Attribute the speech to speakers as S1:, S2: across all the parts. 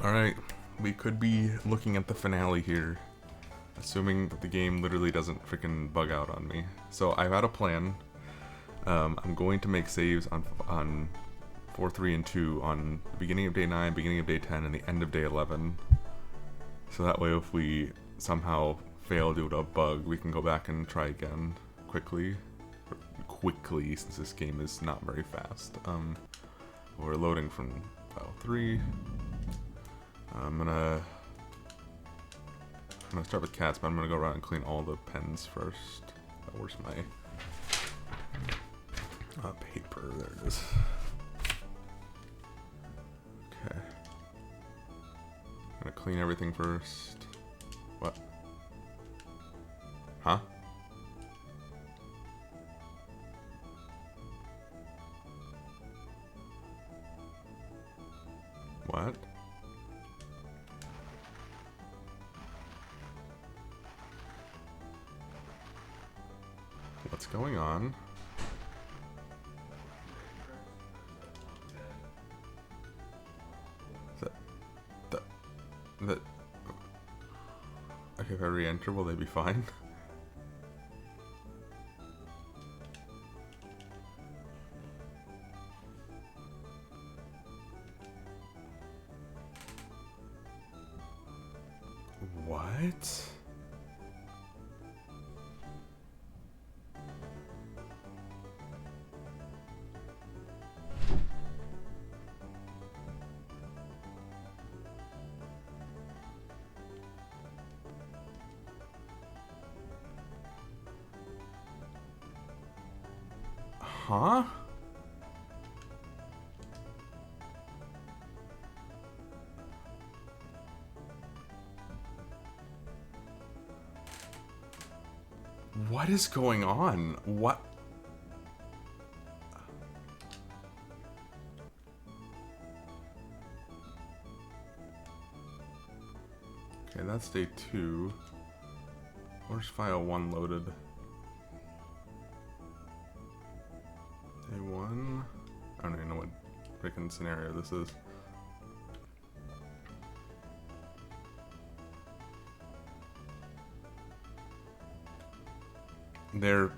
S1: Alright, we could be looking at the finale here, assuming that the game literally doesn't freaking bug out on me. So I've had a plan. I'm going to make saves on 4, 3, and 2 on the beginning of day 9, beginning of day 10, and the end of day 11. So that way if we somehow fail due to a bug, we can go back and try again quickly, since this game is not very fast. We're loading from file 3. I'm gonna start with cats, but I'm gonna go around and clean all the pens first. Where's my paper? There it is. Okay. I'm gonna clean everything first. What? Huh? What? What's going on? That okay, if I re-enter, will they be fine? What? Huh? What is going on? What? Okay, that's day 2. Where's file 1 loaded? Day 1? I don't even know what freaking scenario this is. They're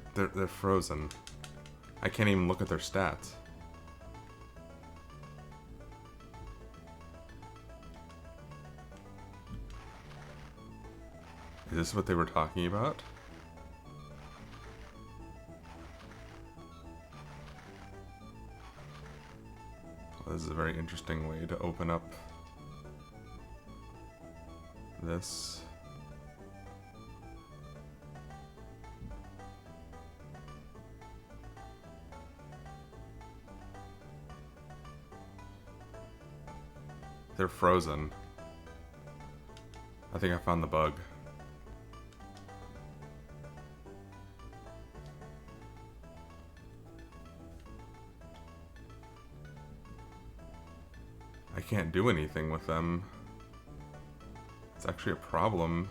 S1: frozen. I can't even look at their stats. Is this what they were talking about? Well, this is a very interesting way to open up this. They're frozen. I think I found the bug. I can't do anything with them. It's actually a problem.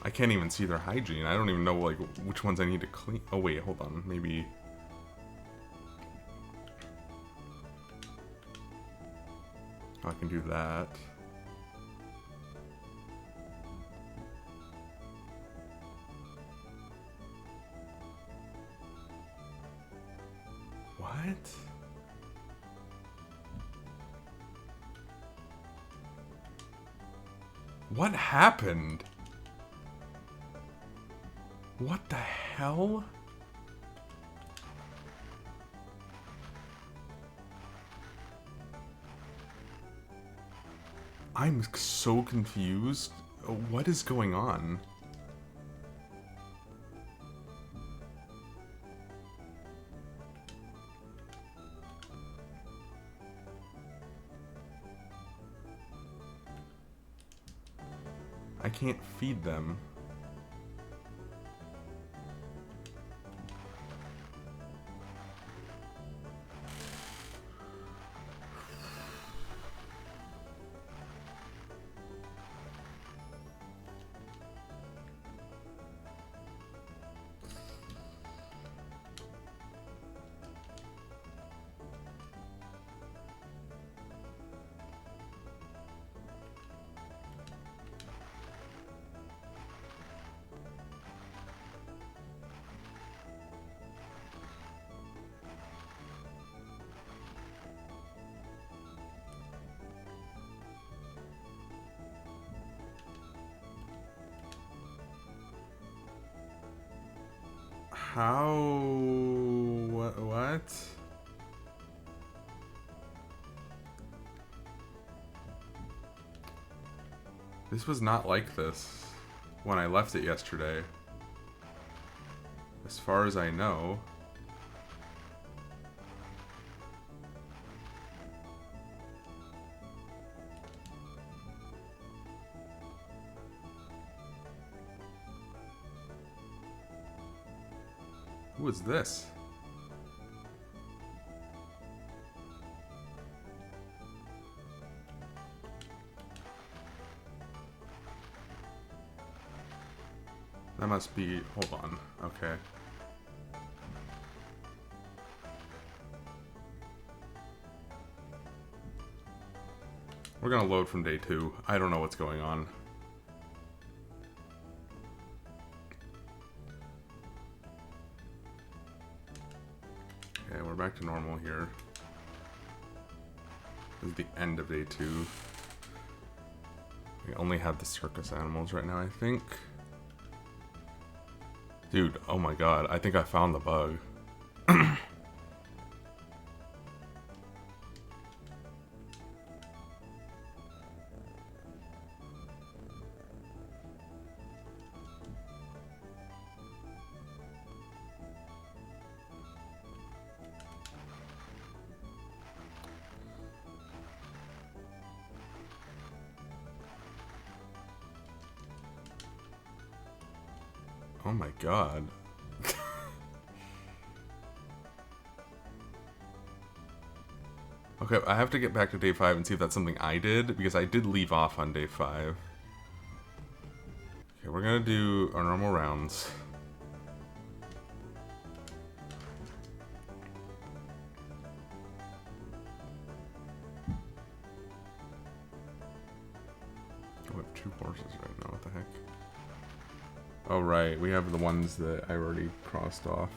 S1: I can't even see their hygiene. I don't even know like which ones I need to clean. Oh wait, hold on. Maybe. Oh, I can do that. What? What happened? What the hell? I'm so confused. What is going on? I can't feed them. How? What? This was not like this when I left it yesterday. As far as I know. Who is this? That must be... Hold on. Okay. We're gonna load from day 2. I don't know what's going on. Okay, we're back to normal here. This is the end of day 2. We only have the circus animals right now, I think. Dude, oh my god, I think I found the bug. Oh my god. Okay, I have to get back to day 5 and see if that's something I did, because I did leave off on day 5. Okay, we're gonna do our normal rounds. Oh, we have 2 horses right now, what the heck? Oh right, we have the ones that I already crossed off.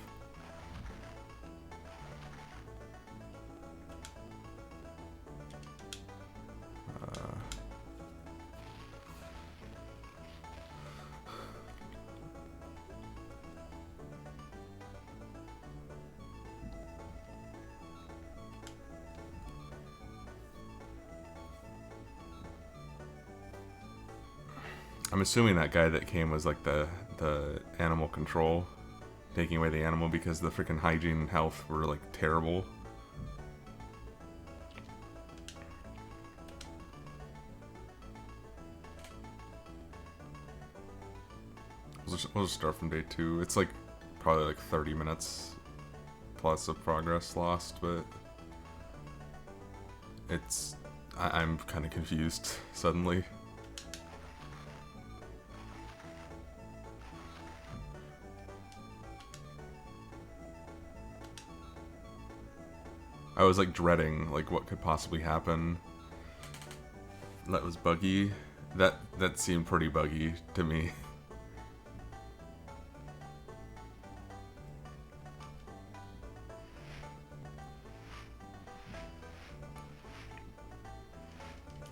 S1: I'm assuming that guy that came was like the animal control, taking away the animal because the freaking hygiene and health were like terrible. We'll just start from day 2. It's like probably like 30 minutes plus of progress lost, but it's I'm kind of confused suddenly. I was like dreading like what could possibly happen. That was buggy. That seemed pretty buggy to me.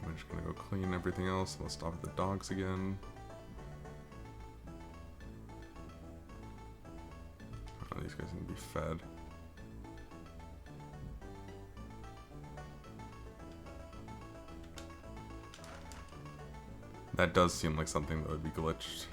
S1: I'm just gonna go clean everything else. Let's stop at the dogs again. Oh, these guys need to be fed. That does seem like something that would be glitched.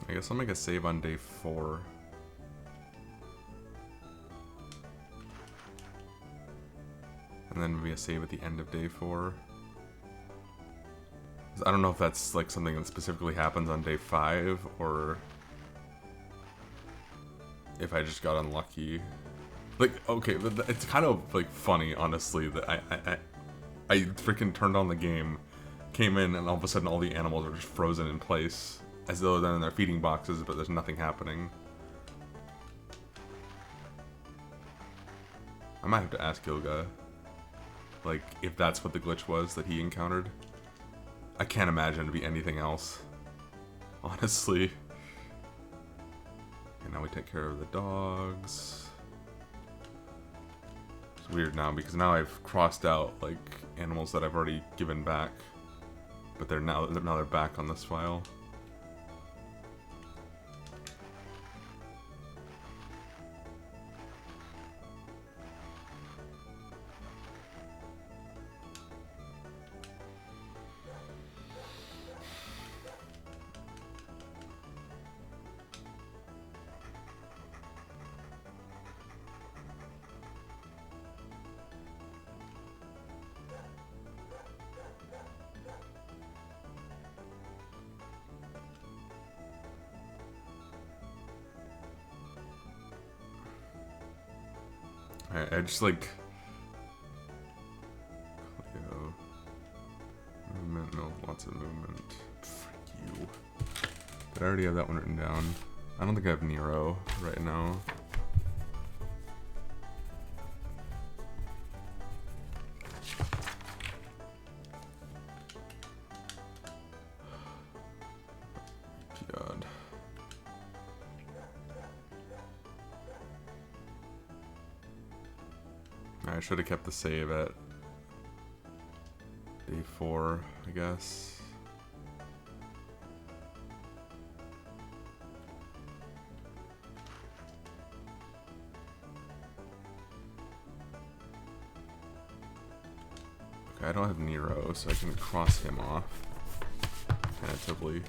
S1: I guess I'll make a save on day 4. And then maybe a save at the end of day 4. I don't know if that's like something that specifically happens on day 5 or... if I just got unlucky. Like, okay, but it's kind of like funny, honestly, that I freaking turned on the game, came in, and all of a sudden all the animals are just frozen in place, as though they're in their feeding boxes, but there's nothing happening. I might have to ask Gilga, like, if that's what the glitch was that he encountered. I can't imagine it'd be anything else, honestly. Okay, now we take care of the dogs. It's weird now, because now I've crossed out, like, animals that I've already given back. But they're now they're back on this file. I just like Cleo. Movement, no, lots of movement. Frick you. Did I already have that one written down? I don't think I have Nero right now. God. I should have kept the save at day 4, I guess. Okay, I don't have Nero, so I can cross him off tentatively.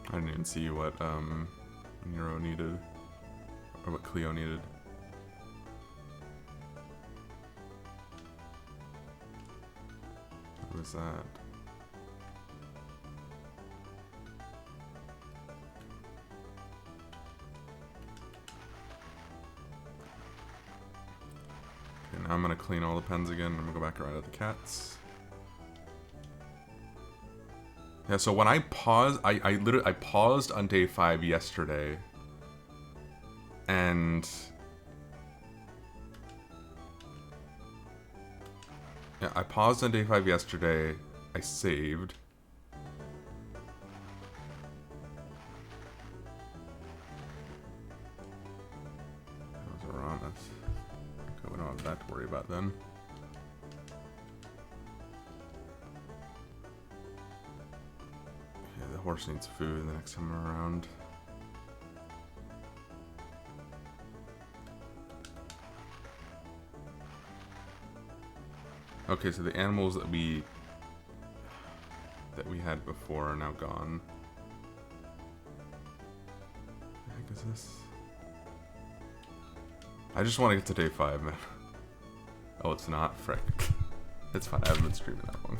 S1: I didn't even see what Nero needed, or what Cleo needed. What was that? Okay, now I'm gonna clean all the pens again. I'm gonna go back around at the cats. Yeah, so when I paused, I literally paused on day 5 yesterday, and yeah, I paused on day 5 yesterday. I saved. That was Aramis. Okay, we don't have that to worry about then. The horse needs food the next time I'm around. Okay, so the animals that we had before are now gone. What the heck is this? I just want to get to day 5, man. Oh, it's not? Frick. It's fine, I haven't been streaming that long.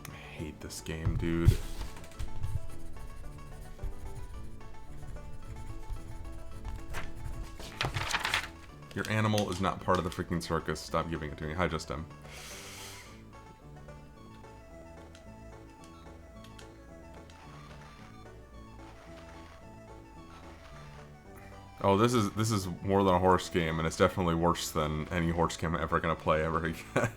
S1: I hate this game, dude. Your animal is not part of the freaking circus. Stop giving it to me. Hi, Justin. Oh, this is more than a horse game, and it's definitely worse than any horse game I'm ever gonna play ever again.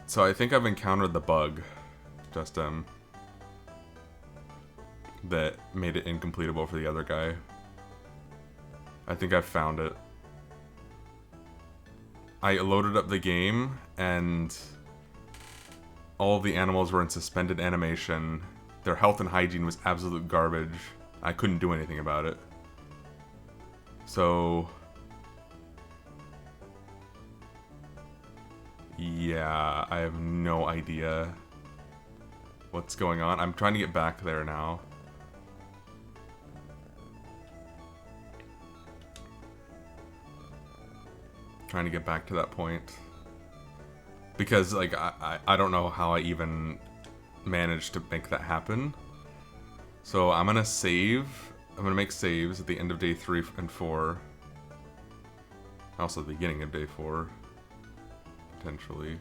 S1: So I think I've encountered the bug, just that made it incompletable for the other guy. I think I've found it. I loaded up the game and all of the animals were in suspended animation, Their health and hygiene was absolute garbage. I couldn't do anything about it. So... yeah, I have no idea what's going on. I'm trying to get back there now. Trying to get back to that point. Because, like, I don't know how I even managed to make that happen. So I'm gonna save. I'm gonna make saves at the end of day 3 and 4. Also the beginning of day 4. Potentially.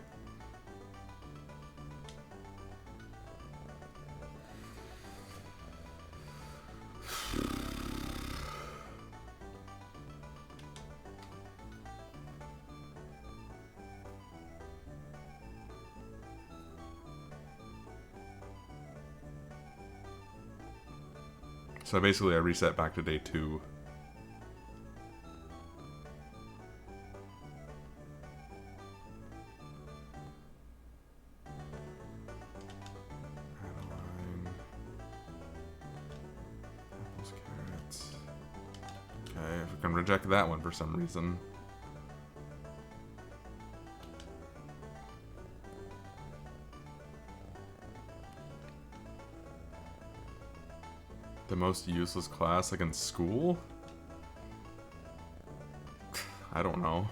S1: So basically I reset back to day 2. Adeline. Apples, carrots. Okay, if we can reject that one for some reason. The most useless class, like in school? I don't know.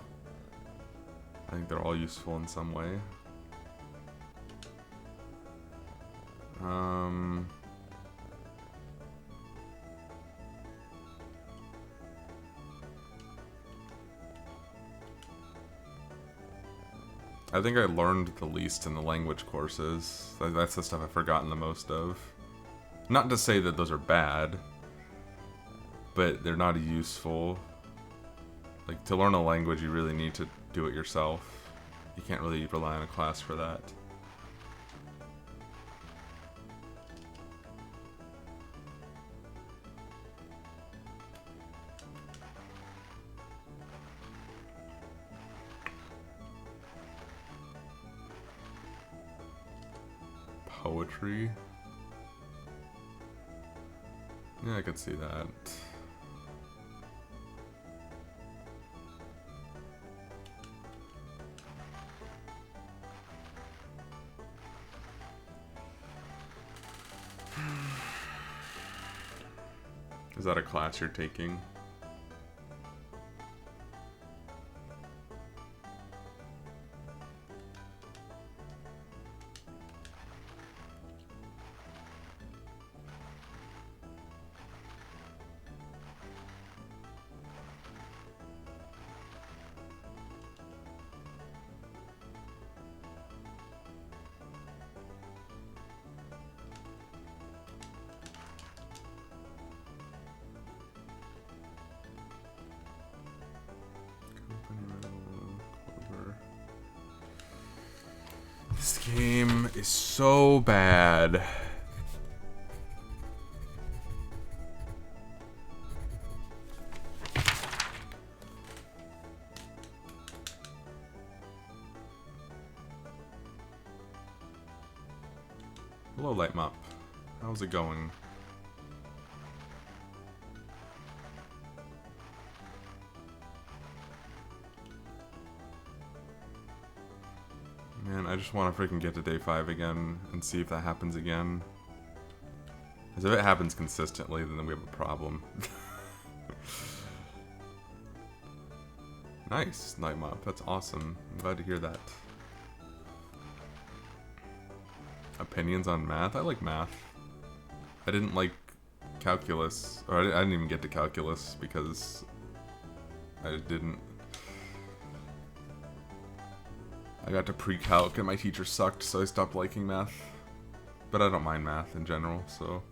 S1: I think they're all useful in some way. I think I learned the least in the language courses. That's the stuff I've forgotten the most of. Not to say that those are bad, but they're not useful. Like, to learn a language, you really need to do it yourself. You can't really rely on a class for that. Poetry. Yeah, I could see that. Is that a class you're taking? This game is so bad. Hello, Light Mop. How's it going? Man, I just want to freaking get to day 5 again and see if that happens again. Because if it happens consistently, then we have a problem. Nice, Night Mop. That's awesome. I'm glad to hear that. Opinions on math? I like math. I didn't like calculus. Or I didn't even get to calculus because I didn't. I got to pre-calc and my teacher sucked, so I stopped liking math. But I don't mind math in general, so.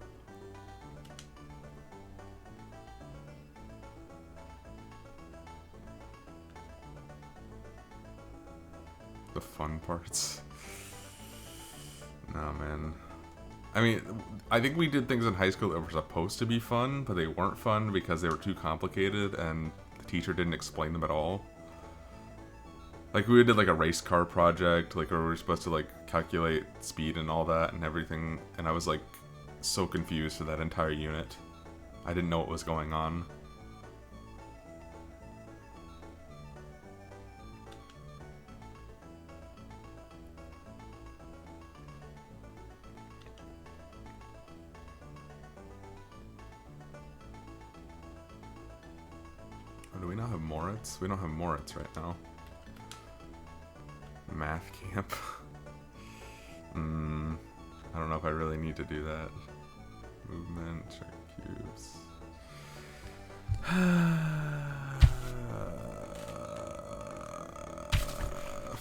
S1: The fun parts. Nah, man. I mean, I think we did things in high school that were supposed to be fun, but they weren't fun because they were too complicated and the teacher didn't explain them at all. Like, we did, like, a race car project, like, where we were supposed to, like, calculate speed and all that and everything, and I was like, so confused for that entire unit. I didn't know what was going on. Oh, do we not have Moritz? We don't have Moritz right now. Math camp. I don't know if I really need to do that. Movement, check cubes.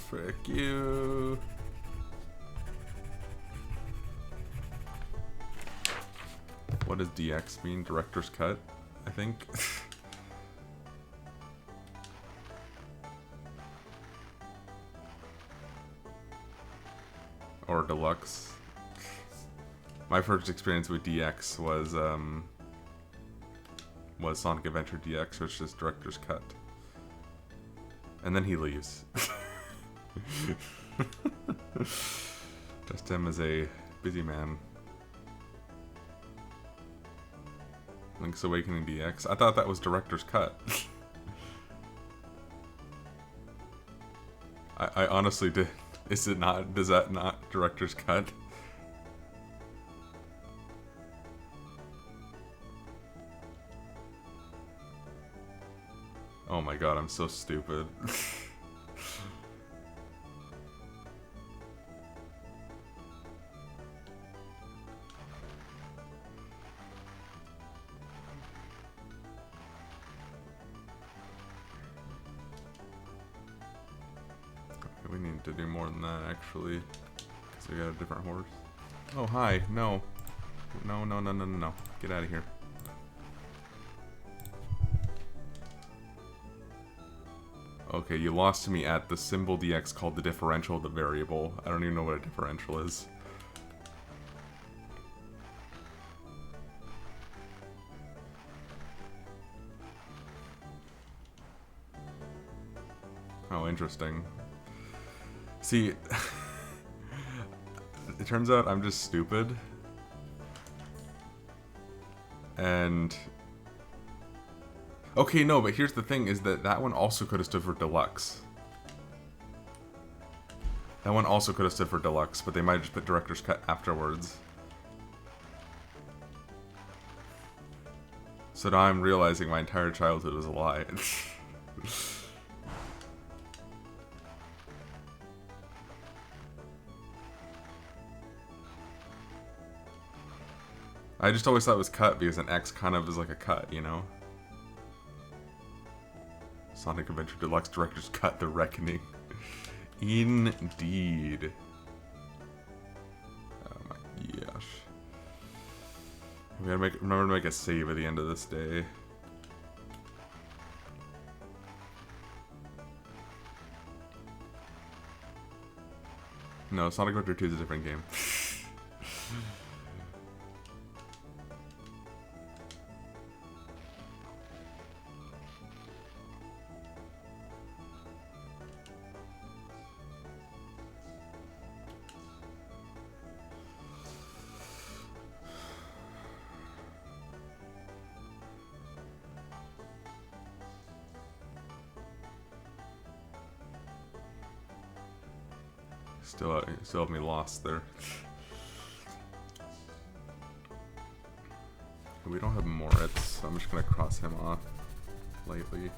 S1: Frick you. What does DX mean? Director's cut, I think. Or deluxe. My first experience with DX was Sonic Adventure DX, which is director's cut. And then he leaves. Just him as a busy man. Link's Awakening DX. I thought that was director's cut. I honestly did. Is it not? Does that not director's cut? Oh my god, I'm so stupid. We need to do more than that, actually. Because we got a different horse. Oh, hi. No. No, no, no, no, no, no. Get out of here. Okay, you lost to me at the symbol DX called the differential of the variable. I don't even know what a differential is. Oh, interesting. See, it turns out I'm just stupid. And... okay, no, but here's the thing, is that one also could have stood for deluxe. That one also could have stood for deluxe, but they might have just put director's cut afterwards. So now I'm realizing my entire childhood was a lie. I just always thought it was cut because an X kind of is like a cut, you know? Sonic Adventure Deluxe Director's Cut, The Reckoning. Indeed. Oh my gosh. We gotta remember to make a save at the end of this day. No, Sonic Adventure 2 is a different game. Still have me lost there. We don't have Moritz, so I'm just gonna cross him off lightly.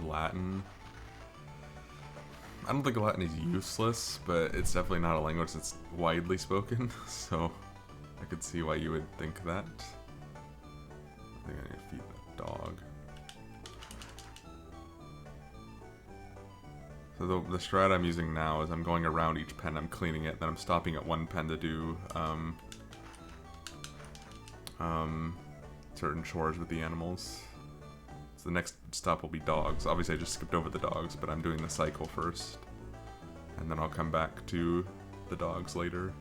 S1: Latin. I don't think Latin is useless, but it's definitely not a language that's widely spoken, so I could see why you would think that. I think I need to feed the dog. So the strat I'm using now is I'm going around each pen, I'm cleaning it, then I'm stopping at one pen to do certain chores with the animals. So the next stop will be dogs. Obviously I just skipped over the dogs, but I'm doing the cycle first. And then I'll come back to the dogs later.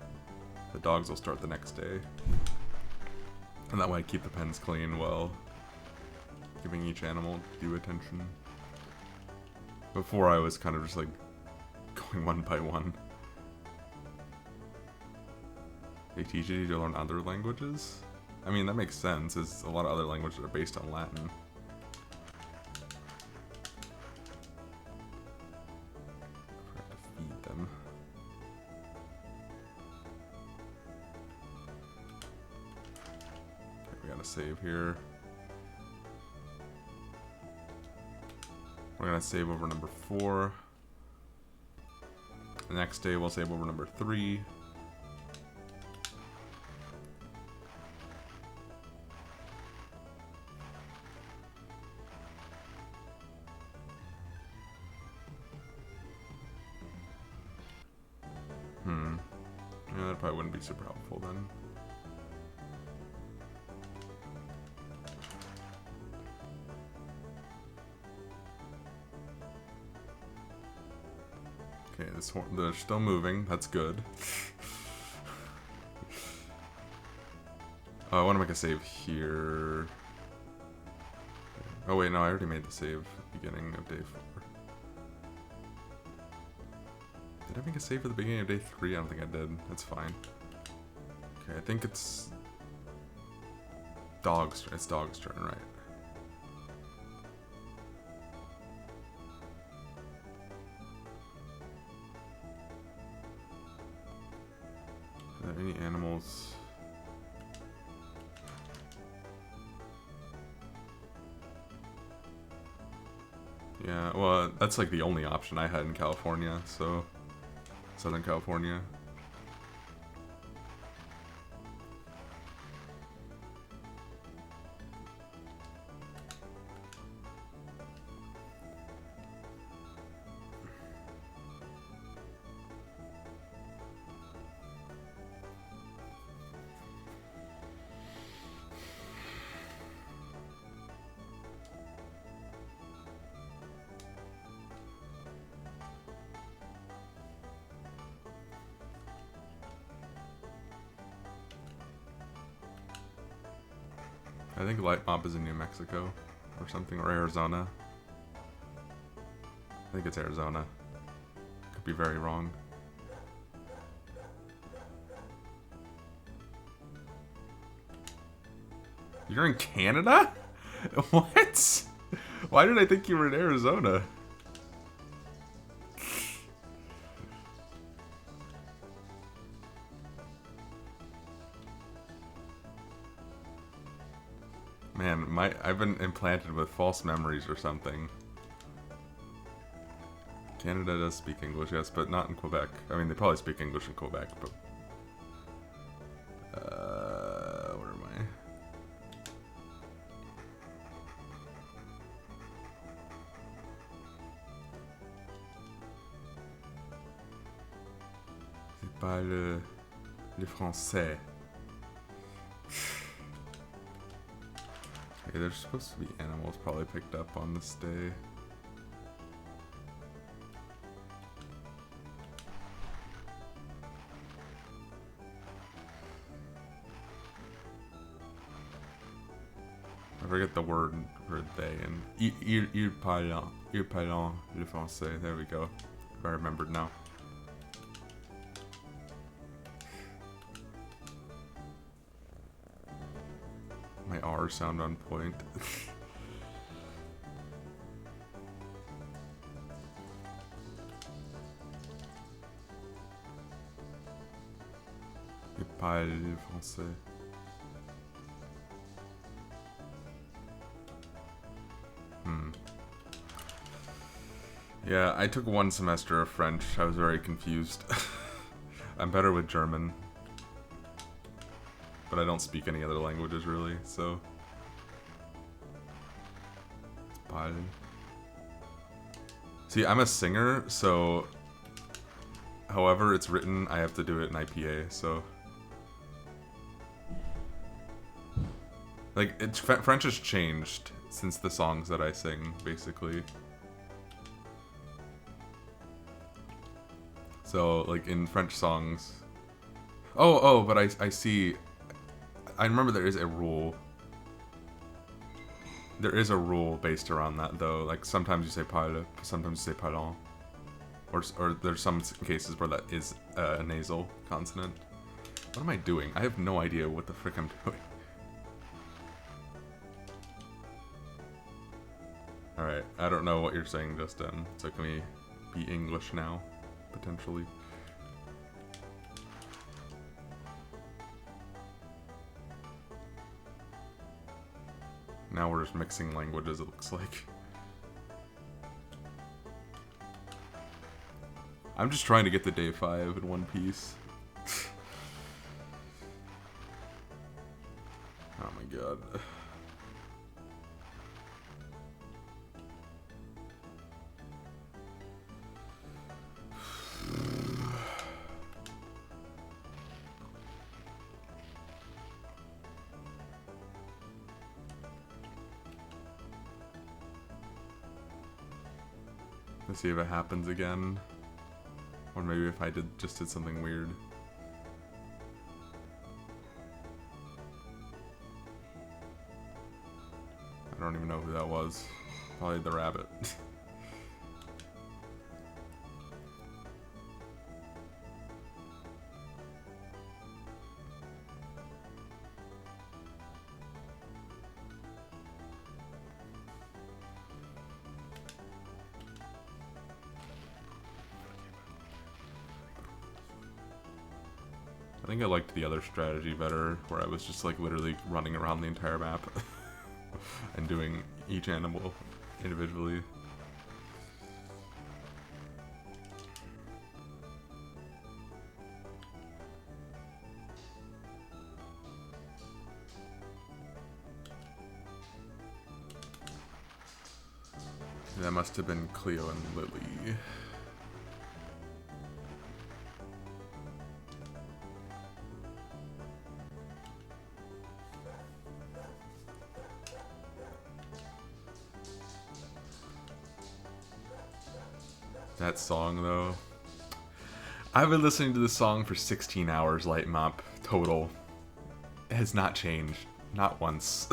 S1: The dogs will start the next day. And that way I keep the pens clean while giving each animal due attention. Before I was kind of just like going one by one. They teach you to learn other languages? I mean, that makes sense, as a lot of other languages are based on Latin. I forgot to feed them. Okay, we gotta save here. We're gonna save over number 4. The next day we'll save over number 3. Yeah, that probably wouldn't be super helpful then. Okay, they're still moving. That's good. Oh, I want to make a save here. Oh wait, no, I already made the save at the beginning of day 4. Did I make a save at the beginning of day 3? I don't think I did. That's fine. Okay, I think it's dog's turn. It's dog's turn, right? Are there any animals? Yeah, well, that's like the only option I had in California, so Southern California. I think Light Mob is in New Mexico or something, or Arizona. I think it's Arizona. Could be very wrong. You're in Canada? What? Why did I think you were in Arizona? Man, I've been implanted with false memories or something. Canada does speak English, yes, but not in Quebec. I mean, they probably speak English in Quebec, but... where am I? Je parle le français. Okay, there's supposed to be animals probably picked up on this day. I forget the word for they, and ils parlent le français. There we go. I remembered now. My R sound on point. Il parle français. Yeah, I took one semester of French. I was very confused. I'm better with German. But I don't speak any other languages, really, so... It's Paul. See, I'm a singer, so... However it's written, I have to do it in IPA, so... Like, French has changed since the songs that I sing, basically. So, like, in French songs... Oh, but I see... I remember there is a rule. There is a rule based around that, though. Like, sometimes you say parle, sometimes you say parlant. Or there's some cases where that is a nasal consonant. What am I doing? I have no idea what the frick I'm doing. Alright, I don't know what you're saying just then. So can we be English now? Potentially. Now we're just mixing languages, it looks like. I'm just trying to get to day 5 in one piece. Oh my god. Let's see if it happens again. Or maybe if I just did something weird. I don't even know who that was. Probably the rabbit. I think I liked the other strategy better, where I was just like literally running around the entire map and doing each animal individually. That must have been Cleo and Lily. That song, though. I've been listening to this song for 16 hours, Light Mop, total. It has not changed. Not once.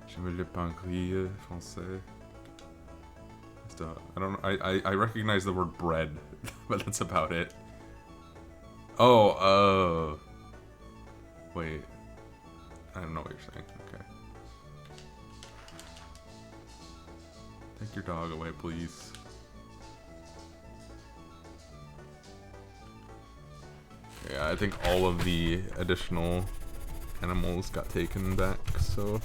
S1: Je me le pancreas français. I recognize the word bread, but that's about it. Oh, wait. I don't know what you're saying. Okay. Take your dog away, please. Yeah, I think all of the additional animals got taken back, so...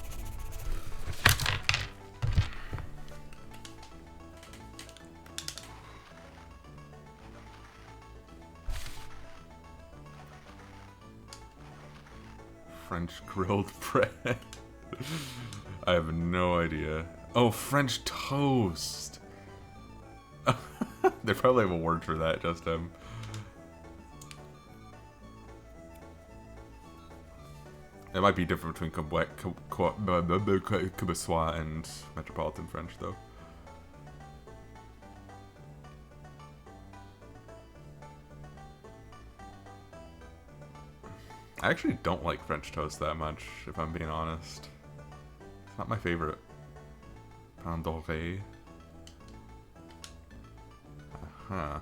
S1: French grilled bread. I have no idea. Oh, French toast! They probably have a word for that, just It might be different between Quebecois and Metropolitan French, though. I actually don't like French toast that much, if I'm being honest. It's not my favorite. Pain doré. Huh.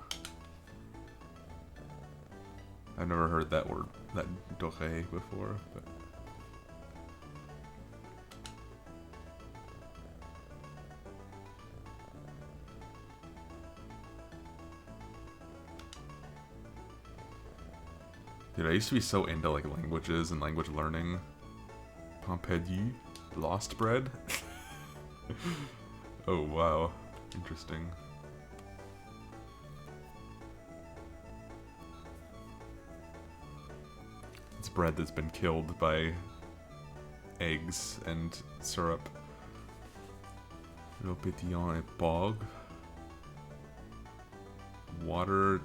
S1: I've never heard that word, that doré, before, but... Dude, I used to be so into like languages and language learning. Pain perdu, lost bread. Oh wow, Interesting. It's bread that's been killed by eggs and syrup. Le pétillant et bog. Water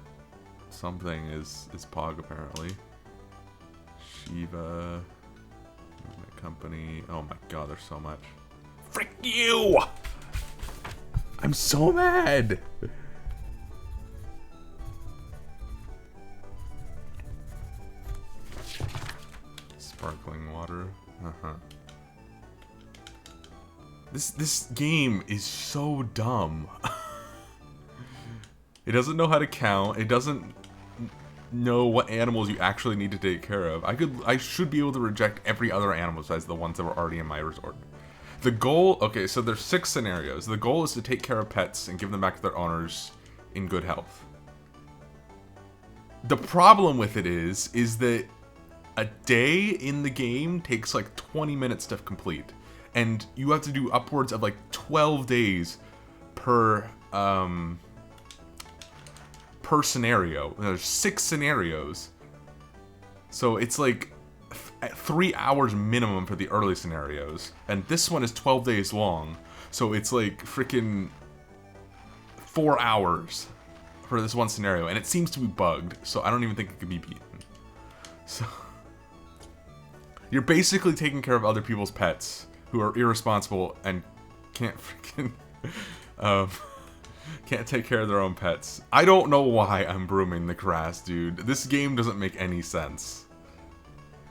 S1: something is Pog apparently. Shiva. Movement company. Oh my god, there's so much. Frick you! I'm so mad! Sparkling water. Uh-huh. This game is so dumb. It doesn't know how to count. It doesn't know what animals you actually need to take care of. I should be able to reject every other animal besides the ones that were already in my resort. The goal, okay, so there's 6 scenarios. The goal is to take care of pets and give them back to their owners in good health. The problem with it is that a day in the game takes like 20 minutes to complete. And you have to do upwards of like 12 days per scenario. There's 6 scenarios. So it's like 3 hours minimum for the early scenarios. And this one is 12 days long. So it's like freaking 4 hours for this one scenario. And it seems to be bugged. So I don't even think it could be beaten. So you're basically taking care of other people's pets who are irresponsible and can't freaking can't take care of their own pets. I don't know why I'm brooming the grass, dude. This game doesn't make any sense.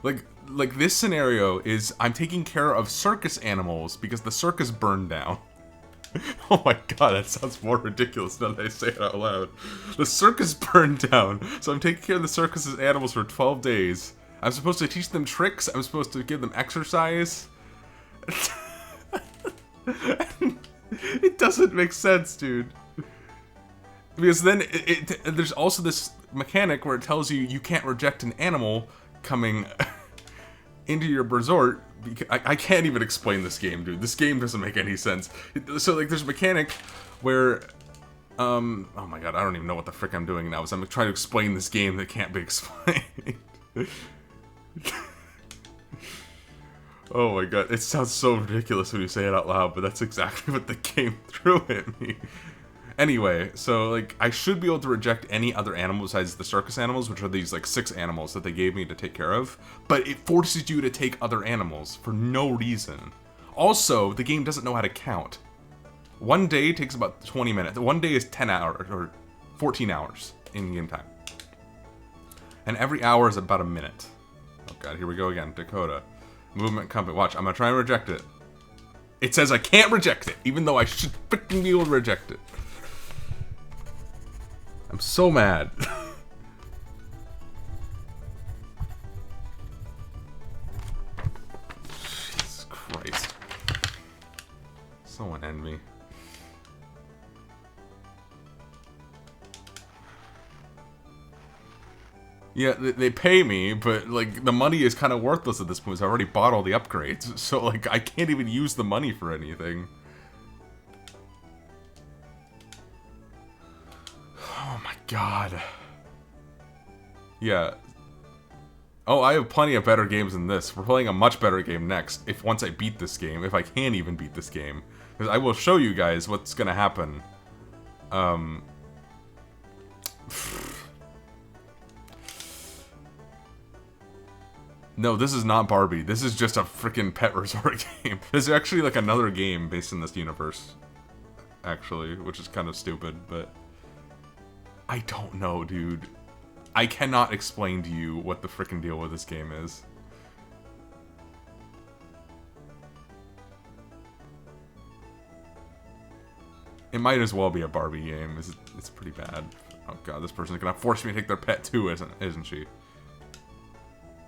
S1: Like this scenario is I'm taking care of circus animals because the circus burned down. Oh my god, that sounds more ridiculous now that I say it out loud. The circus burned down, so I'm taking care of the circus's animals for 12 days. I'm supposed to teach them tricks, I'm supposed to give them exercise. It doesn't make sense, dude. Because then there's also this mechanic where it tells you you can't reject an animal coming into your resort. I can't even explain this game, dude. This game doesn't make any sense. So like there's a mechanic where oh my god, I don't even know what the frick I'm doing now. So I'm trying to explain this game that can't be explained. Oh my god, it sounds so ridiculous when you say it out loud, but that's exactly what the game threw at me. Anyway, so like I should be able to reject any other animal besides the circus animals, which are these like 6 animals that they gave me to take care of, but it forces you to take other animals for no reason. Also, the game doesn't know how to count. One day takes about 20 minutes. One day is 10 hours or 14 hours in game time. And every hour is about a minute. Oh god, here we go again. Dakota. Movement company. Watch, I'm gonna try and reject it. It says I can't reject it, even though I should freaking be able to reject it. I'm so mad. Jesus Christ. Someone end me. Yeah, they pay me, but, like, the money is kind of worthless at this point, so I already bought all the upgrades, so, like, I can't even use the money for anything. Oh my god. Yeah. Oh, I have plenty of better games than this. We're playing a much better game next, once I beat this game, if I can even beat this game. Because I will show you guys what's gonna happen. No, this is not Barbie. This is just a freaking pet resort game. There's actually like another game based in this universe, actually, which is kind of stupid, but I don't know, dude. I cannot explain to you what the freaking deal with this game is. It might as well be a Barbie game. It's pretty bad. Oh god, this person's gonna force me to take their pet too, isn't she?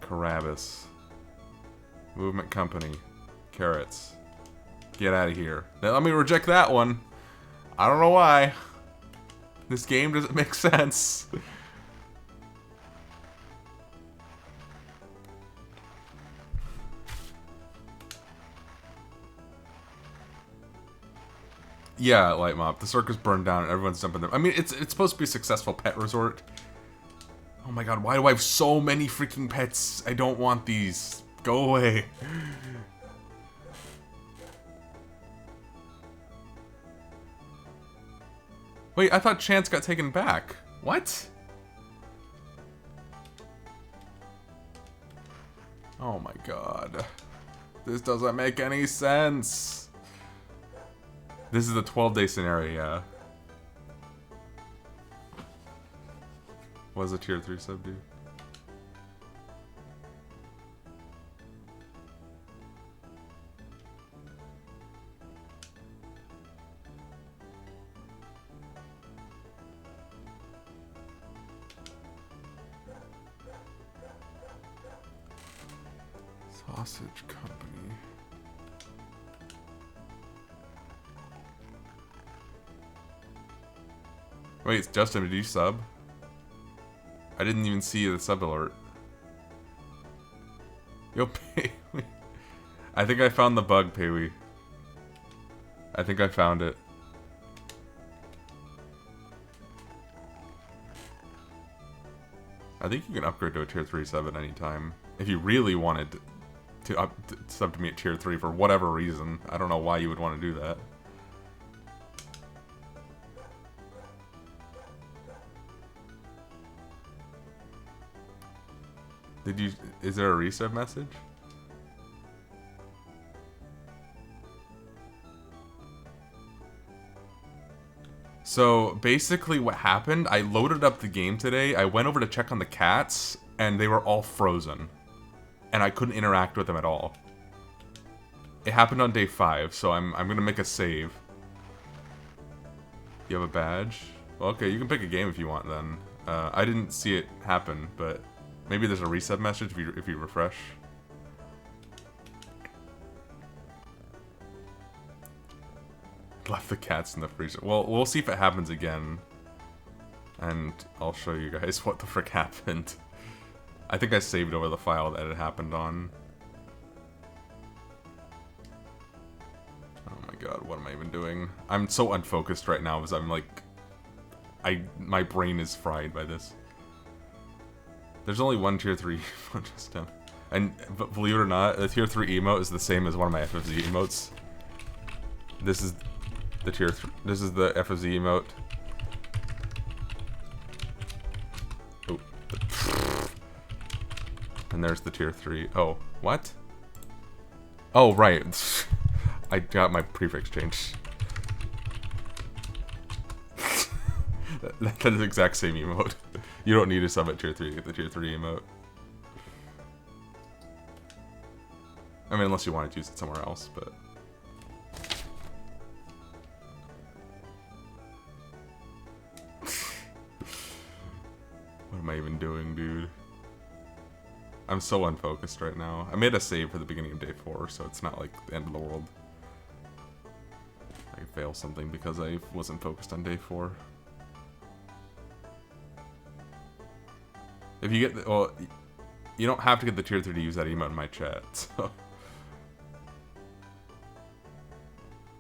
S1: Carabas. Movement company. Carrots. Get out of here. Now, let me reject that one. I don't know why. This game doesn't make sense. Yeah, Light Mop. The circus burned down and everyone's jumping there. I mean, it's supposed to be a successful pet resort. Oh my god, why do I have so many freaking pets? I don't want these. Go away. Wait, I thought Chance got taken back. What? Oh my god. This doesn't make any sense. This is the 12-day scenario, yeah. What does a tier 3 sub do? Sausage Company. Wait, Justin, did you sub? I didn't even see the sub alert. Yo, Paywe. I think I found the bug, Paywe. I think I found it. I think you can upgrade to a tier 3 sub at any time. If you really wanted to sub to me at tier 3 for whatever reason. I don't know why you would want to do that. Did you... Is there a resub message? So, basically what happened, I loaded up the game today, I went over to check on the cats, and they were all frozen. And I couldn't interact with them at all. It happened on day 5, so I'm gonna make a save. You have a badge? Well, okay, you can pick a game if you want then. I didn't see it happen, but... Maybe there's a reset message if you refresh. Left the cats in the freezer. Well, we'll see if it happens again. And I'll show you guys what the frick happened. I think I saved over the file that it happened on. Oh my god, what am I even doing? I'm so unfocused right now because I'm like... My brain is fried by this. There's only one tier 3 just him. And believe it or not, the tier 3 emote is the same as one of my FFZ emotes. This is the tier 3. This is the FFZ emote. Oh. And there's the tier 3. Oh, what? Oh, right. I got my prefix changed. That is the exact same emote. You don't need to sub at tier 3 to get the tier 3 emote. I mean, unless you wanted to use it somewhere else, but... What am I even doing, dude? I'm so unfocused right now. I made a save for the beginning of day 4, so it's not like the end of the world. I could fail something because I wasn't focused on day 4. If you get the, well, you don't have to get the tier 3 to use that emote in my chat, so.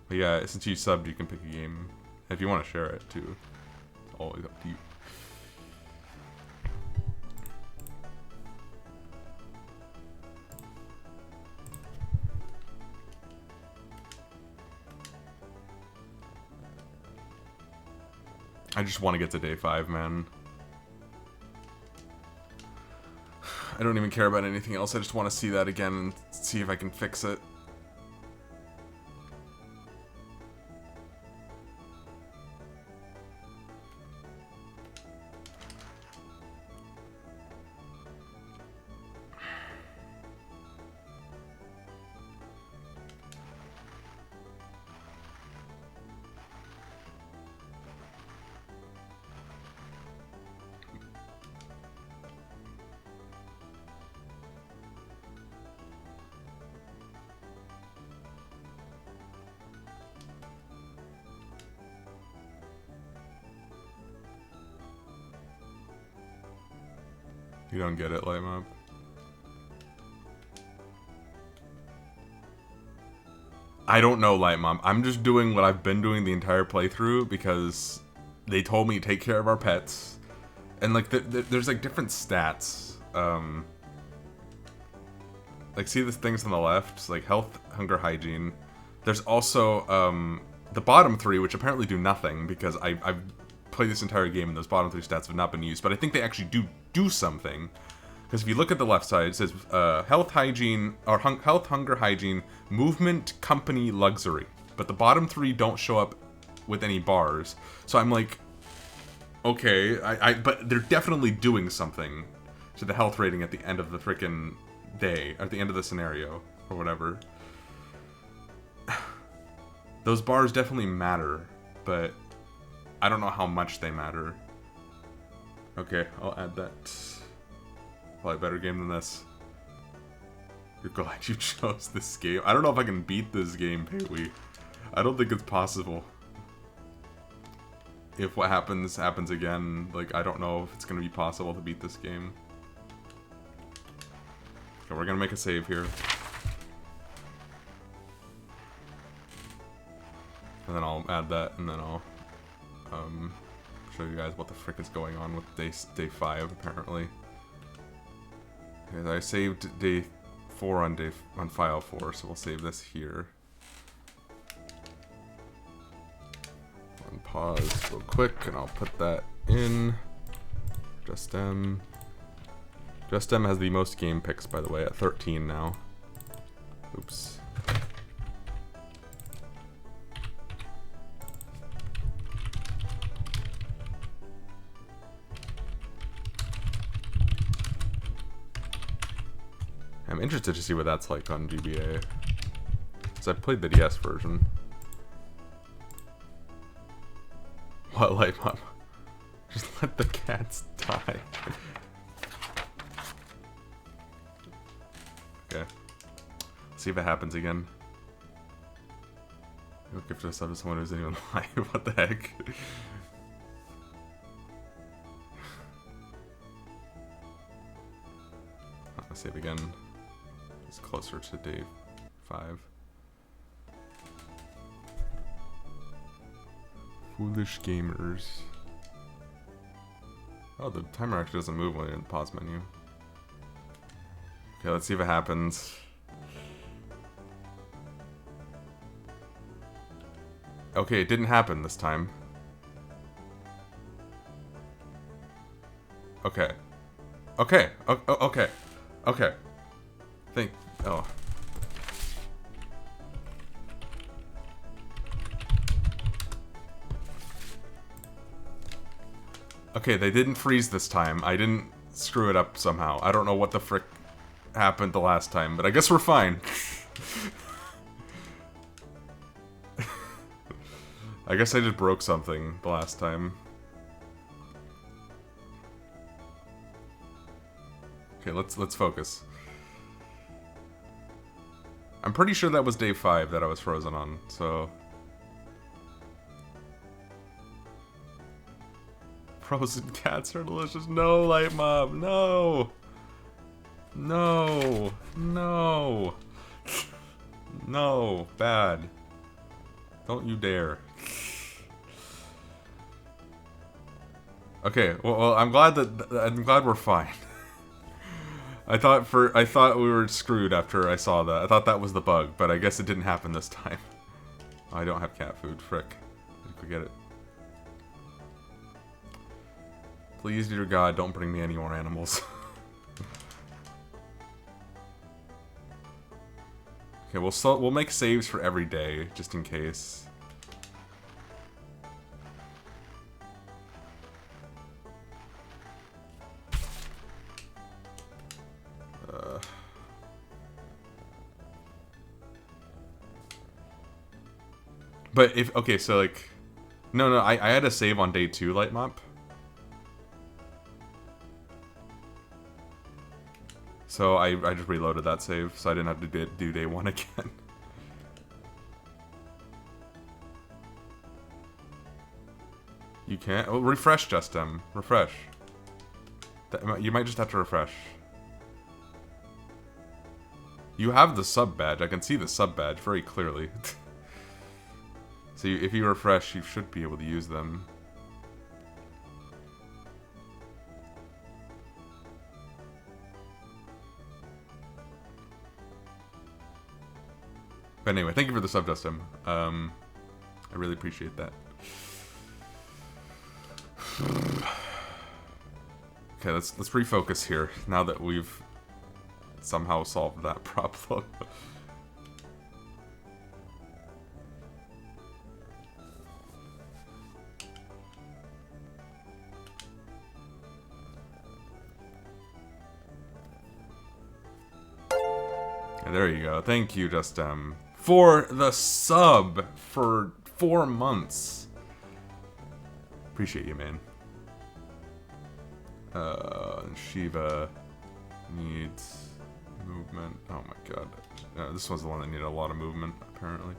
S1: But yeah, since you subbed, you can pick a game. If you want to share it, too. It's always up to you. I just want to get to day 5, man. I don't even care about anything else. I just want to see that again and see if I can fix it. You don't get it, Light Mob. I don't know, Light Mom. I'm just doing what I've been doing the entire playthrough because they told me to take care of our pets. And, like, there's, like, different stats. Like, see the things on the left? Like, health, hunger, hygiene. There's also, the bottom three, which apparently do nothing because I've played this entire game and those bottom three stats have not been used. But I think they actually do something. Because if you look at the left side, it says health, hygiene, or health, hunger, hygiene, movement, company, luxury. But the bottom three don't show up with any bars. So I'm like, okay, but they're definitely doing something to the health rating at the end of the frickin' day, at the end of the scenario, or whatever. Those bars definitely matter, but I don't know how much they matter. Okay, I'll add that. Probably a better game than this. You're glad you chose this game. I don't know if I can beat this game, Pei-wee. I don't think it's possible. If what happens again, like, I don't know if it's gonna be possible to beat this game. Okay, we're gonna make a save here. And then I'll add that, and then I'll show you guys what the frick is going on with day 5, apparently. Okay, I saved day 4 on file 4, so we'll save this here. And pause real quick, and I'll put that in. Just M has the most game picks, by the way, at 13 now. Oops. I'm interested to see what that's like on GBA. Because I've played the DS version. What, Light Mom? Just let the cats die. Okay. See if it happens again. You'll give this up to someone who's even alive. What the heck? I'll save again. It's closer to day 5. Foolish gamers. Oh, the timer actually doesn't move when you're in the pause menu. Okay, let's see if it happens. Okay, it didn't happen this time. Okay. Okay. Okay. Okay. Oh. Okay, they didn't freeze this time. I didn't screw it up somehow. I don't know what the frick happened the last time, but I guess we're fine. I guess I just broke something the last time. Okay, let's focus. I'm pretty sure that was day 5 that I was frozen on, so... Frozen cats are delicious. No, Light Mom, no! No! No! No, bad. Don't you dare. Okay, well I'm glad we're fine. I thought we were screwed after I saw that. I thought that was the bug, but I guess it didn't happen this time. Oh, I don't have cat food. Frick. Forget it. Please, dear God, don't bring me any more animals. Okay, we'll make saves for every day, just in case. But if, okay, so like, no, I had a save on day 2, Light Mop. So I just reloaded that save, so I didn't have to do day 1 again. You can't? Oh, refresh, Justin. Refresh. You might just have to refresh. You have the sub badge. I can see the sub badge very clearly. So if you refresh, you should be able to use them. But anyway, thank you for the sub, Justin. I really appreciate that. Okay, let's refocus here now that we've somehow solved that problem. There you go. Thank you, Justin, for the sub for 4 months. Appreciate you, man. Shiva needs movement. Oh my god. This was the one that needed a lot of movement, apparently.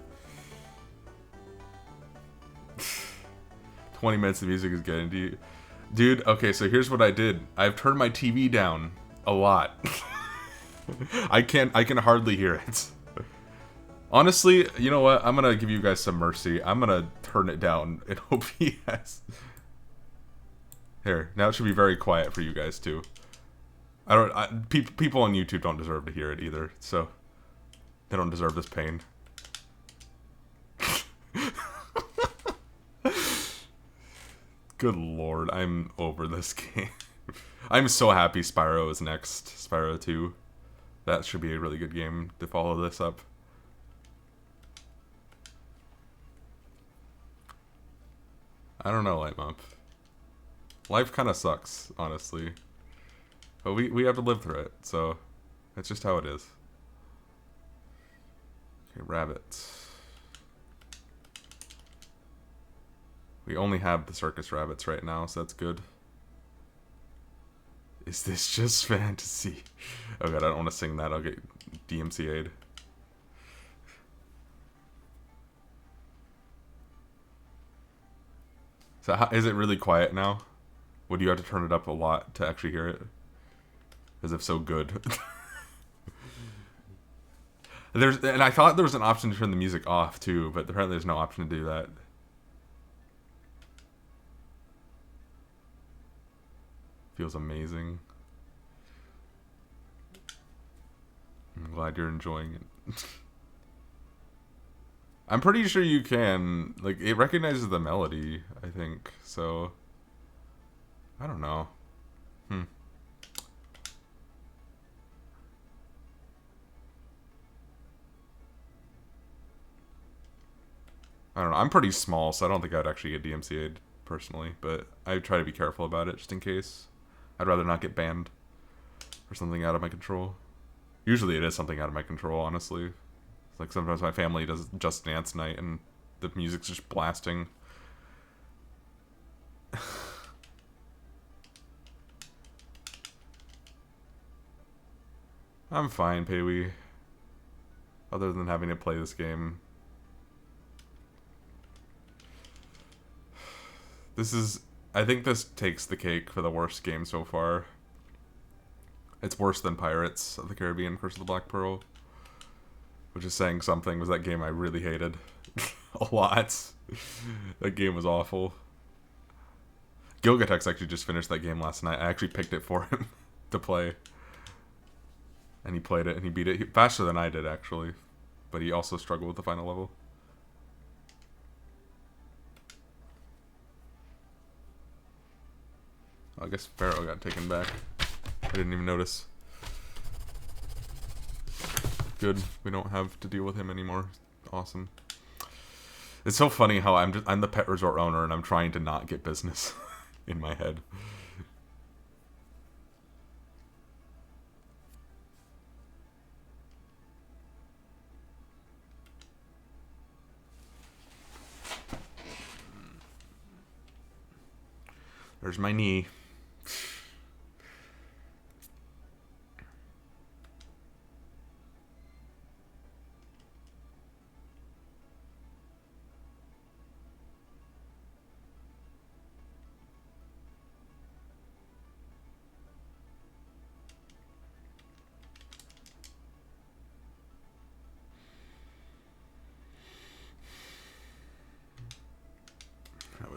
S1: 20 minutes of music is getting to you. Dude, okay, so here's what I did. I've turned my TV down a lot. I can hardly hear it. Honestly, you know what? I'm gonna give you guys some mercy. I'm gonna turn it down in OBS. Here, now it should be very quiet for you guys too. People on YouTube don't deserve to hear it either, so they don't deserve this pain. Good lord, I'm over this game. I'm so happy Spyro is next. Spyro 2. That should be a really good game to follow this up. I don't know, Lightmop. Life kind of sucks, honestly. But we have to live through it, so it's just how it is. Okay, rabbits. We only have the circus rabbits right now, so that's good. Is this just fantasy? Oh god, I don't want to sing that. I'll get DMCA'd. So how, is it really quiet now? Would you have to turn it up a lot to actually hear it? As if so good. And I thought there was an option to turn the music off too, but apparently there's no option to do that. Feels amazing. I'm glad you're enjoying it. I'm pretty sure you can. Like, it recognizes the melody, I think. So, I don't know. I don't know. I'm pretty small, so I don't think I'd actually get DMCA'd personally. But I try to be careful about it, just in case. I'd rather not get banned for something out of my control. Usually it is something out of my control, honestly. Like, sometimes my family does Just Dance night, and the music's just blasting. I'm fine, Pei-wee. Other than having to play this game. This is... I think this takes the cake for the worst game so far. It's worse than Pirates of the Caribbean Curse of the Black Pearl. Which is saying something, was that game I really hated. A lot. That game was awful. Gilgatex actually just finished that game last night. I actually picked it for him to play. And he played it and he beat it faster than I did, actually. But he also struggled with the final level. I guess Pharaoh got taken back. I didn't even notice. Good. We don't have to deal with him anymore. Awesome. It's so funny how I'm the pet resort owner and I'm trying to not get business in my head. There's my knee.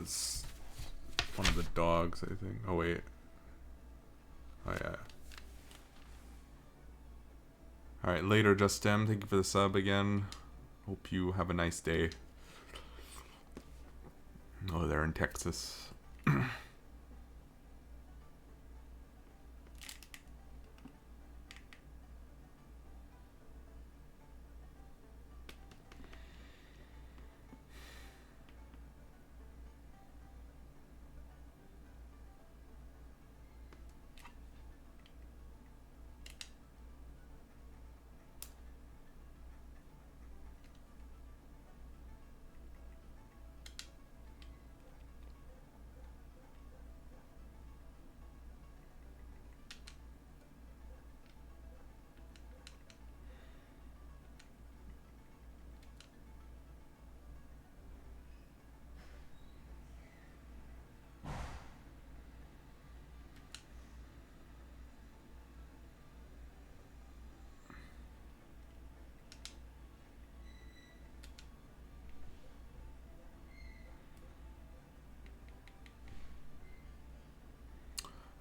S1: It's one of the dogs, I think. Oh, wait. Oh, yeah. Alright, later, Justem. Thank you for the sub again. Hope you have a nice day. Oh, they're in Texas.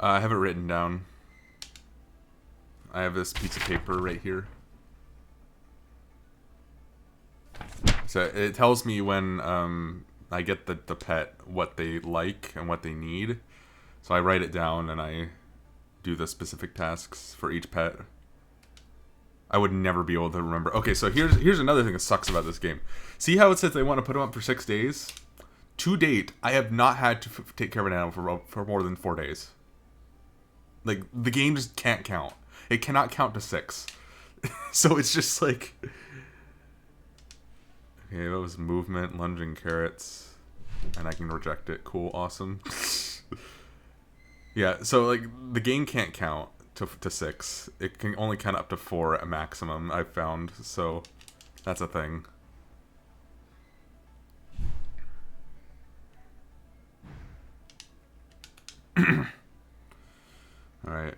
S1: I have it written down. I have this piece of paper right here. So it tells me when I get the pet what they like and what they need. So I write it down and I do the specific tasks for each pet. I would never be able to remember. Okay, so here's another thing that sucks about this game. See how it says they want to put them up for 6 days? To date, I have not had to take care of an animal for more than 4 days. Like, the game just can't count. It cannot count to 6. So it's just like... Okay, that was movement, lunging carrots. And I can reject it. Cool, awesome. Yeah, so like, the game can't count to 6. It can only count up to 4 at maximum, I've found. So, that's a thing. Alright.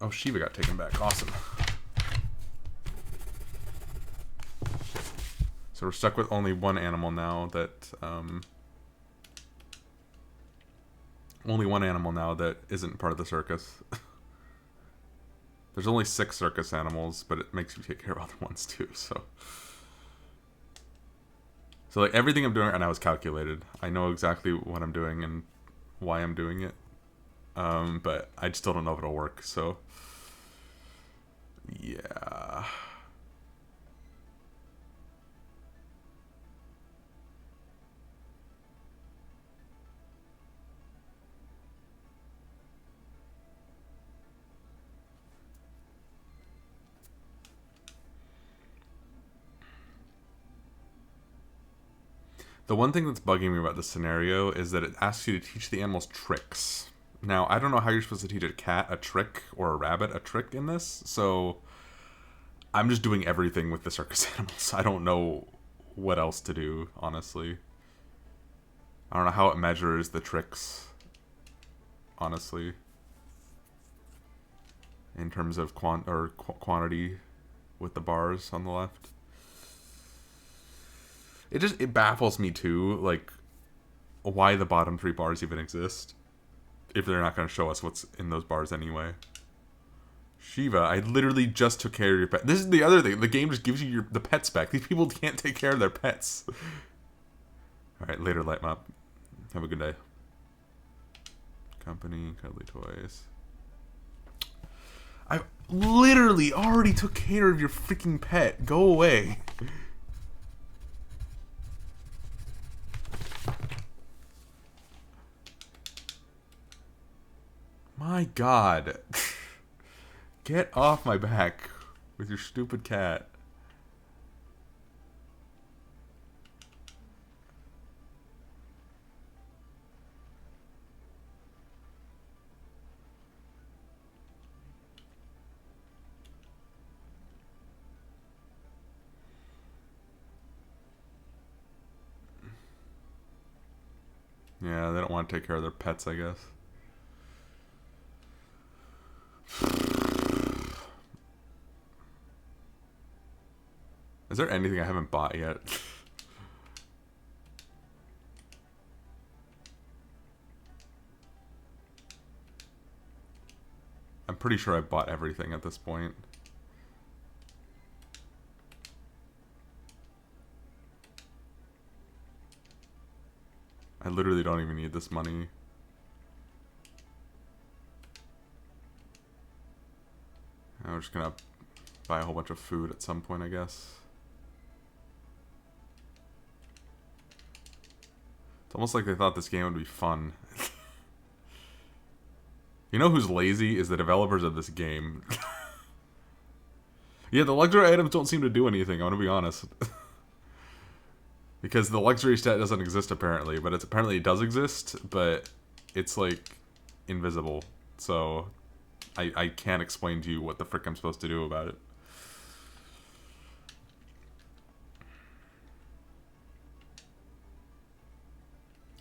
S1: Oh, Shiva got taken back. Awesome. So we're stuck with only one animal now that, only one animal now that isn't part of the circus. There's only 6 circus animals, but it makes you take care of other ones too, so. So like everything I'm doing right now is calculated. I know exactly what I'm doing and why I'm doing it. But I still don't know if it'll work, so. Yeah. The one thing that's bugging me about this scenario is that it asks you to teach the animals tricks. Now, I don't know how you're supposed to teach a cat a trick or a rabbit a trick in this, so I'm just doing everything with the circus animals. I don't know what else to do, honestly. I don't know how it measures the tricks, honestly, in terms of quantity with the bars on the left. It baffles me too, like, why the bottom 3 bars even exist if they're not going to show us what's in those bars anyway. Shiva, I literally just took care of your pet. This is the other thing. The game just gives you the pets back. These people can't take care of their pets. Alright, later, Lightmop. Have a good day. Company, cuddly toys. I literally already took care of your freaking pet. Go away. My God. Get off my back with your stupid cat. Yeah, they don't want to take care of their pets, I guess. Is there anything I haven't bought yet? I'm pretty sure I've bought everything at this point. I literally don't even need this money. I'm just gonna buy a whole bunch of food at some point, I guess. It's almost like they thought this game would be fun. You know who's lazy is the developers of this game. Yeah, the luxury items don't seem to do anything, I'm gonna be honest. Because the luxury stat doesn't exist apparently, but apparently it does exist, but it's like invisible. So I can't explain to you what the frick I'm supposed to do about it.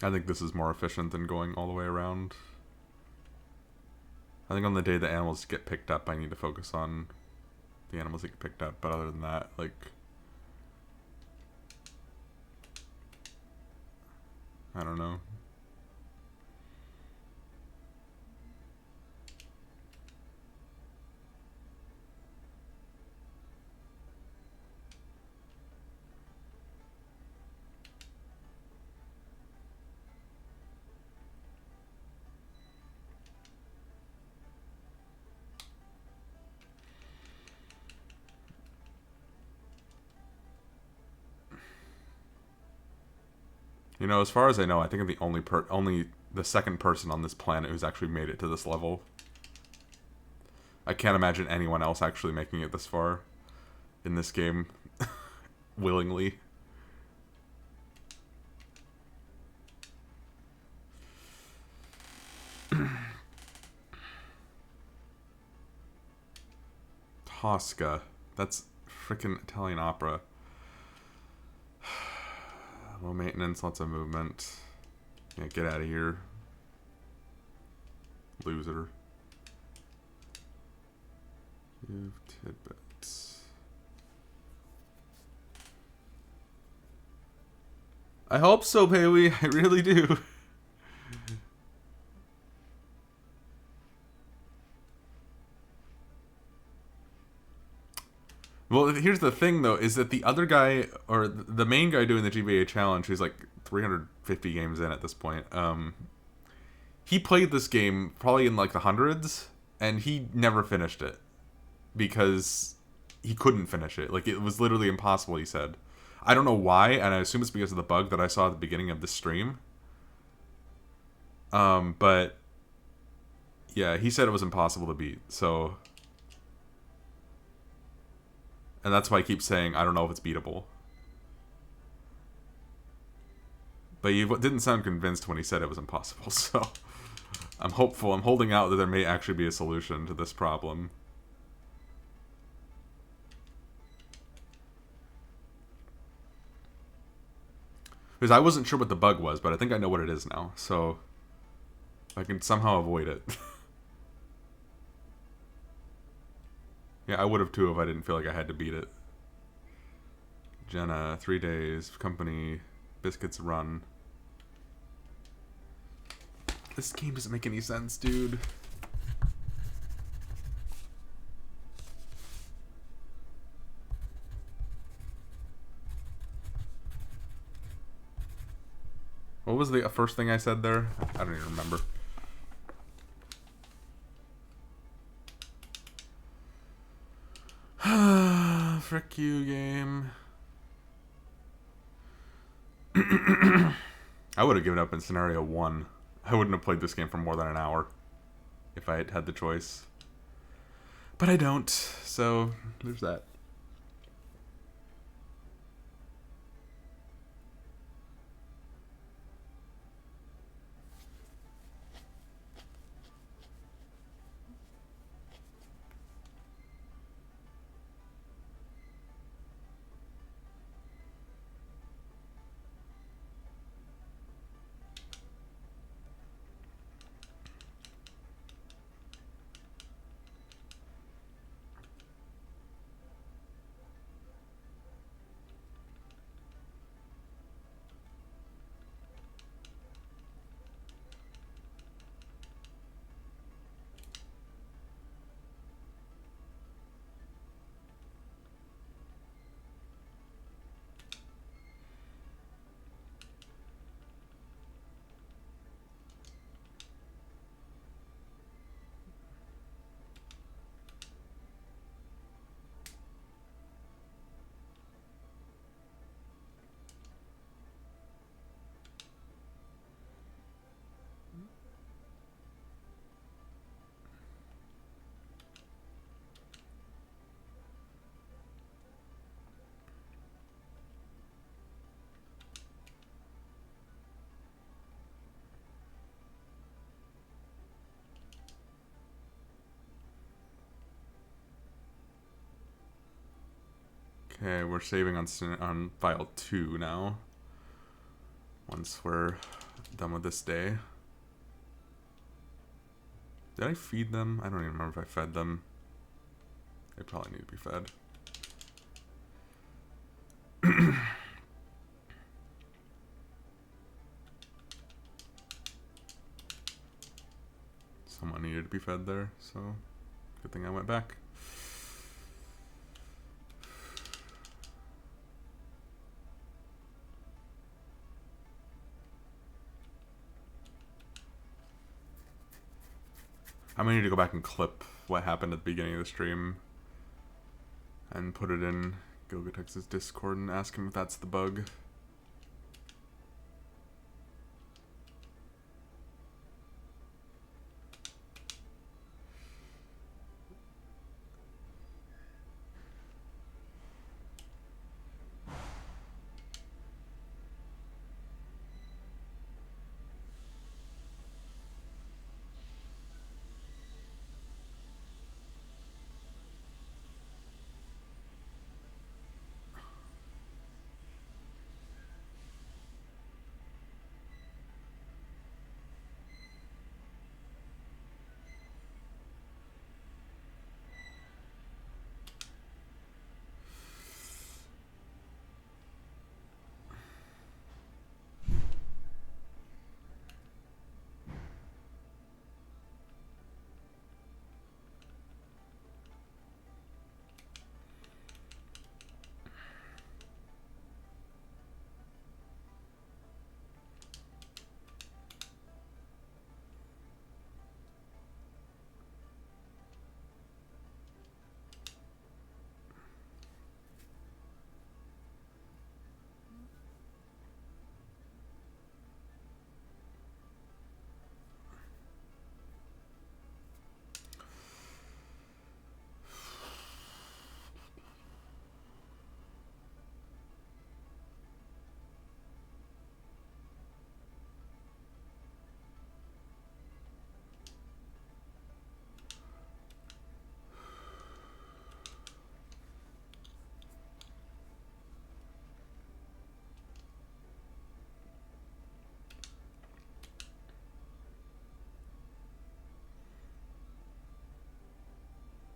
S1: I think this is more efficient than going all the way around. I think on the day the animals get picked up, I need to focus on the animals that get picked up, but other than that, like... I don't know. You know, as far as I know, I think I'm the only the second person on this planet who's actually made it to this level. I can't imagine anyone else actually making it this far in this game willingly. Tosca. That's freaking Italian opera. Low maintenance, lots of movement. Yeah, get out of here. Loser. Give tidbits. I hope so, Bailey. I really do. Well, here's the thing, though, is that the other guy, or the main guy doing the GBA challenge, who's like 350 games in at this point, he played this game probably in like the hundreds, and he never finished it. Because he couldn't finish it. Like, it was literally impossible, he said. I don't know why, and I assume it's because of the bug that I saw at the beginning of the stream. But, yeah, he said it was impossible to beat, so... And that's why I keep saying, I don't know if it's beatable. But you didn't sound convinced when he said it was impossible, so... I'm hopeful, I'm holding out that there may actually be a solution to this problem. Because I wasn't sure what the bug was, but I think I know what it is now, so... I can somehow avoid it. Yeah, I would have too if I didn't feel like I had to beat it. Jenna, 3 days, company, biscuits run. This game doesn't make any sense, dude. What was the first thing I said there? I don't even remember. Frick you, game. I would have given up in scenario 1. I wouldn't have played this game for more than an hour if I had had the choice. But I don't, so there's that. Okay, we're saving on file 2 now. Once we're done with this day. Did I feed them? I don't even remember if I fed them. They probably need to be fed. Someone needed to be fed there, so good thing I went back. I'm gonna need to go back and clip what happened at the beginning of the stream and put it in Gilgatex's Discord and ask him if that's the bug.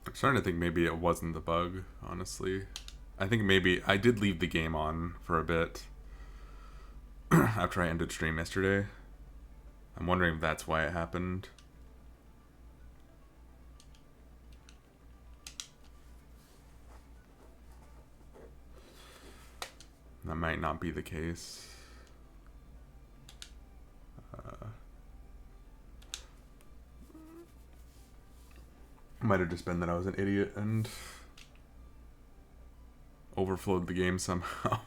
S1: I'm starting to think maybe it wasn't the bug, honestly. I think maybe I did leave the game on for a bit after I ended stream yesterday. I'm wondering if that's why it happened. That might not be the case. Might have just been that I was an idiot and overflowed the game somehow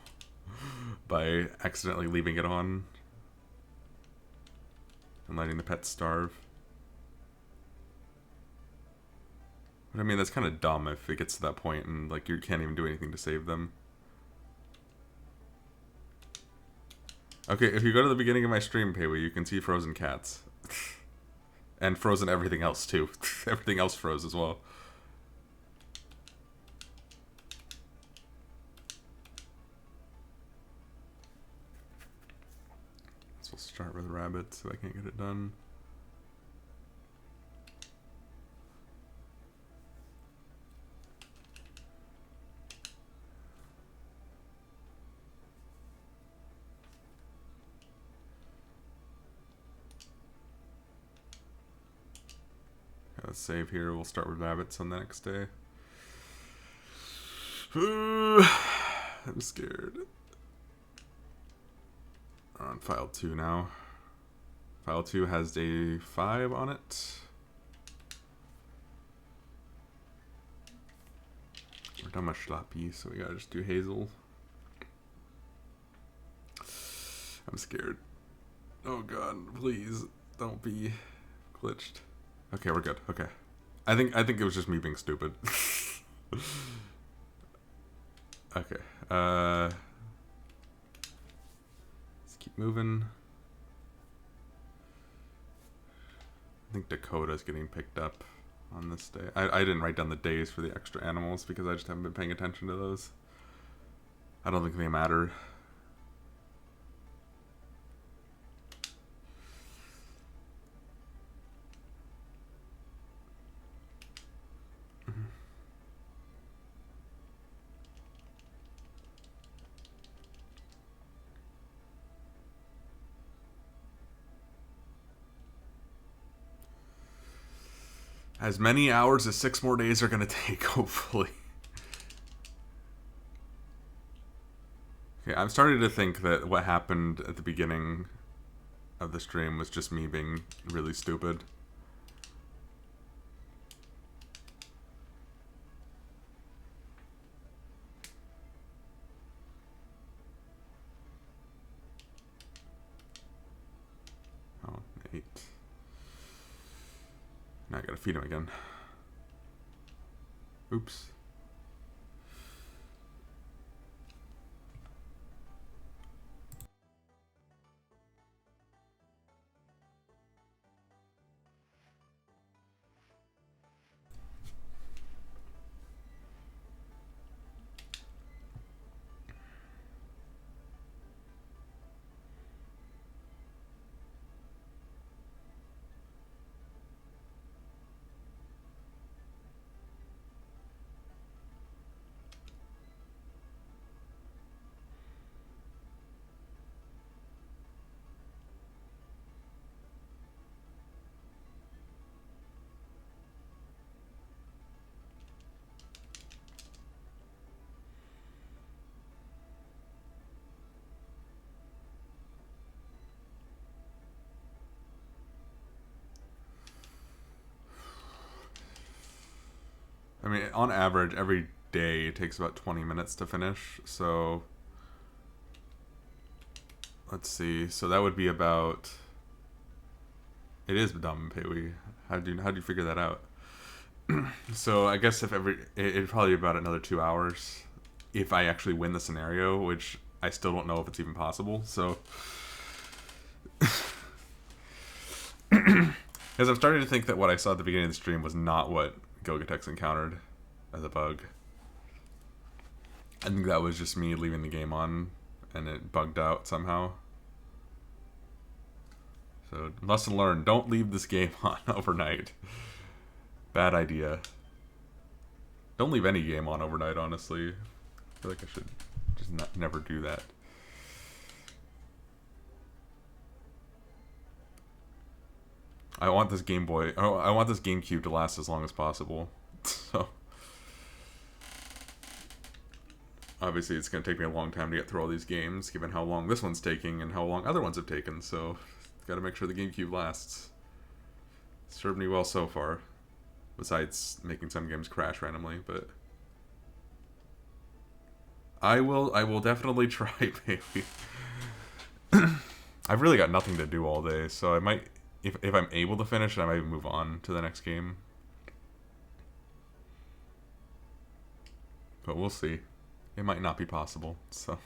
S1: by accidentally leaving it on and letting the pets starve. But I mean, that's kind of dumb if it gets to that point and like you can't even do anything to save them. Okay, if you go to the beginning of my stream, Payway, you can see frozen cats. And frozen everything else, too. Everything else froze as well. So we'll start with rabbits if I can't get it done. Let's save here. We'll start with rabbits on the next day. I'm scared. We're on file 2 now. File 2 has day 5 on it. We're done with Schlappy, so we gotta just do Hazel. I'm scared. Oh god, please don't be glitched. Okay, we're good. Okay. I think it was just me being stupid. Okay. Let's keep moving. I think Dakota's getting picked up on this day. I didn't write down the days for the extra animals because I just haven't been paying attention to those. I don't think they matter. As many hours as 6 more days are going to take, hopefully. Okay, I'm starting to think that what happened at the beginning of the stream was just me being really stupid. Oh, 8. Now I gotta feed him again. Oops. I mean, on average, every day it takes about 20 minutes to finish, so... Let's see, so that would be about... It is dumb, Peewee. How'd you figure that out? So I guess if it'd probably be about another 2 hours if I actually win the scenario, which I still don't know if it's even possible, so... Because I'm starting to think that what I saw at the beginning of the stream was not what Gilgatex encountered as a bug. I think that was just me leaving the game on and it bugged out somehow. So, lesson learned, don't leave this game on overnight. Bad idea. Don't leave any game on overnight, honestly. I feel like I should just never do that. I want this Game Boy... Oh, I want this GameCube to last as long as possible. So... Obviously, it's going to take me a long time to get through all these games, given how long this one's taking and how long other ones have taken, so... Got to make sure the GameCube lasts. Served me well so far. Besides making some games crash randomly, but... I will definitely try, baby. I've really got nothing to do all day, so I might... If I'm able to finish it, I might move on to the next game. But we'll see. It might not be possible, so...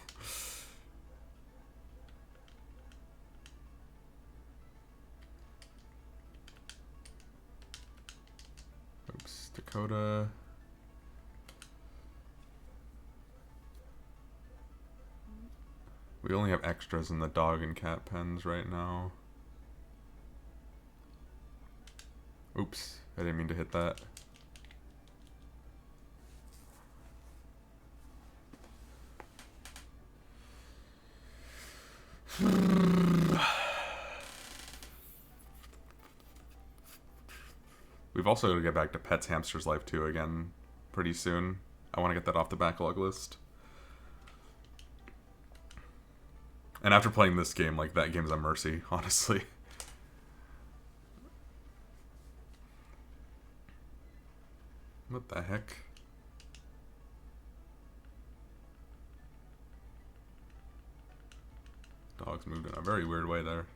S1: Oops, Dakota... We only have extras in the dog and cat pens right now. Oops, I didn't mean to hit that. We've also got to get back to Pets Hamster's Life 2 again pretty soon. I want to get that off the backlog list. And after playing this game, like, that game's a mercy, honestly. What the heck? Dogs moved in a very weird way there.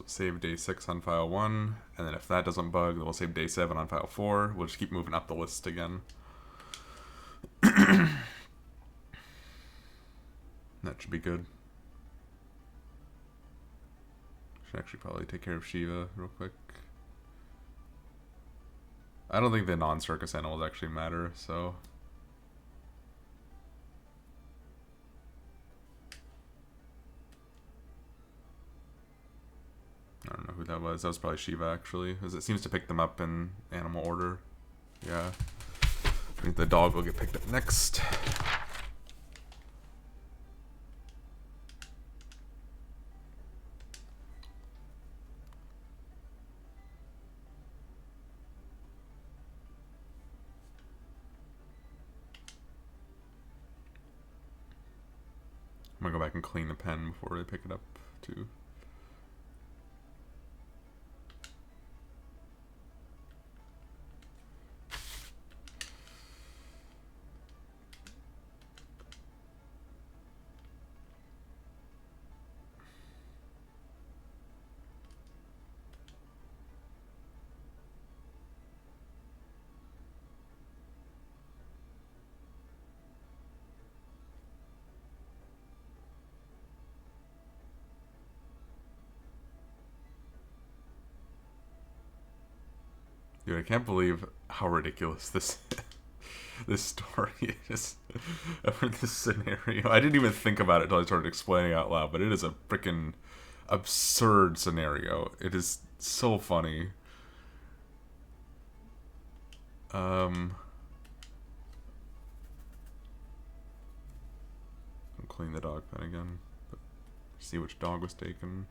S1: save day 6 on file 1, and then if that doesn't bug, then we'll save day 7 on file 4. We'll just keep moving up the list again. That should be good. Should actually probably take care of Shiva real quick. I don't think the non-circus animals actually matter, so... I don't know who that was. That was probably Shiva, actually, as it seems to pick them up in animal order. Yeah. I think the dog will get picked up next. I'm gonna go back and clean the pen before I pick it up, too. Dude, I can't believe how ridiculous this story is. Over this scenario. I didn't even think about it until I started explaining out loud, but it is a freaking absurd scenario. It is so funny. I'll clean the dog pen again. But see which dog was taken.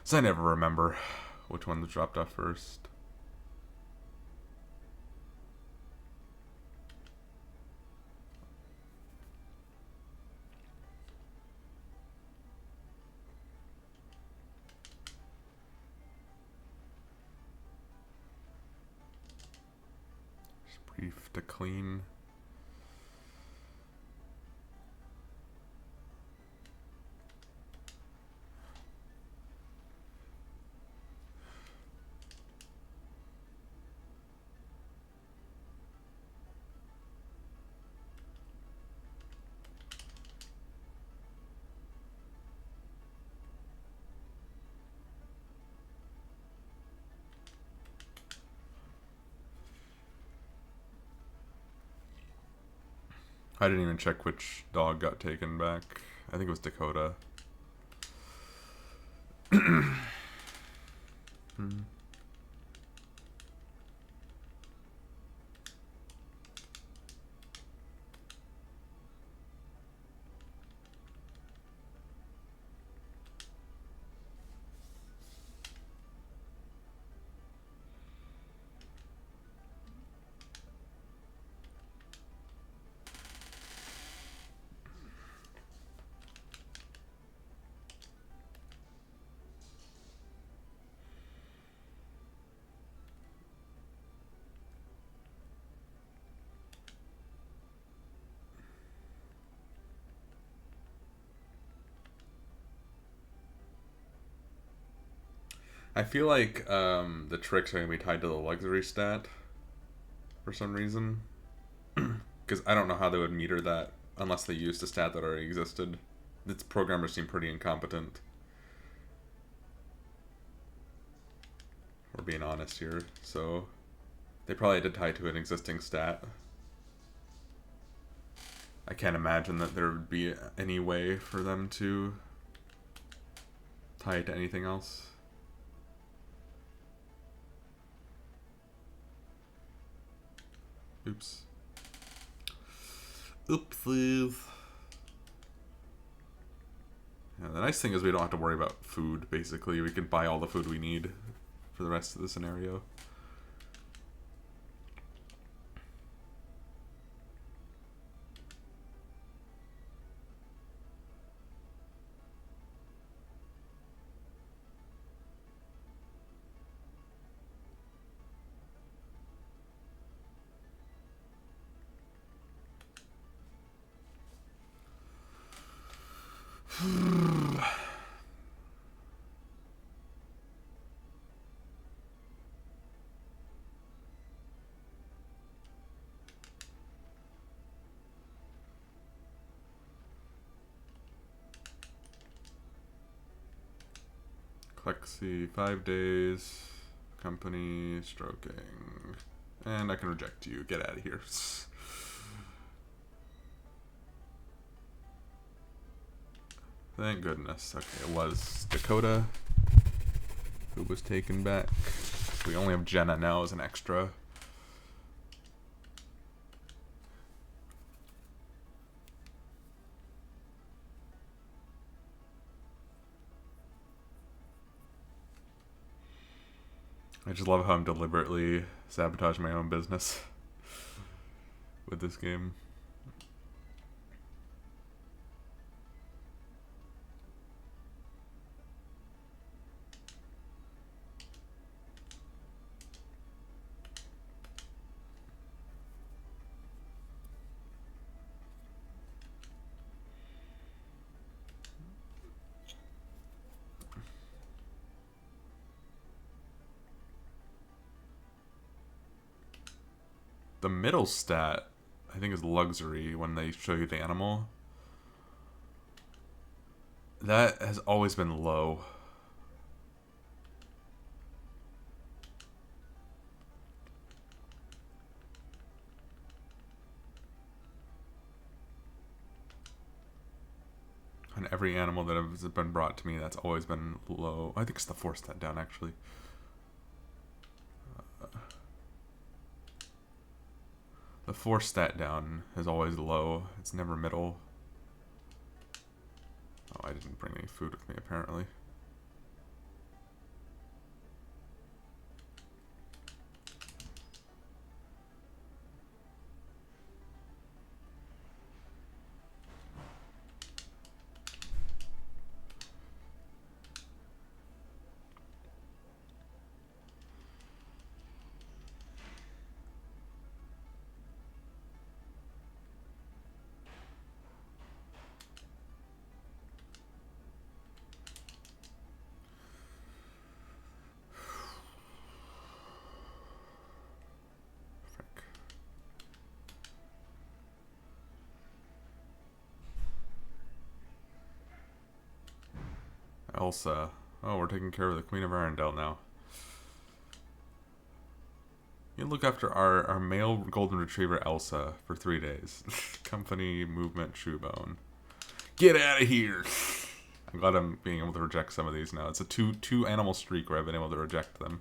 S1: So I never remember which one was dropped off first. Brief to clean. I didn't even check which dog got taken back. I think it was Dakota. I feel like the tricks are going to be tied to the luxury stat for some reason. Because I don't know how they would meter that unless they used a stat that already existed. Its programmers seem pretty incompetent. We're being honest here. So they probably had to tie to an existing stat. I can't imagine that there would be any way for them to tie it to anything else. Oops. Oopsies. Yeah, the nice thing is we don't have to worry about food, basically. We can buy all the food we need for the rest of the scenario. Flexi, 5 days. Company, stroking. And I can reject you. Get out of here. Thank goodness. Okay, it was Dakota who was taken back. We only have Jenna now as an extra. I just love how I'm deliberately sabotaging my own business with this game. The middle stat, I think, is luxury when they show you the animal. That has always been low. On every animal that has been brought to me, that's always been low. I think it's the 4 stat down, actually. The 4 stat down is always low. It's never middle. Oh, I didn't bring any food with me, apparently. Elsa. Oh, we're taking care of the Queen of Arendelle now. You look after our male golden retriever Elsa for 3 days. Company, movement, shoe bone. Get out of here! I'm glad I'm being able to reject some of these now. It's a two animal streak where I've been able to reject them.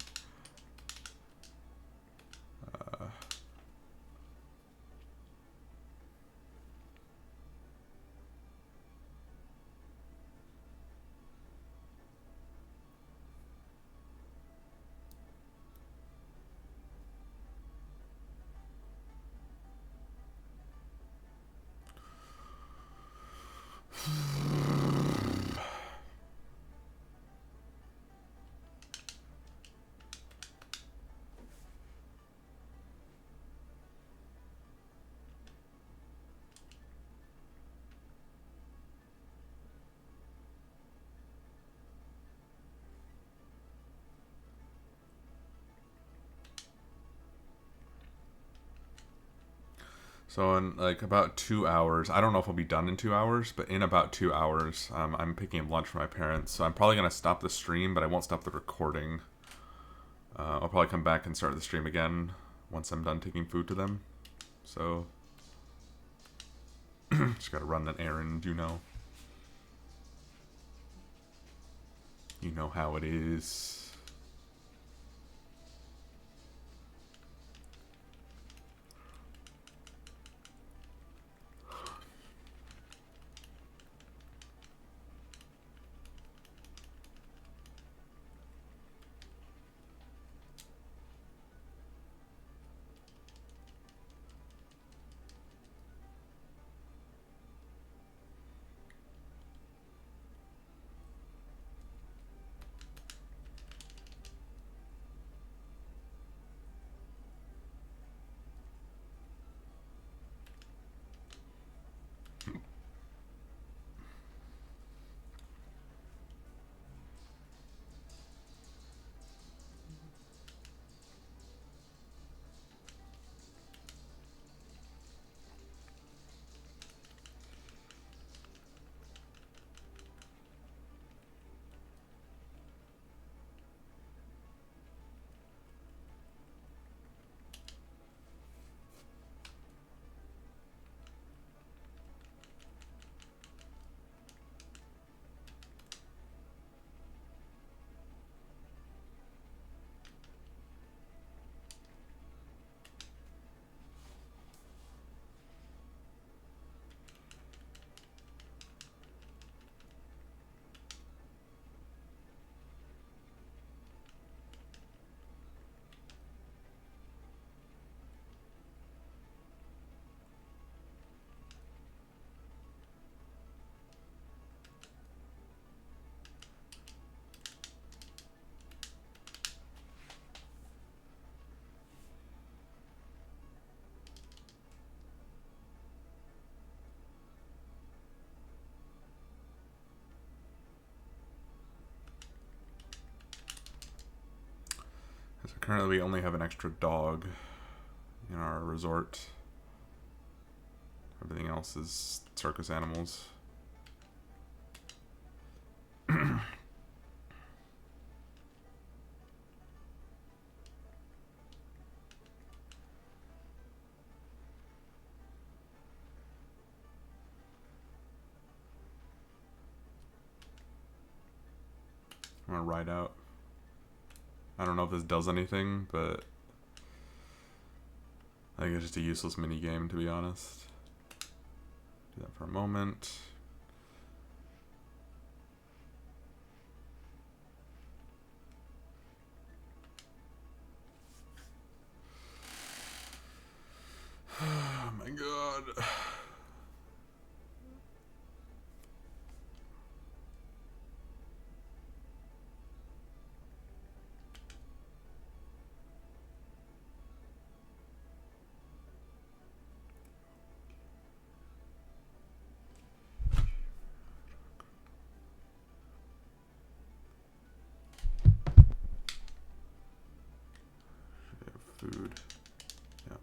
S1: So in like about 2 hours, I don't know if I'll be done in 2 hours, but in about 2 hours, I'm picking up lunch for my parents. So I'm probably going to stop the stream, but I won't stop the recording. I'll probably come back and start the stream again once I'm done taking food to them. So, just gotta run an errand, you know. You know how it is. Currently, we only have an extra dog in our resort. Everything else is circus animals. I'm gonna ride out. I don't know if this does anything, but I think it's just a useless mini game, to be honest. Do that for a moment. Oh my god. Food. Yeah.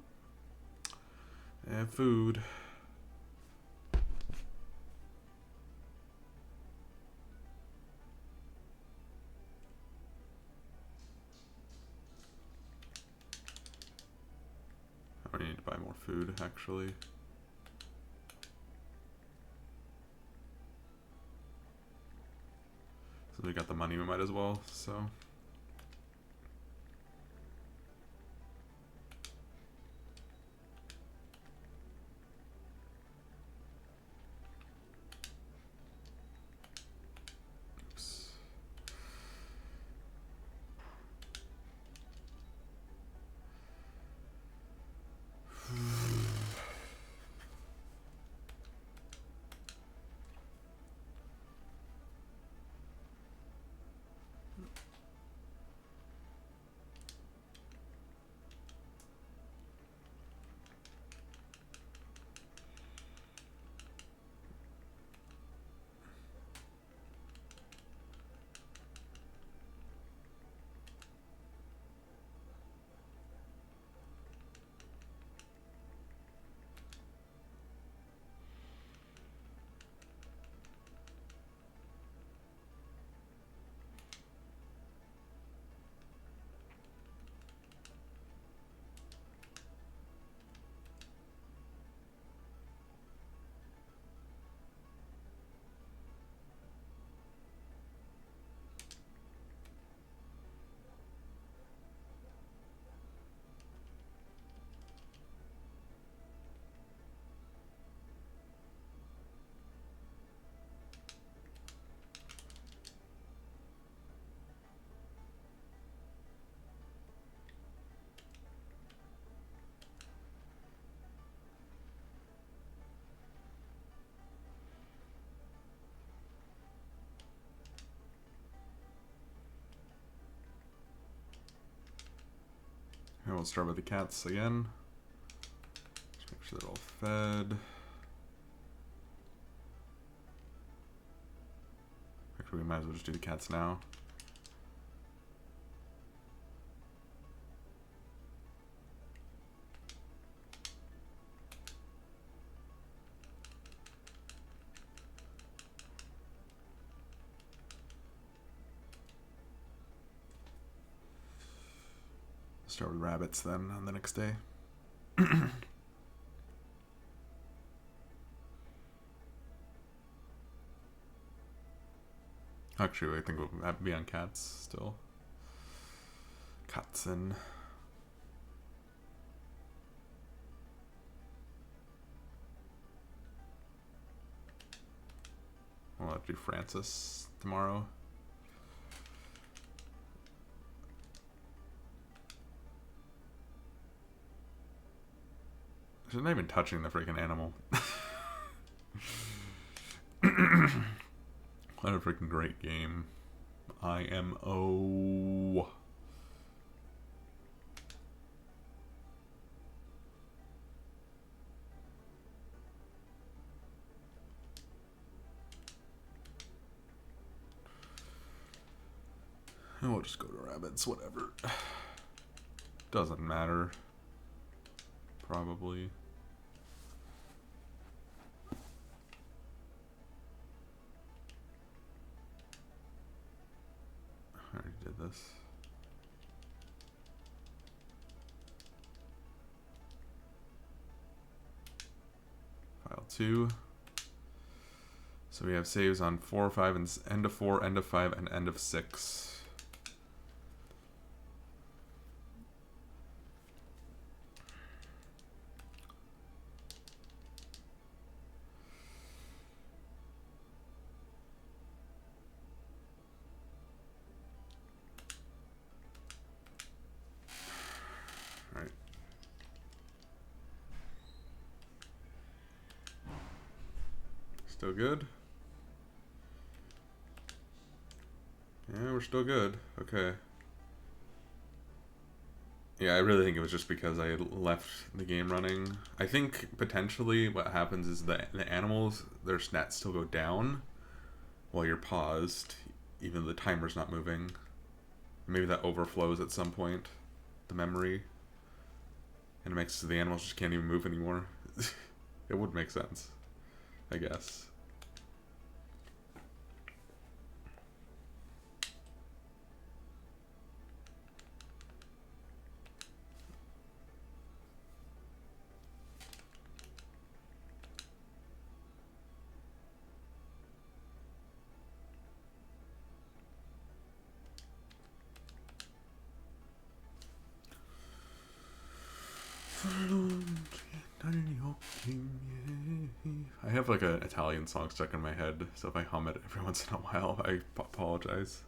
S1: And food. I need to buy more food, actually. Since we got the money, we might as well, so. Oops. And we'll start with the cats again. Just make sure they're all fed. Actually, we might as well just do the cats now. Start with rabbits then on the next day. Actually, I think we'll have to be on cats still. Katzen. I'll have to do Francis tomorrow. She's not even touching the freaking animal. What a freaking great game. IMO. And we'll just go to rabbits, whatever. Doesn't matter. Probably. I already did this. File 2. So we have saves on 4, 5, and end of 4, end of 5, and end of 6. Alright. Still good? Yeah, we're still good. Okay. Yeah, I really think it was just because I had left the game running. I think potentially what happens is that the animals, their stats still go down while you're paused, even though the timer's not moving. Maybe that overflows at some point, the memory, and it makes so the animals just can't even move anymore. It would make sense, I guess. I have like an Italian song stuck in my head, so if I hum it every once in a while, I apologize.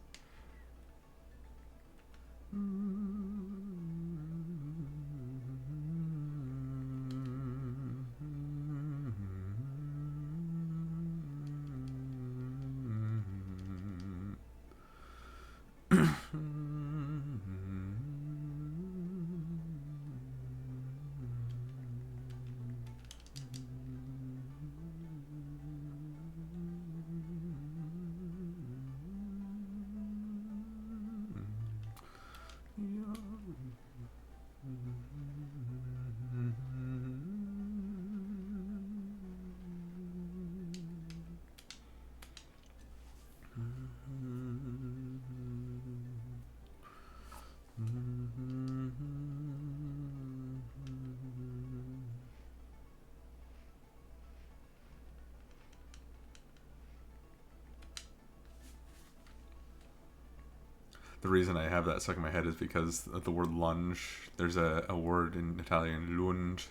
S1: The reason I have that stuck in my head is because of the word lunge. There's a word in Italian, lunge,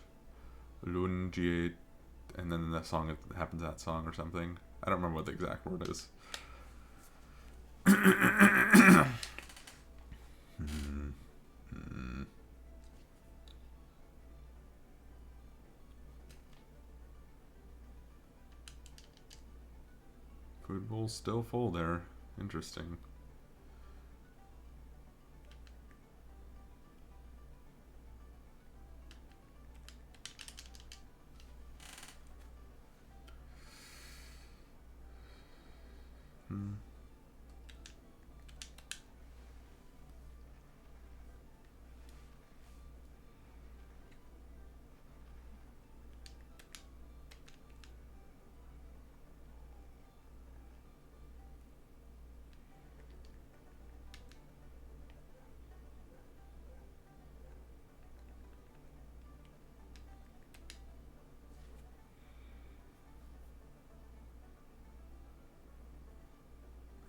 S1: and then the song, it happens in that song or something. I don't remember what the exact word is. Food bowl's still full there. Interesting.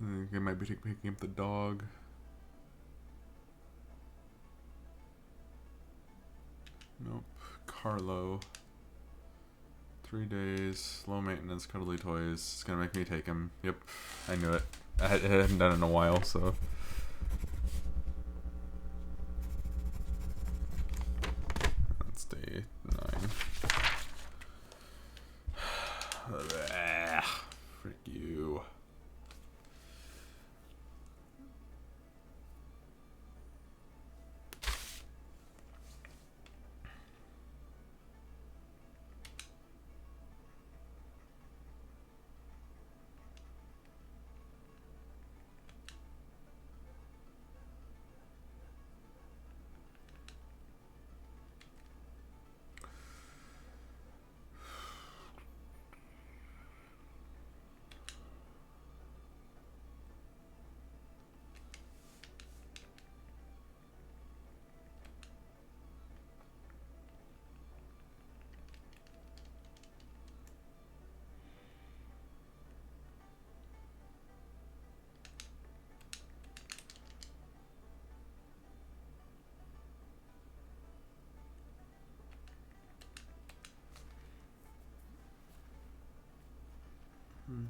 S1: I think I might be picking up the dog. Nope. Carlo. 3 days. Low maintenance, cuddly toys. It's gonna make me take him. Yep. I knew it. I hadn't done it in a while, so. That's day 9. Frick you. Hmm.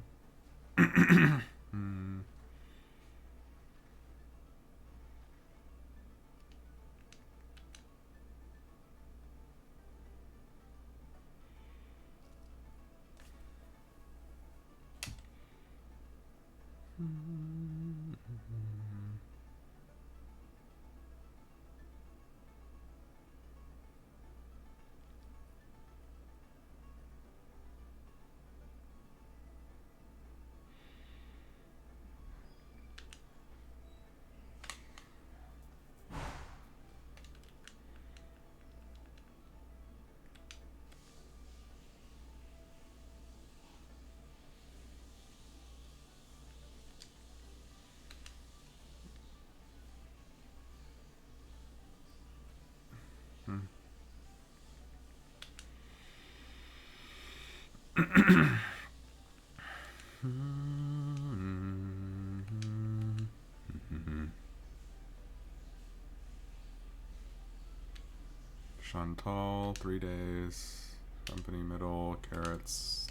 S1: Chantal, 3 days. Company middle, carrots,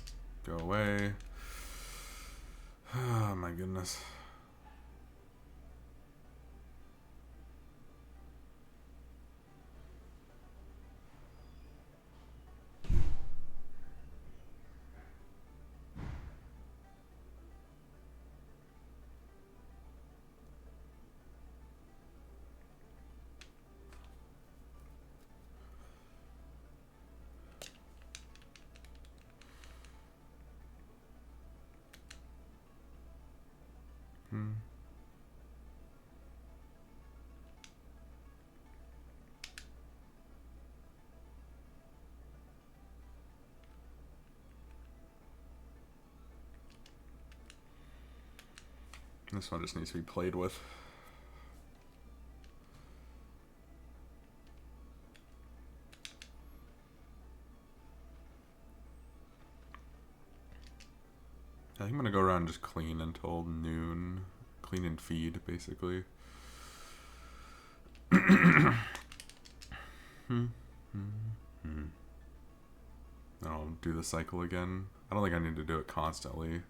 S1: go away. Oh my goodness. This one just needs to be played with. I think I'm gonna go around and just clean until noon. Clean and feed, basically. I'll do the cycle again. I don't think I need to do it constantly.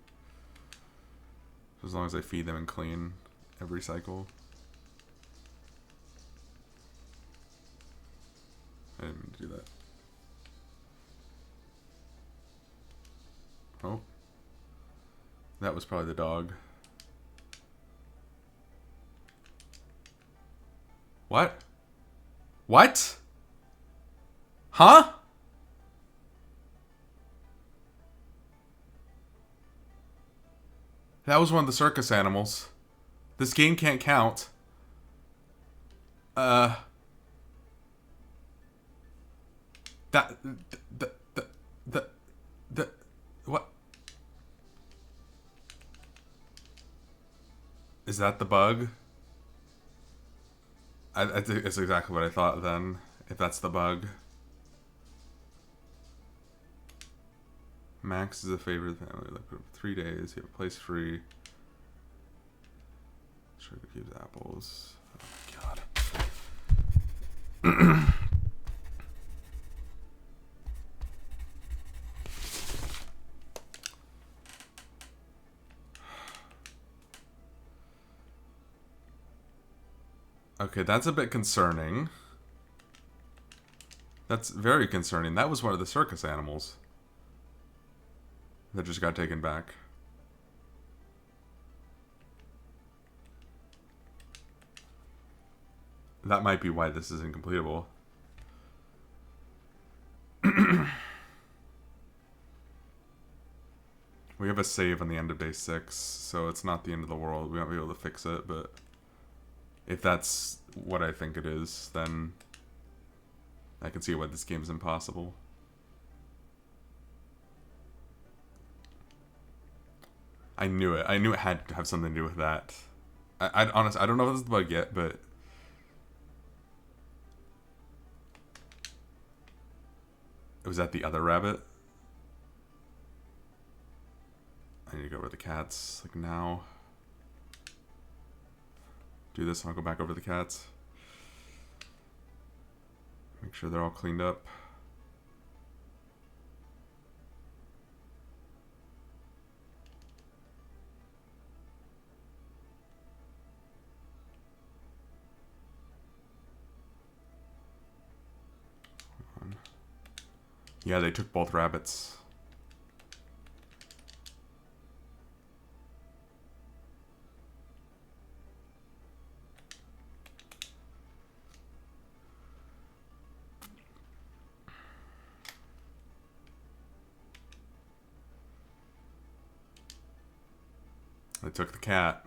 S1: As long as I feed them and clean every cycle. I didn't mean to do that. Oh. That was probably the dog. What? What? Huh? That was one of the circus animals. This game can't count. That... The... What? Is that the bug? I think it's exactly what I thought then. If that's the bug. Max is a favorite family. Like 3 days. You have a place free. Sugar cubes, apples. Oh my god. Okay, that's a bit concerning. That's very concerning. That was one of the circus animals that just got taken back. That might be why this is incompletable. We have a save on the end of day 6, so it's not the end of the world. We won't be able to fix it, but if that's what I think it is, then I can see why this game's impossible. I knew it. I knew it had to have something to do with that. Honestly, I don't know if this is the bug yet, but... Was that the other rabbit? I need to go over the cats, like now. Do this and I'll go back over the cats. Make sure they're all cleaned up. Yeah, they took both rabbits. They took the cat.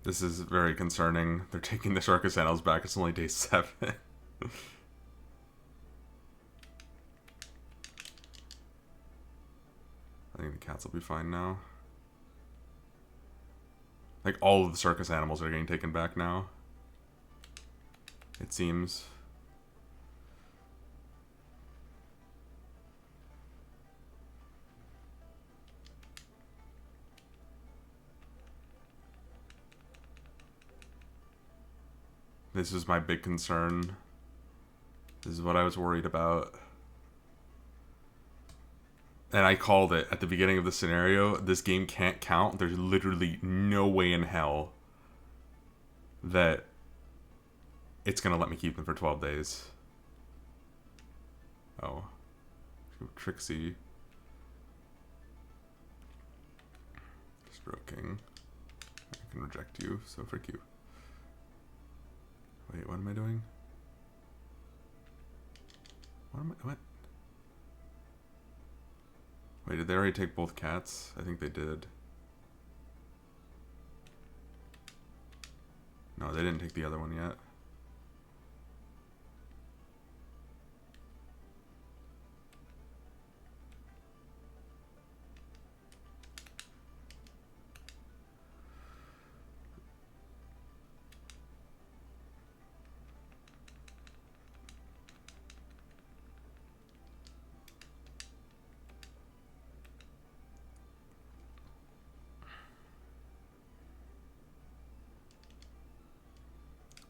S1: This is very concerning. They're taking the circus animals back. It's only day 7. I think the cats will be fine now. Like, all of the circus animals are getting taken back now. It seems. This is my big concern. This is what I was worried about. And I called it at the beginning of the scenario. This game can't count. There's literally no way in hell that it's going to let me keep them for 12 days. Oh. Trixie. Stroking. I can reject you, so frick you. Wait, what am I doing? What? Wait, did they already take both cats? I think they did. No, they didn't take the other one yet.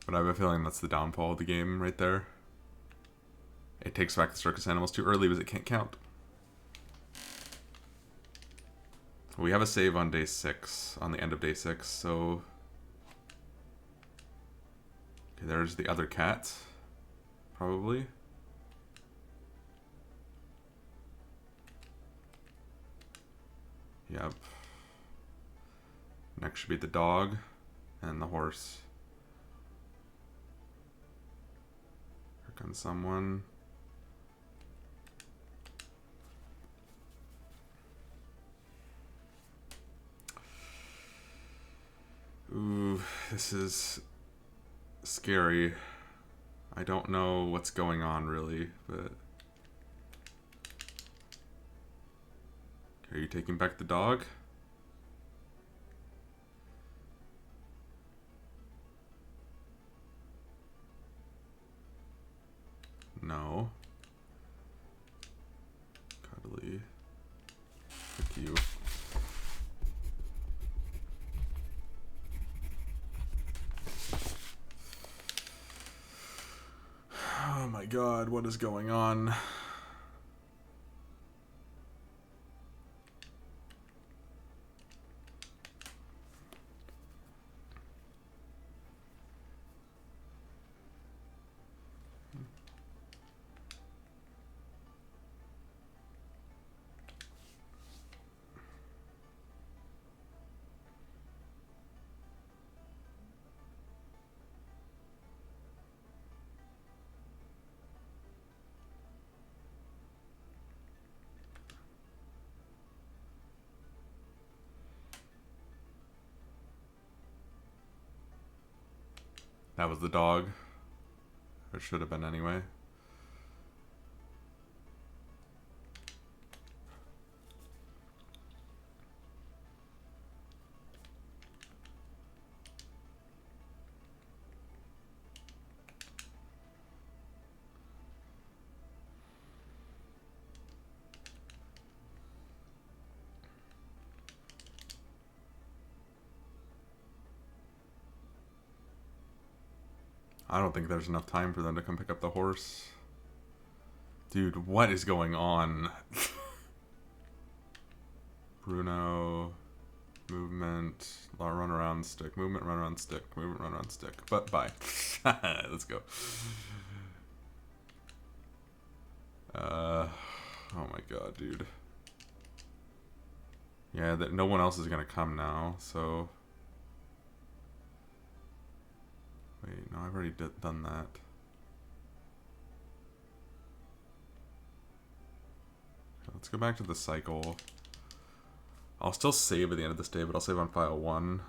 S1: But I have a feeling that's the downfall of the game right there. It takes back the circus animals too early because it can't count. We have a save on day 6, on the end of day 6, so... Okay, there's the other cat, probably. Yep. Next should be the dog and the horse. Here comes someone. Ooh, this is scary. I don't know what's going on really, but... Are you taking back the dog? No. Cuddly. Fuck you. Oh my god, what is going on? That was the dog. It should have been anyway. I don't think there's enough time for them to come pick up the horse. Dude, what is going on? Bruno. Movement, run around stick, movement, run around stick, movement, run around stick. But bye. Let's go. Oh my god, dude. Yeah, that no one else is gonna come now, so. Wait, no, I've already done that. Let's go back to the cycle. I'll still save at the end of this day, but I'll save on file 1.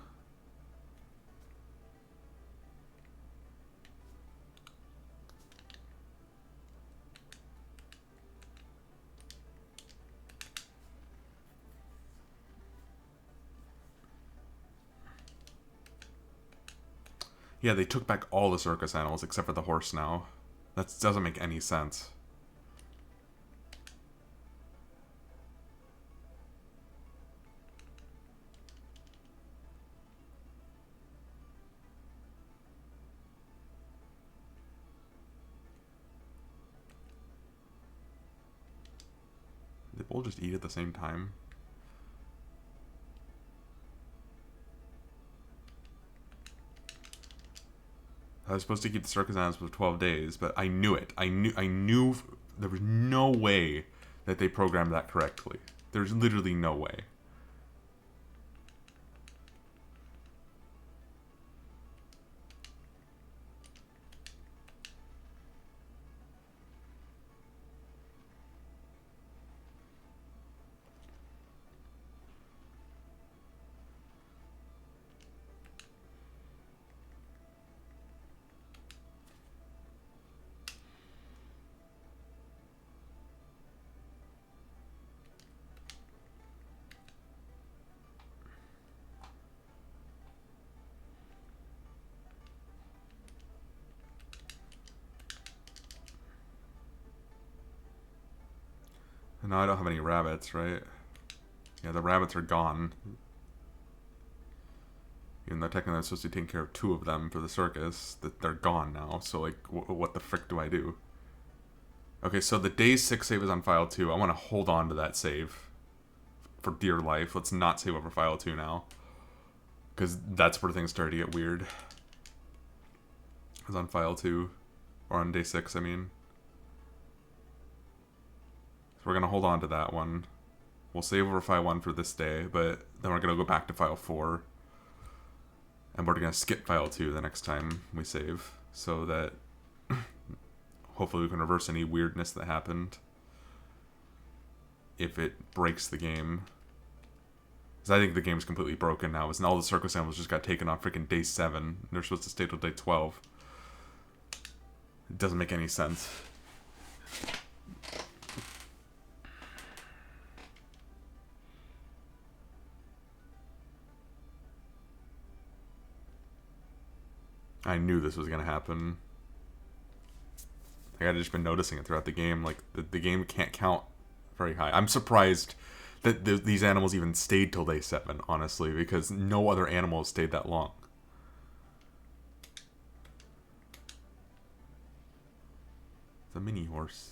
S1: Yeah, they took back all the circus animals except for the horse now. That doesn't make any sense. They both just eat at the same time. I was supposed to keep the circus animals for 12 days, but I knew it. I knew there was no way that they programmed that correctly. There's literally no way. And now I don't have any rabbits, right? Yeah, the rabbits are gone. Even though technically I'm supposed to be taking care of 2 of them for the circus, that they're gone now. So, like, what the frick do I do? Okay, so the day 6 save is on file 2. I want to hold on to that save for dear life. Let's not save over file 2 now, because that's where things started to get weird. It's on file 2, or on day 6, I mean. So we're going to hold on to that one. We'll save over file 1 for this day, but then we're going to go back to file 4. And we're going to skip file 2 the next time we save, so that hopefully we can reverse any weirdness that happened if it breaks the game. Because I think the game's completely broken now, and all the circus animals just got taken on freaking day 7. They're supposed to stay till day 12. It doesn't make any sense. I knew this was going to happen. Like, I'd just been noticing it throughout the game. Like, the game can't count very high. I'm surprised that these animals even stayed till day 7, honestly, because no other animals stayed that long. It's a mini horse.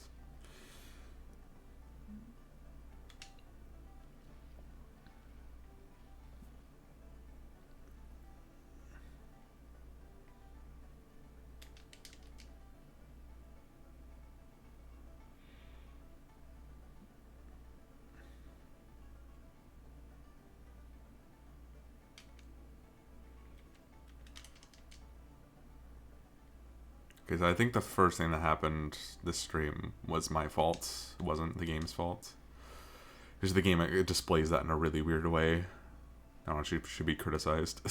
S1: Because I think the first thing that happened this stream was my fault. It wasn't the game's fault. Because the game, it displays that in a really weird way. I don't know, it should be criticized.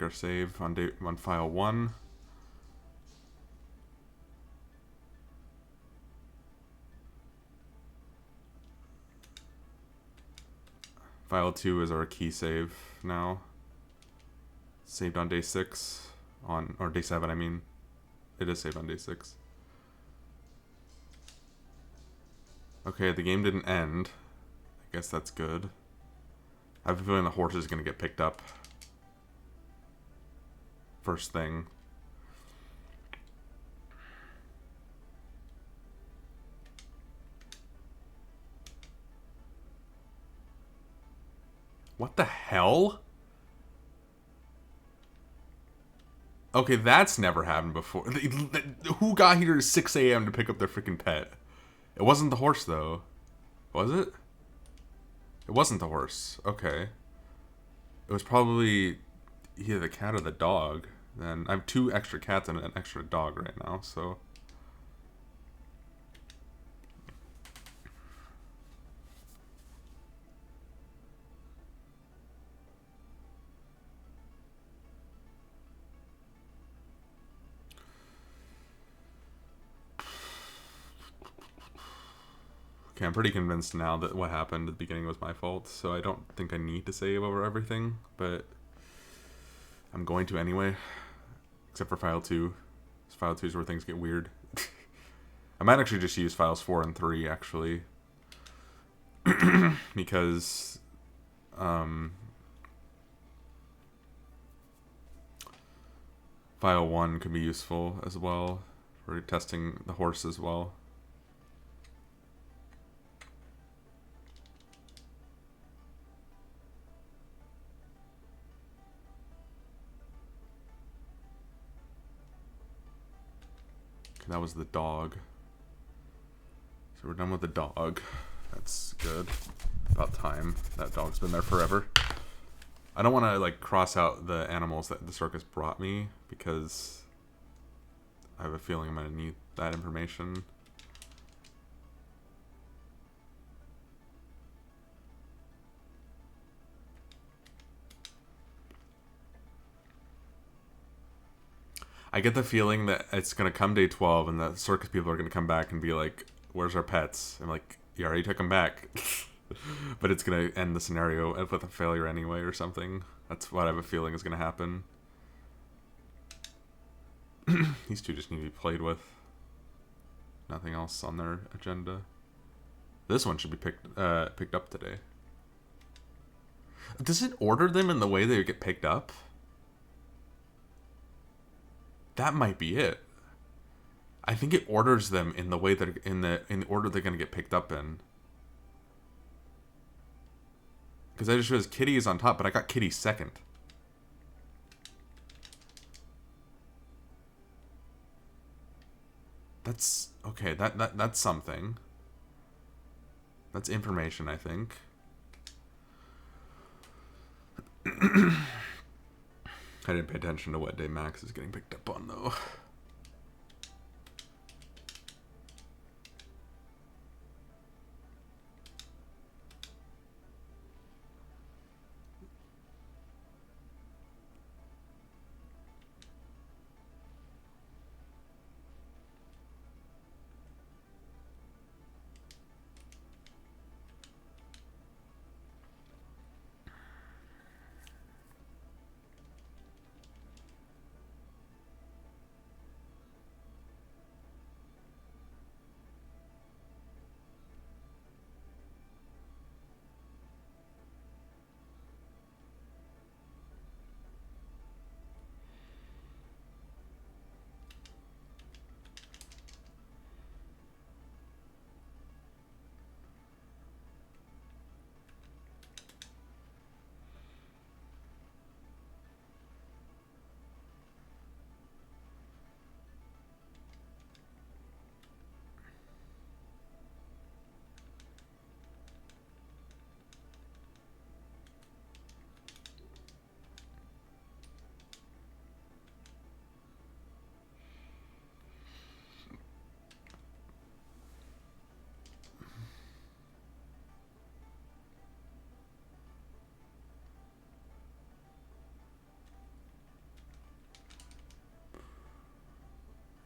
S1: our save on file 1. File 2 is our key save now. Saved on day 6. Or day 7, I mean. It is saved on day 6. Okay, the game didn't end. I guess that's good. I have a feeling the horse is going to get picked up first thing. What the hell? Okay, that's never happened before. Who got here at 6 a.m. to pick up their freaking pet? It wasn't the horse, though. Was it? It wasn't the horse. Okay. It was probably either the cat or the dog. Then I have 2 extra cats and an extra dog right now, so... Okay, I'm pretty convinced now that what happened at the beginning was my fault, so I don't think I need to save over everything, but I'm going to anyway. Except for file 2. File 2 is where things get weird. I might actually just use files 4 and 3, actually. Because... file 1 could be useful as well for testing the horse as well. That was the dog. So we're done with the dog. That's good. About time. That dog's been there forever. I don't want to like cross out the animals that the circus brought me because I have a feeling I'm going to need that information. I get the feeling that it's going to come day 12 and the circus people are going to come back and be like, where's our pets? I'm like, you already took them back. But it's going to end the scenario with a failure anyway or something. That's what I have a feeling is going to happen. These 2 just need to be played with. Nothing else on their agenda. This one should be picked up today. Does it order them in the way they get picked up? That might be it. I think it orders them in the way that in the order they're gonna get picked up in. Because I just shows Kitty is on top, but I got Kitty second. That's okay. That's something. That's information, I think. I didn't pay attention to what day Max is getting picked up on, though.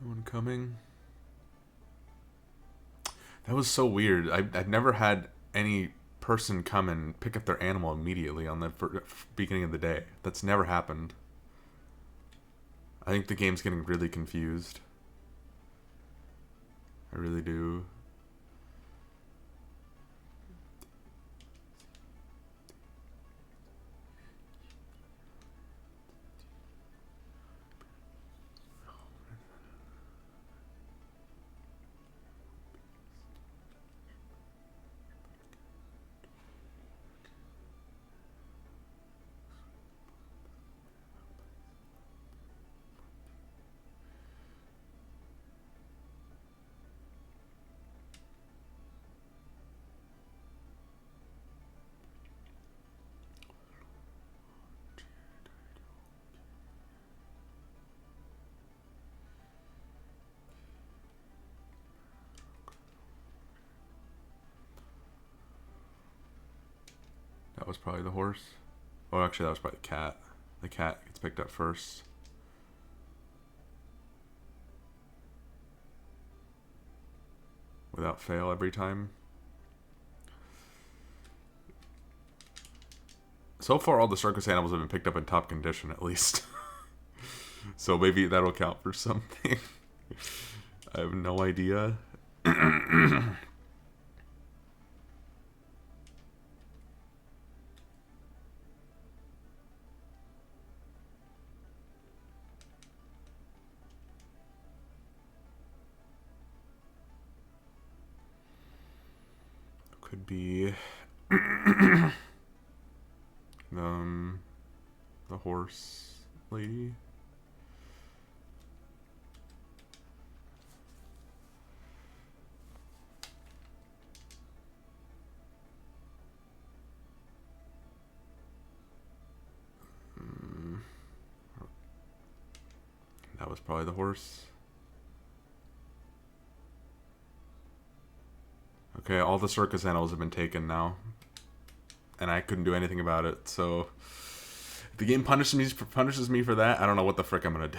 S1: No one coming. That was so weird. I've never had any person come and pick up their animal immediately on the beginning of the day. That's never happened. I think the game's getting really confused. I really do. That was probably the horse. Oh, actually, that was probably the cat. The cat gets picked up first. Without fail every time. So far, all the circus animals have been picked up in top condition, at least. So maybe that'll count for something. I have no idea. Could be the horse lady. That was probably the horse. Okay, all the circus animals have been taken now. And I couldn't do anything about it, so... If the game punishes me for that, I don't know what the frick I'm gonna do.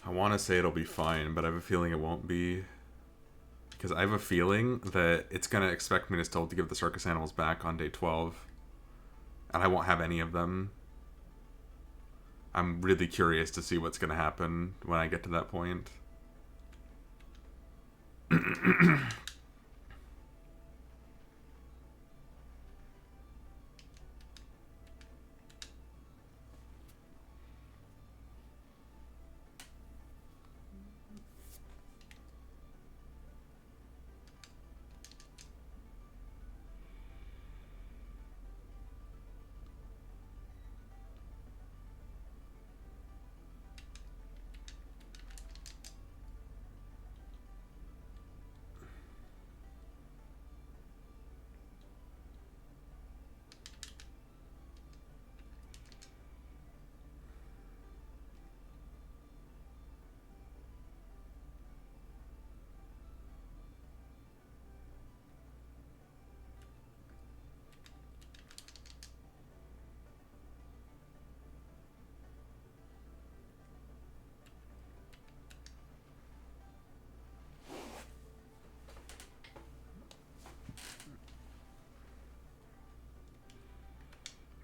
S1: I want to say it'll be fine, but I have a feeling it won't be. Because I have a feeling that it's going to expect me to still to give the circus animals back on day 12. And I won't have any of them. I'm really curious to see what's going to happen when I get to that point.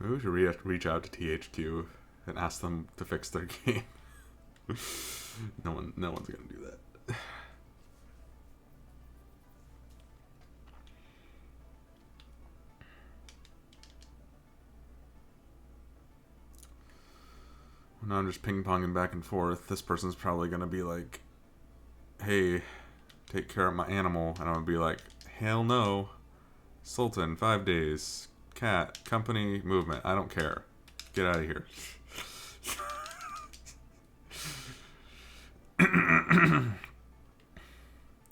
S1: Maybe we should reach out to THQ and ask them to fix their game. No one's gonna do that. Now I'm just ping-ponging back and forth. This person's probably going to be like, hey, take care of my animal. And I'm going to be like, hell no. Sultan, 5 days. Cat, company, movement. I don't care. Get out of here.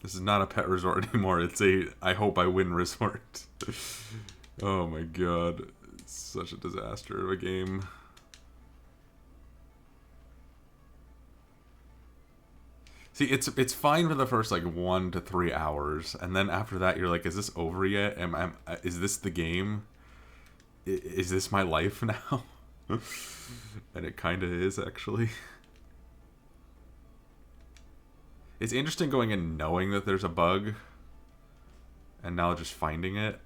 S1: This is not a pet resort anymore. It's a I hope I win resort. Oh my god. It's such a disaster of a game. See, it's fine for the first like 1 to 3 hours, and then after that you're like, is this over yet? Is this the game? Is this my life now? And it kind of is, actually. It's interesting going in knowing that there's a bug, and now just finding it.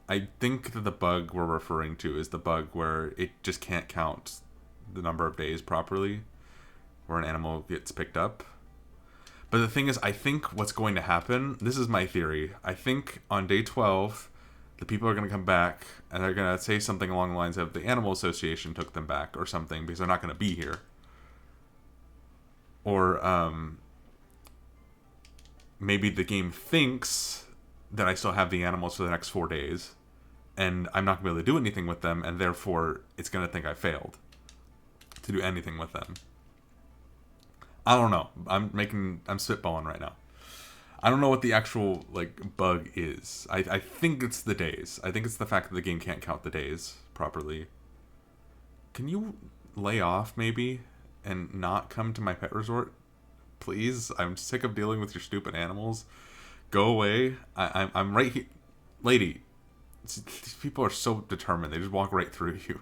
S1: I think that the bug we're referring to is the bug where it just can't count the number of days properly, where an animal gets picked up. But the thing is, I think what's going to happen, this is my theory, I think on day 12, the people are going to come back, and they're going to say something along the lines of, the Animal Association took them back, or something, because they're not going to be here. Or, maybe the game thinks that I still have the animals for the next 4 days, and I'm not going to be able to do anything with them, and therefore, it's going to think I failed to do anything with them. I don't know. I'm spitballing right now. I don't know what the actual, like, bug is. I think it's the days. I think it's the fact that the game can't count the days properly. Can you lay off, maybe, and not come to my pet resort? Please? I'm sick of dealing with your stupid animals. Go away. I'm right here. Lady, these people are so determined. They just walk right through you.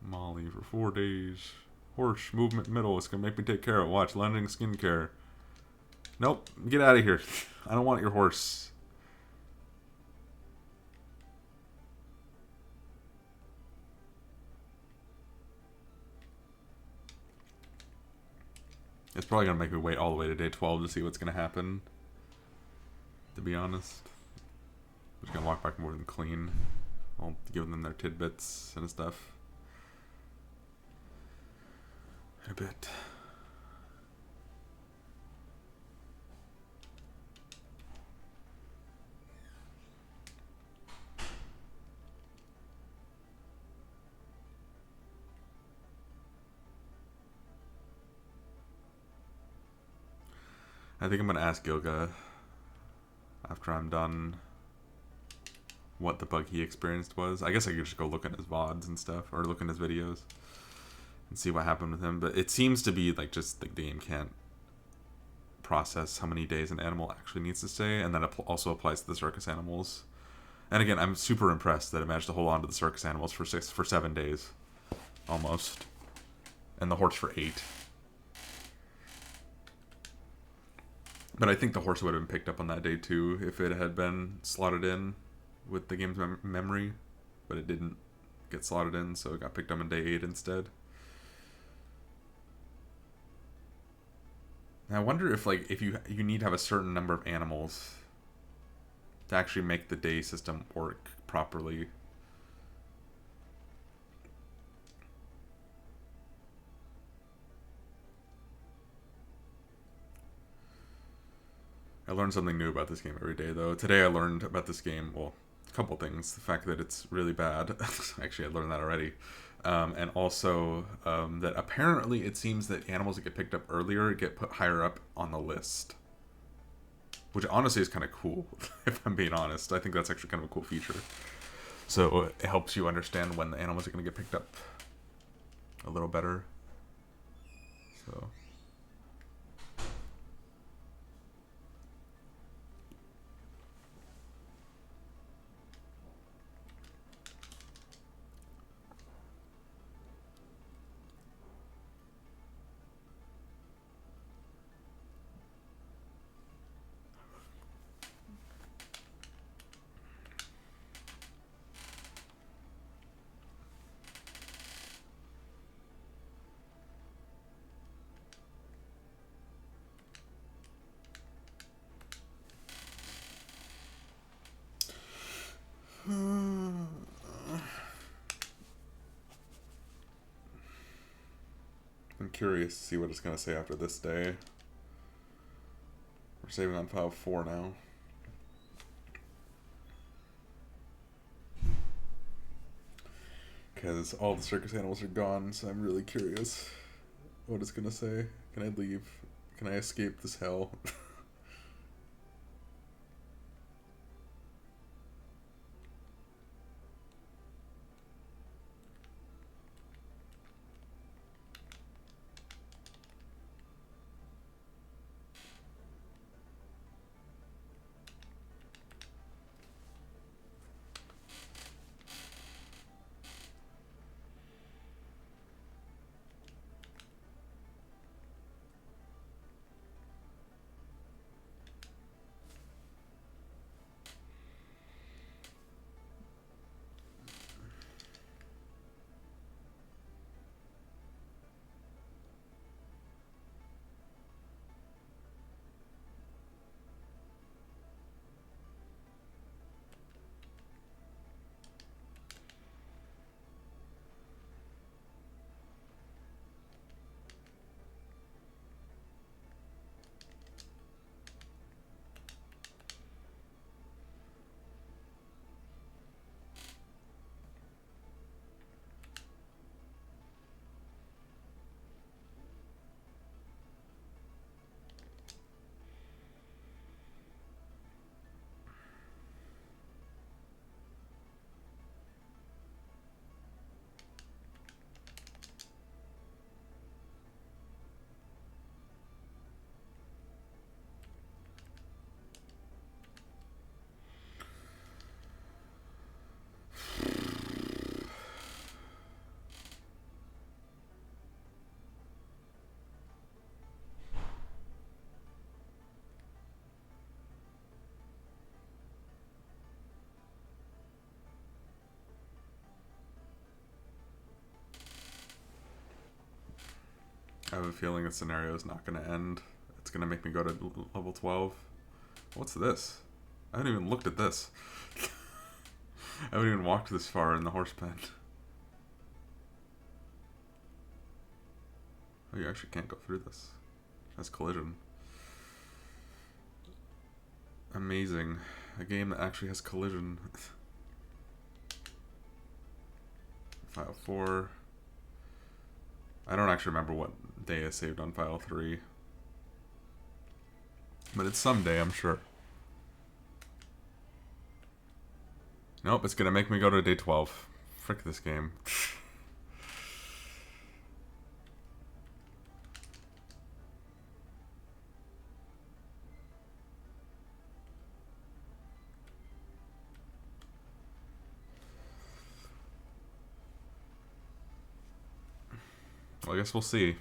S1: Molly for 4 days. Horse, movement, middle. It's going to make me take care of it. Watch, landing skincare. Nope. Get out of here. I don't want your horse. It's probably going to make me wait all the way to day 12 to see what's going to happen. To be honest. I'm just going to walk back more than clean. I'll give them their tidbits and stuff. A bit. I think I'm gonna ask Gilga after I'm done what the bug he experienced was. I guess I could just go look at his VODs and stuff, or look in his videos and see what happened with him. But it seems to be like just the game can't process how many days an animal actually needs to stay, and that also applies to the circus animals. And again, I'm super impressed that it managed to hold on to the circus animals for 7 days, almost, and the horse for 8. But I think the horse would have been picked up on that day too if it had been slotted in with the game's memory, but it didn't get slotted in, so it got picked up on day 8 instead. I wonder if, like, if you need to have a certain number of animals to actually make the day system work properly. I learn something new about this game every day, though. Today I learned about this game, well, a couple things. The fact that it's really bad. Actually, I learned that already. And also that apparently it seems that animals that get picked up earlier get put higher up on the list. Which honestly is kind of cool, if I'm being honest. I think that's actually kind of a cool feature. So it helps you understand when the animals are going to get picked up a little better. So... I'm curious to see what it's going to say after this day. We're saving on file 4 now. Because all the circus animals are gone, so I'm really curious what it's going to say. Can I leave? Can I escape this hell? I have a feeling the scenario is not going to end. It's going to make me go to level 12. What's this? I haven't even looked at this. I haven't even walked this far in the horse pen. Oh, you actually can't go through this. That's collision. Amazing. A game that actually has collision. File 4. I don't actually remember what day I saved on file 3. But it's someday, I'm sure. Nope, it's gonna make me go to day 12. Frick this game. Well, I guess we'll see.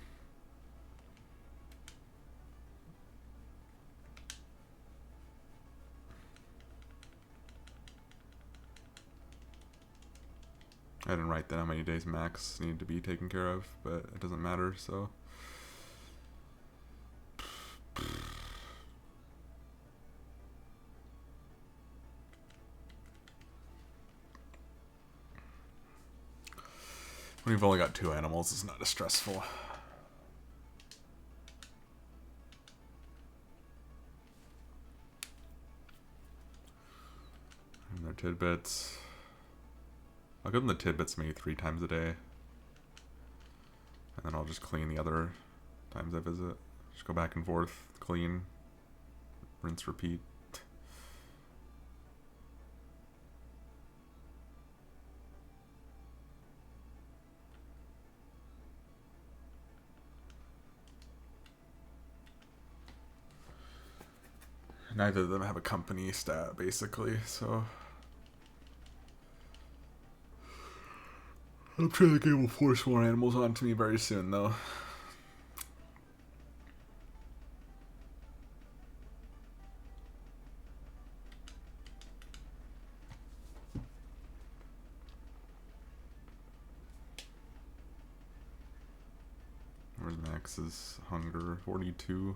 S1: I didn't write down how many days max need to be taken care of, but it doesn't matter, so. When you've only got 2 animals, it's not as stressful. And their tidbits. I'll give them the tidbits maybe 3 times a day. And then I'll just clean the other times I visit. Just go back and forth, clean, rinse, repeat. Neither of them have a company stat, basically, so. I'm sure the game will force more animals onto me very soon, though. Where's Max's hunger? 42.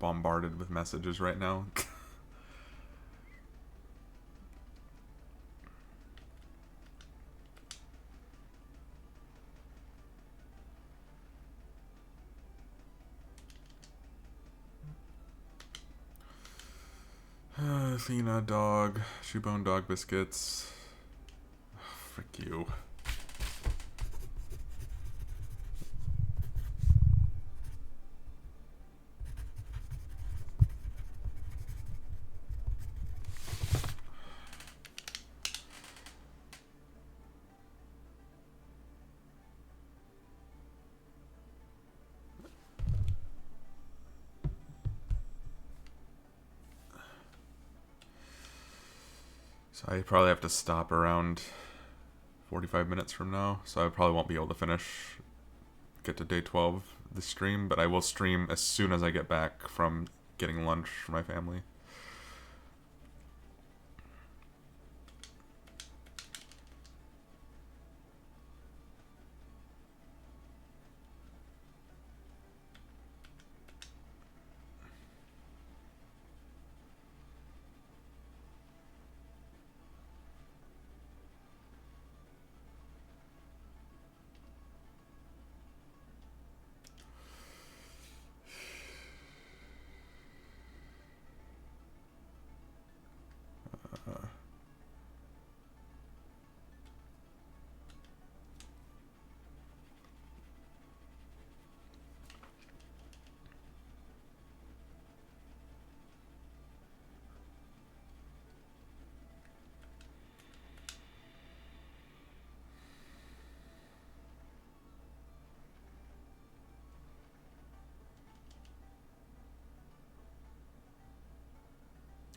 S1: bombarded with messages right now. Athena dog, shoebone dog biscuits. Oh, frick you. So I probably have to stop around 45 minutes from now, so I probably won't be able to get to day 12 of the stream, but I will stream as soon as I get back from getting lunch for my family.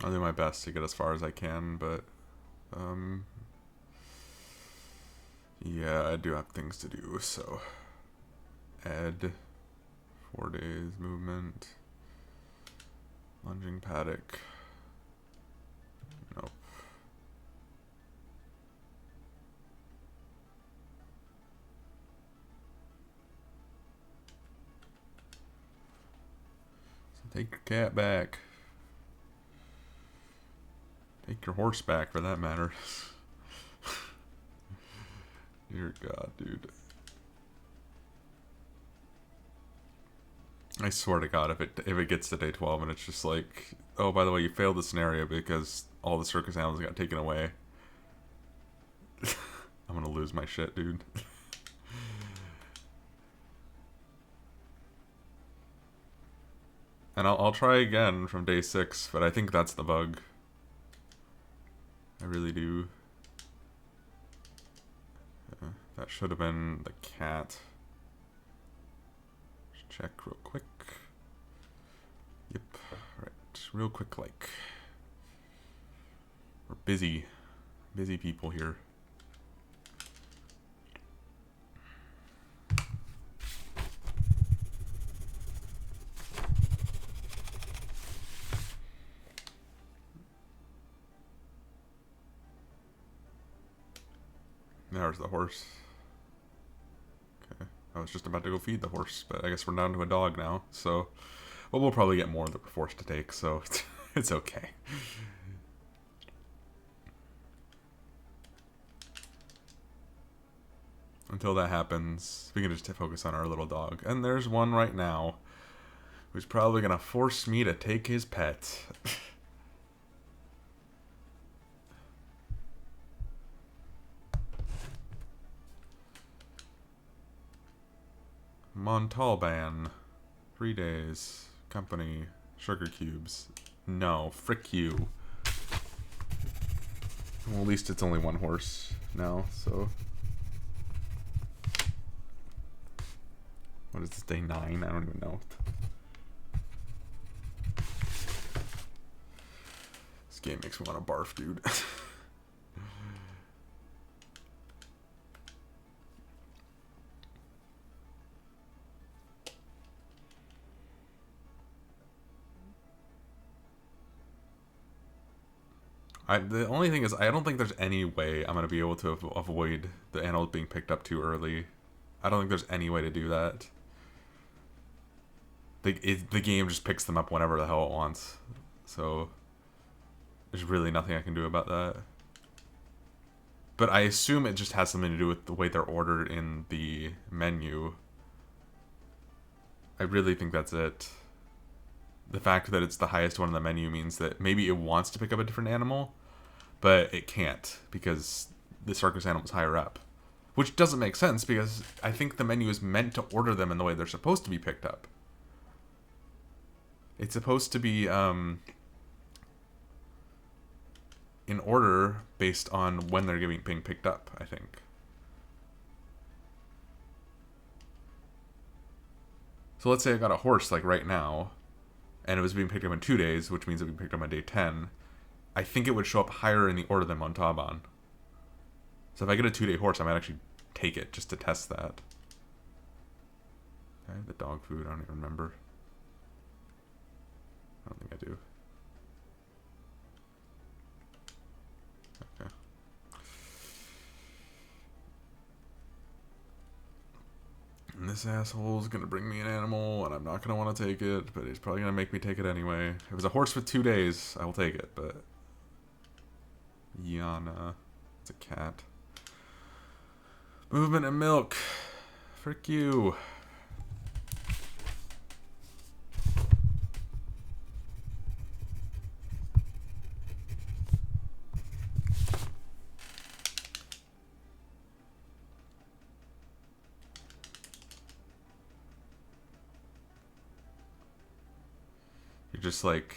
S1: I'll do my best to get as far as I can, but yeah, I do have things to do, so Ed, 4 days movement, lunging paddock, nope. So take your cat back. Take your horse back, for that matter. Dear God, dude. I swear to God, if it gets to day 12 and it's just like, oh, by the way, you failed the scenario because all the circus animals got taken away. I'm gonna lose my shit, dude. And I'll try again from day 6, but I think that's the bug. I really do. That should have been the cat. Just check real quick. Yep. Right. Real quick, like. We're busy. Busy people here. There's the horse. Okay. I was just about to go feed the horse, but I guess we're down to a dog now, so... Well, we'll probably get more that we're forced to take, so it's okay. Until that happens, we can just focus on our little dog. And there's one right now who's probably gonna force me to take his pet. Montalban. 3 days. Company. Sugar cubes. No, frick you. Well, at least it's only one horse now, so... What is this, day 9? I don't even know. This game makes me want to barf, dude. The only thing is, I don't think there's any way I'm going to be able to avoid the animals being picked up too early. I don't think there's any way to do that. The game just picks them up whenever the hell it wants. So there's really nothing I can do about that. But I assume it just has something to do with the way they're ordered in the menu. I really think that's it. The fact that it's the highest one in the menu means that maybe it wants to pick up a different animal, but it can't because the circus animal is higher up. Which doesn't make sense because I think the menu is meant to order them in the way they're supposed to be picked up. It's supposed to be in order based on when they're being picked up, I think. So let's say I got a horse like right now, and it was being picked up in 2 days, which means it would be picked up on day 10. I think it would show up higher in the order than Montalban. So if I get a 2-day horse, I might actually take it just to test that. I have the dog food, I don't even remember. I don't think I do. Okay. And this asshole's gonna bring me an animal, and I'm not gonna want to take it, but he's probably gonna make me take it anyway. If it was a horse with 2 days, I will take it, but... Yana. It's a cat. Movement and milk. Frick you. You're just like,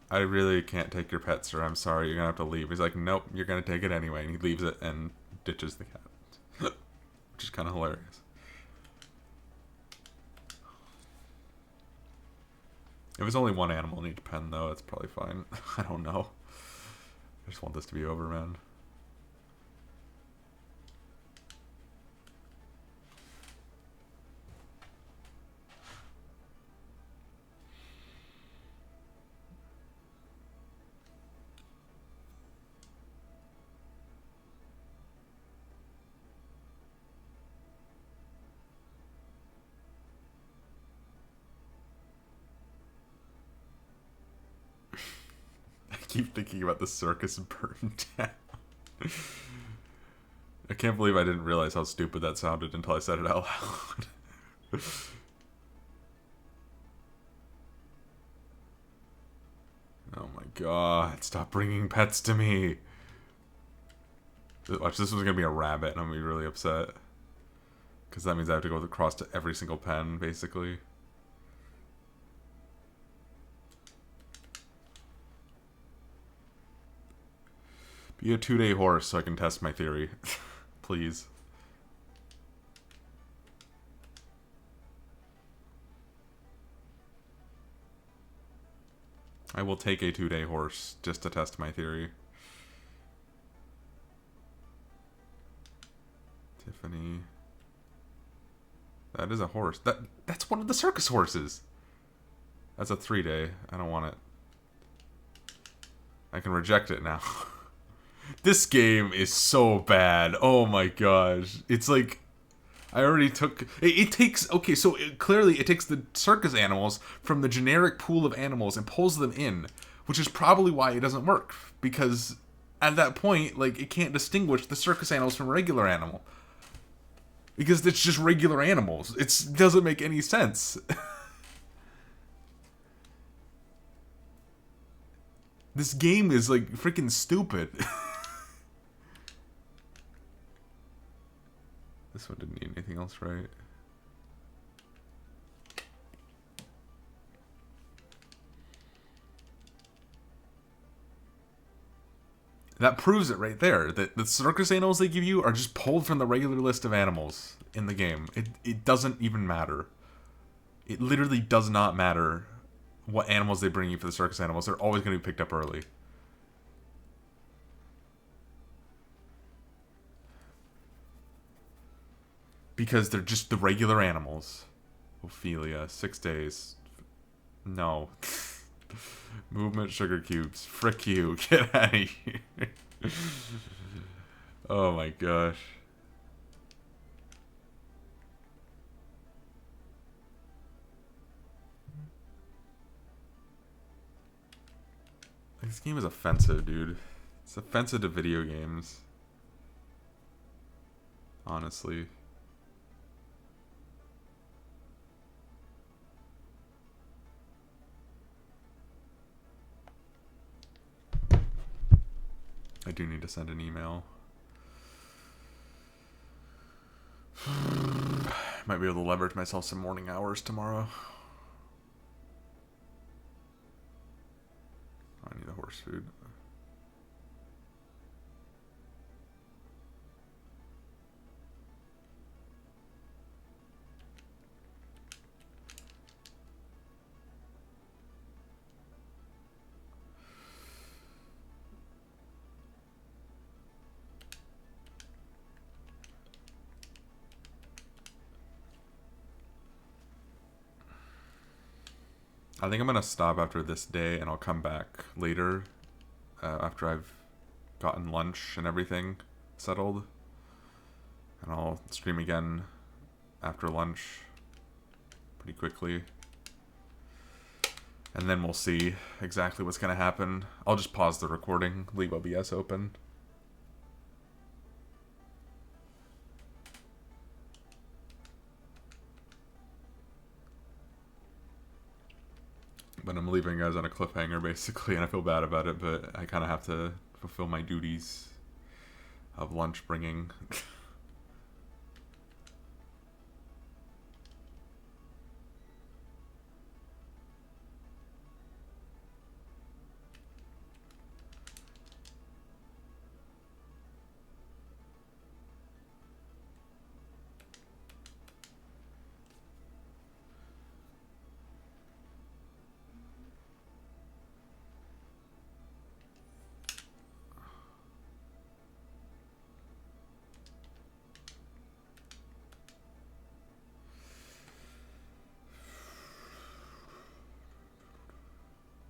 S1: I really can't take your pet, sir. I'm sorry. You're going to have to leave. He's like, nope, you're going to take it anyway. And he leaves it and ditches the cat. Which is kind of hilarious. If it's only one animal in each pen, though, it's probably fine. I don't know. I just want this to be over, man. Keep thinking about the circus burned down. I can't believe I didn't realize how stupid that sounded until I said it out loud. Oh my god, stop bringing pets to me. Watch, this was gonna be a rabbit and I'm gonna be really upset. Because that means I have to go across to every single pen, basically. Be a 2-day horse so I can test my theory. Please. I will take a 2-day horse just to test my theory. Tiffany. That is a horse. That's one of the circus horses. That's a 3-day. I don't want it. I can reject it now. This game is so bad. Oh my gosh. It's like, I already took... It takes... Okay, so clearly it takes the circus animals from the generic pool of animals and pulls them in, which is probably why it doesn't work. Because at that point, like, it can't distinguish the circus animals from a regular animal. Because it's just regular animals. It doesn't make any sense. This game is, like, freaking stupid. This one didn't need anything else, right? That proves it right there. That the circus animals they give you are just pulled from the regular list of animals in the game. It doesn't even matter. It literally does not matter what animals they bring you for the circus animals. They're always going to be picked up early. Because they're just the regular animals. Ophelia, 6 days. No. Movement sugar cubes. Frick you. Get out of here. Oh my gosh. This game is offensive, dude. It's offensive to video games. Honestly. I do need to send an email. Might be able to leverage myself some morning hours tomorrow. I need the horse food. I think I'm gonna stop after this day, and I'll come back later after I've gotten lunch and everything settled, and I'll stream again after lunch pretty quickly, and then we'll see exactly what's gonna happen. I'll just pause the recording, leave OBS open. But I'm leaving you guys on a cliffhanger, basically, and I feel bad about it, but I kind of have to fulfill my duties of lunch bringing.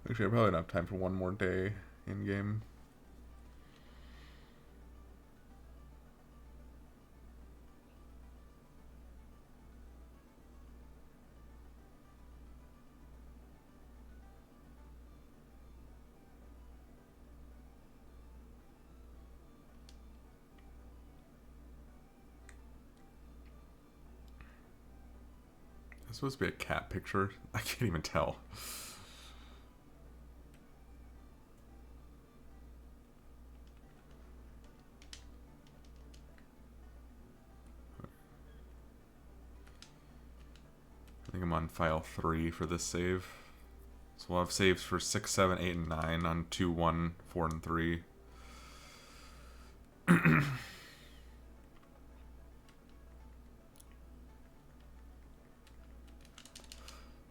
S1: Actually, I probably don't have time for one more day in game. It's supposed to be a cat picture. I can't even tell. I think I'm on file 3 for this save. So we'll have saves for 6, 7, 8, and 9 on 2, 1, 4, and 3.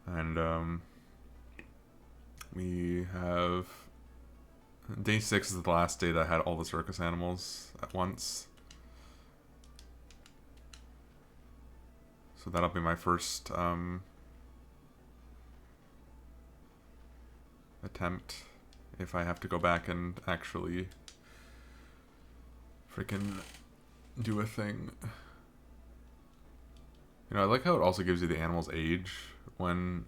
S1: And we have day 6 is the last day that I had all the circus animals at once. So that'll be my first attempt if I have to go back and actually freaking do a thing. You know, I like how it also gives you the animal's age when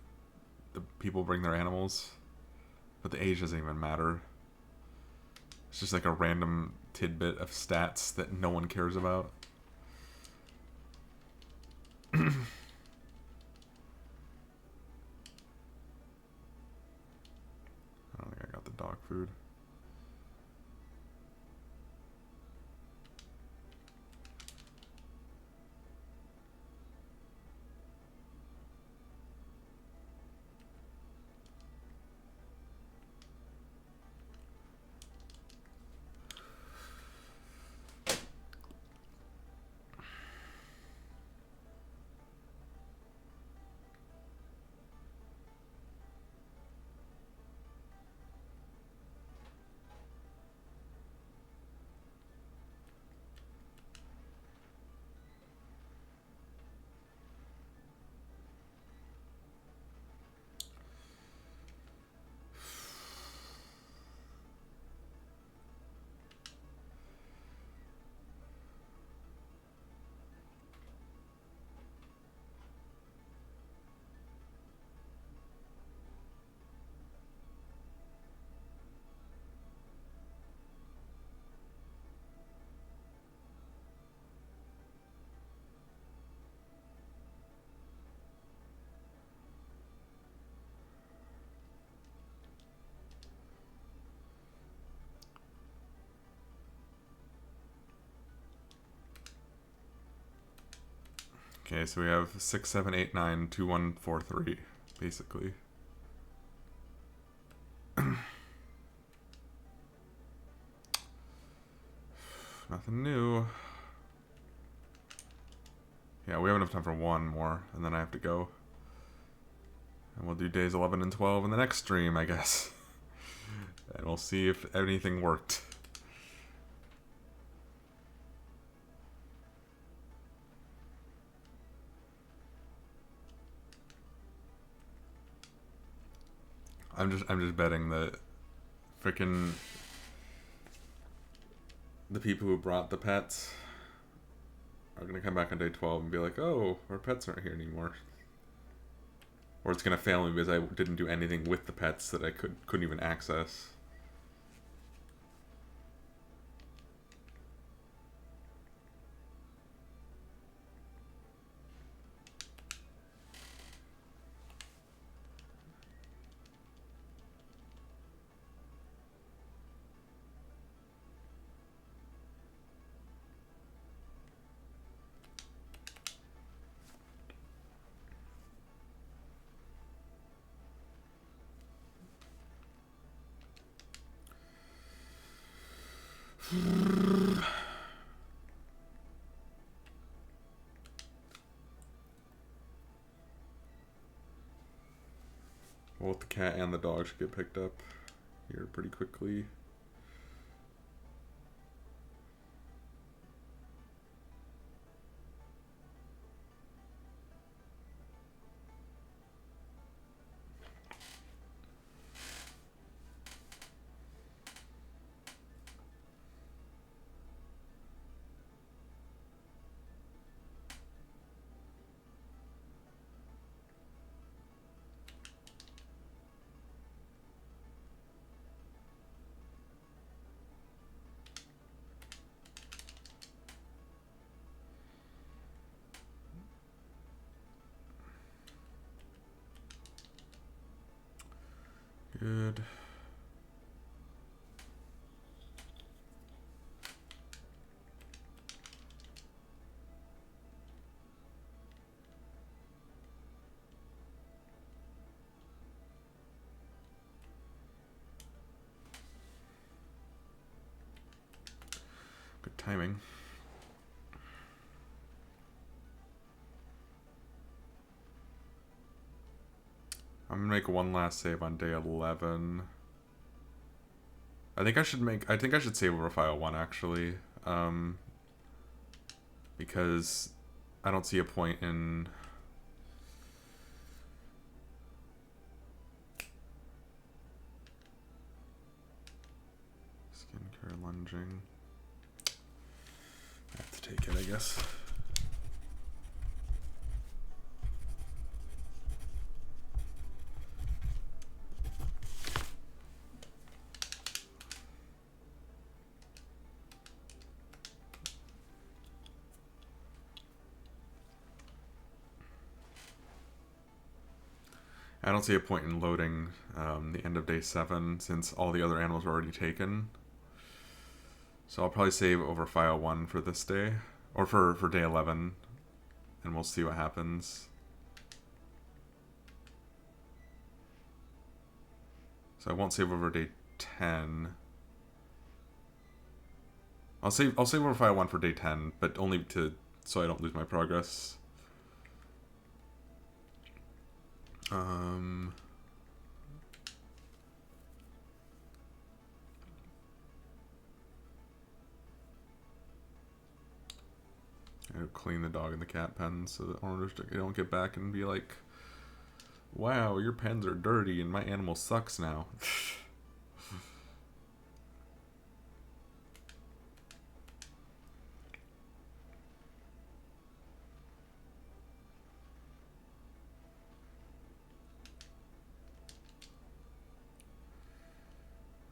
S1: the people bring their animals, but the age doesn't even matter. It's just like a random tidbit of stats that no one cares about. I don't think I got the dog food. Okay, so we have 6, 7, 8, 9, 2, 1, 4, 3, basically. Nothing new. Yeah, we have enough time for one more, and then I have to go. And we'll do days 11 and 12 in the next stream, I guess. And we'll see if anything worked. I'm just betting that frickin' the people who brought the pets are gonna come back on day 12 and be like, oh, our pets aren't here anymore. Or it's gonna fail me because I didn't do anything with the pets that I couldn't even access. Both the cat and the dog should get picked up here pretty quickly. Good. Good timing. I'm gonna make one last save on day 11. I think I should save over file 1 actually. Because I don't see a point in skincare lunging. I have to take it, I guess. I don't see a point in loading the end of day 7 since all the other animals are already taken. So I'll probably save over file 1 for this day, or for day 11, and we'll see what happens. So I won't save over day 10. I'll save over file 1 for day 10, but only so I don't lose my progress. I clean the dog and the cat pens so that owners don't get back and be like, wow, your pens are dirty and my animal sucks now.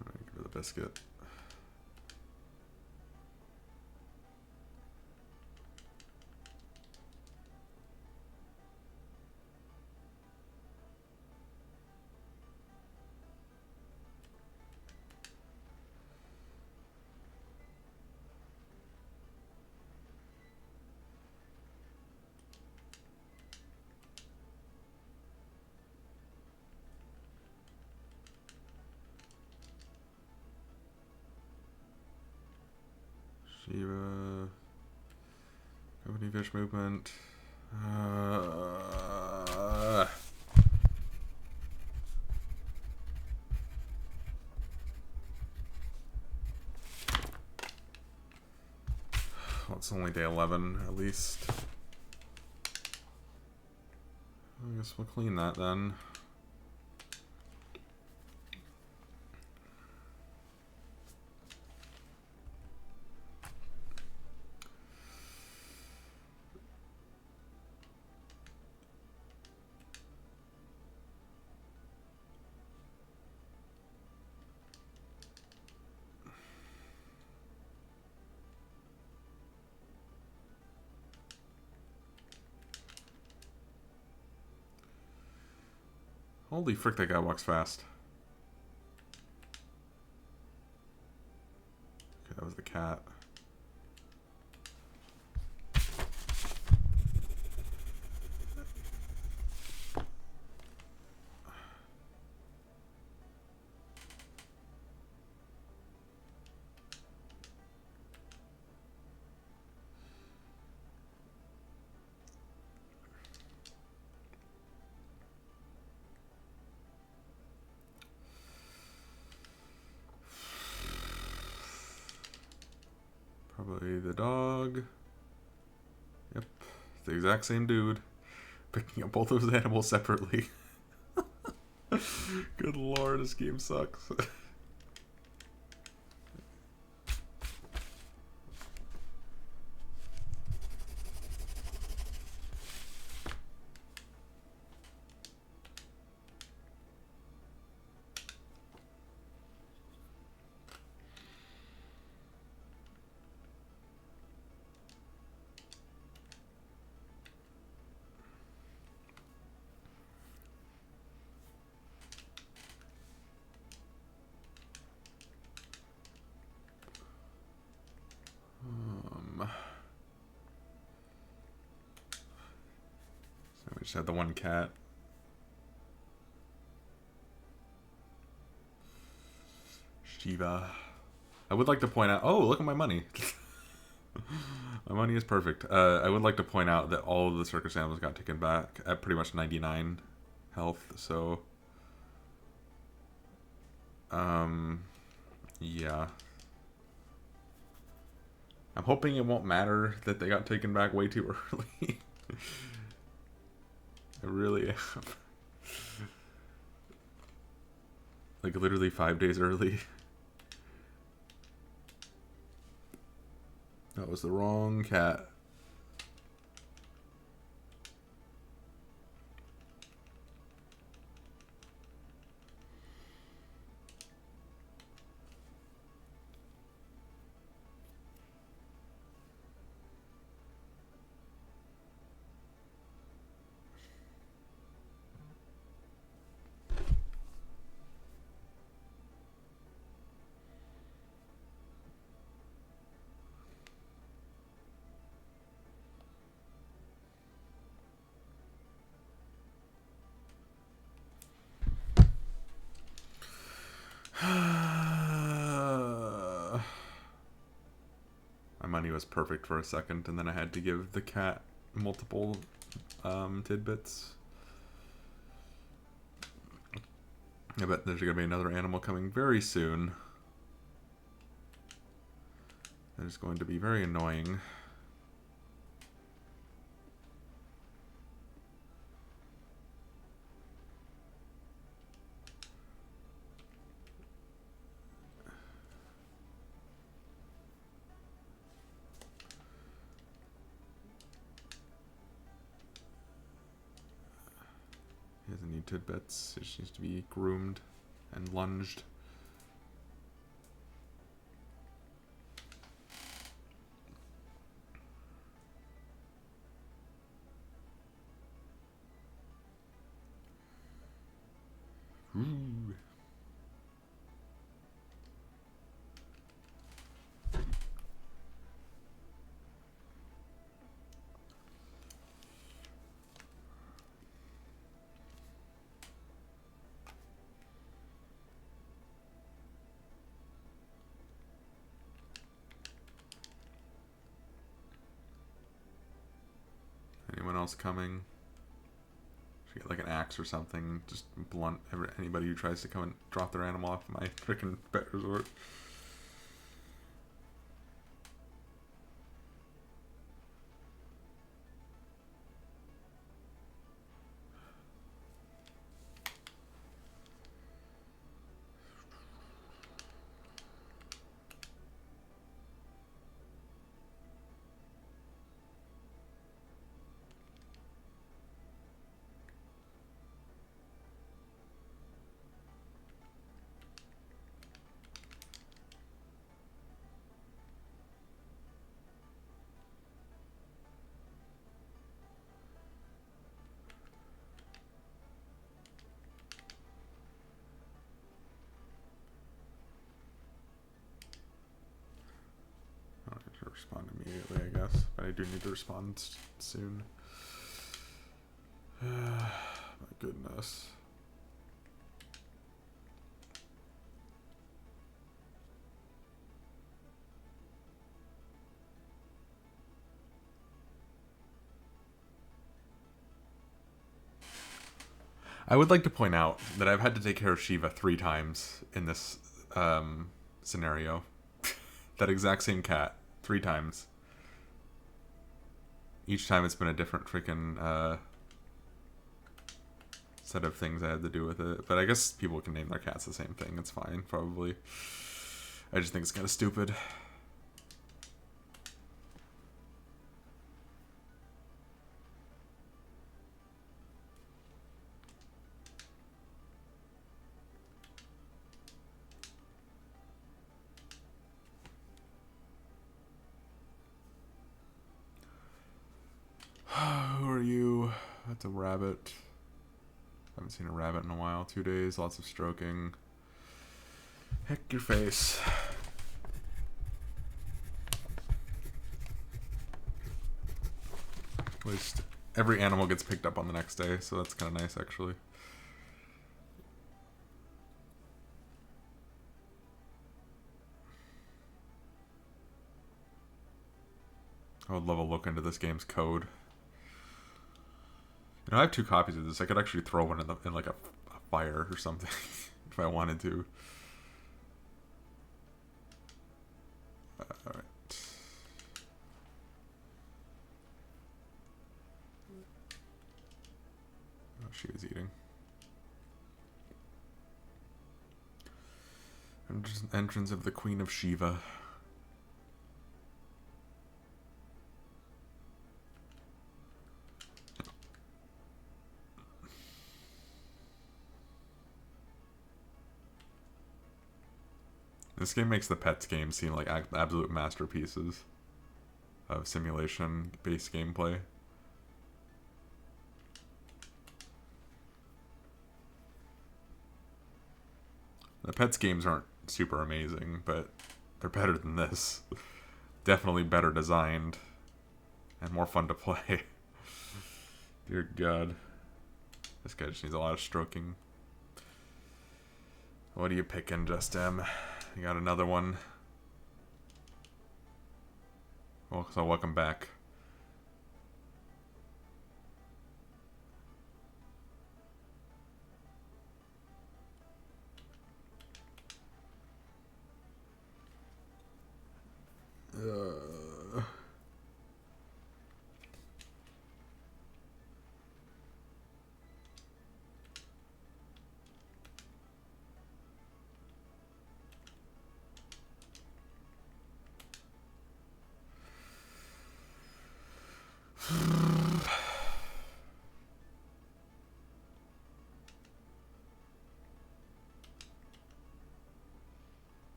S1: Alright, give her the biscuit. Shiva. Company fish movement. Well, it's only day 11, at least. I guess we'll clean that then. Holy frick, that guy walks fast. Okay, that was the cat. Probably the dog. Yep, it's the exact same dude. Picking up both those animals separately. Good lord, this game sucks. So we just had the one cat. Shiva. I would like to point out... Oh, look at my money. My money is perfect. I would like to point out that all of the circus animals got taken back at pretty much 99 health, so... yeah. I'm hoping it won't matter that they got taken back way too early. I really am. Like, literally 5 days early. That was the wrong cat. My money was perfect for a second, and then I had to give the cat multiple tidbits. I bet there's going to be another animal coming very soon. That is going to be very annoying. He doesn't need tidbits. It just needs to be groomed and lunged. Ooh. else coming. Should get like an axe or something. Just blunt anybody who tries to come and drop their animal off my freaking pet resort. Respond immediately, I guess, but I do need to respond soon. My goodness. I would like to point out that I've had to take care of Shiva 3 times in this scenario. That exact same cat. 3 times. Each time it's been a different freaking set of things I had to do with it. But I guess people can name their cats the same thing. It's fine, probably. I just think it's kind of stupid. Who are you? That's a rabbit. Haven't seen a rabbit in a while. 2 days, lots of stroking. Heck your face. At least every animal gets picked up on the next day, so that's kind of nice, actually. I would love a look into this game's code. You know, I have 2 copies of this. I could actually throw one in like a fire or something if I wanted to. Alright. Oh, she was eating. Entrance of the Queen of Shiva. This game makes the pets game seem like absolute masterpieces of simulation-based gameplay. The pets games aren't super amazing, but they're better than this. Definitely better designed and more fun to play. Dear God. This guy just needs a lot of stroking. What are you picking, Just M? You got another one? Well, so welcome back.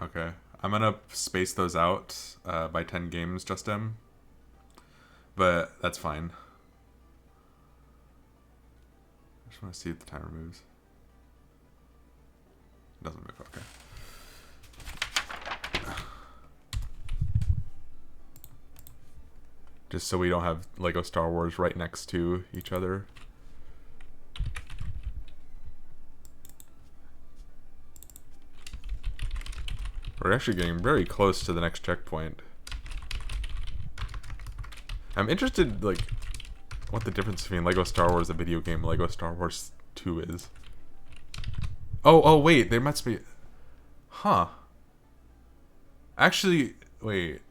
S1: Okay, I'm gonna space those out by 10 games, Just M. But that's fine. I just want to see if the timer moves. It doesn't move, okay. just so we don't have Lego Star Wars right next to each other. We're actually getting very close to the next checkpoint. I'm interested, like, what the difference between Lego Star Wars, a video game, and Lego Star Wars 2 is. Oh, wait, there must be... Huh. Actually, wait.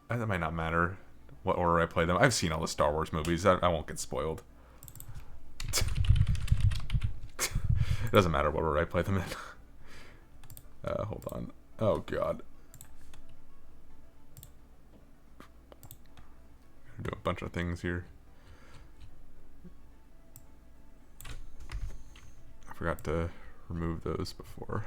S1: That might not matter what order I play them. I've seen all the Star Wars movies. I won't get spoiled. It doesn't matter what order I play them in. Hold on. Oh, God. Do a bunch of things here. I forgot to remove those before.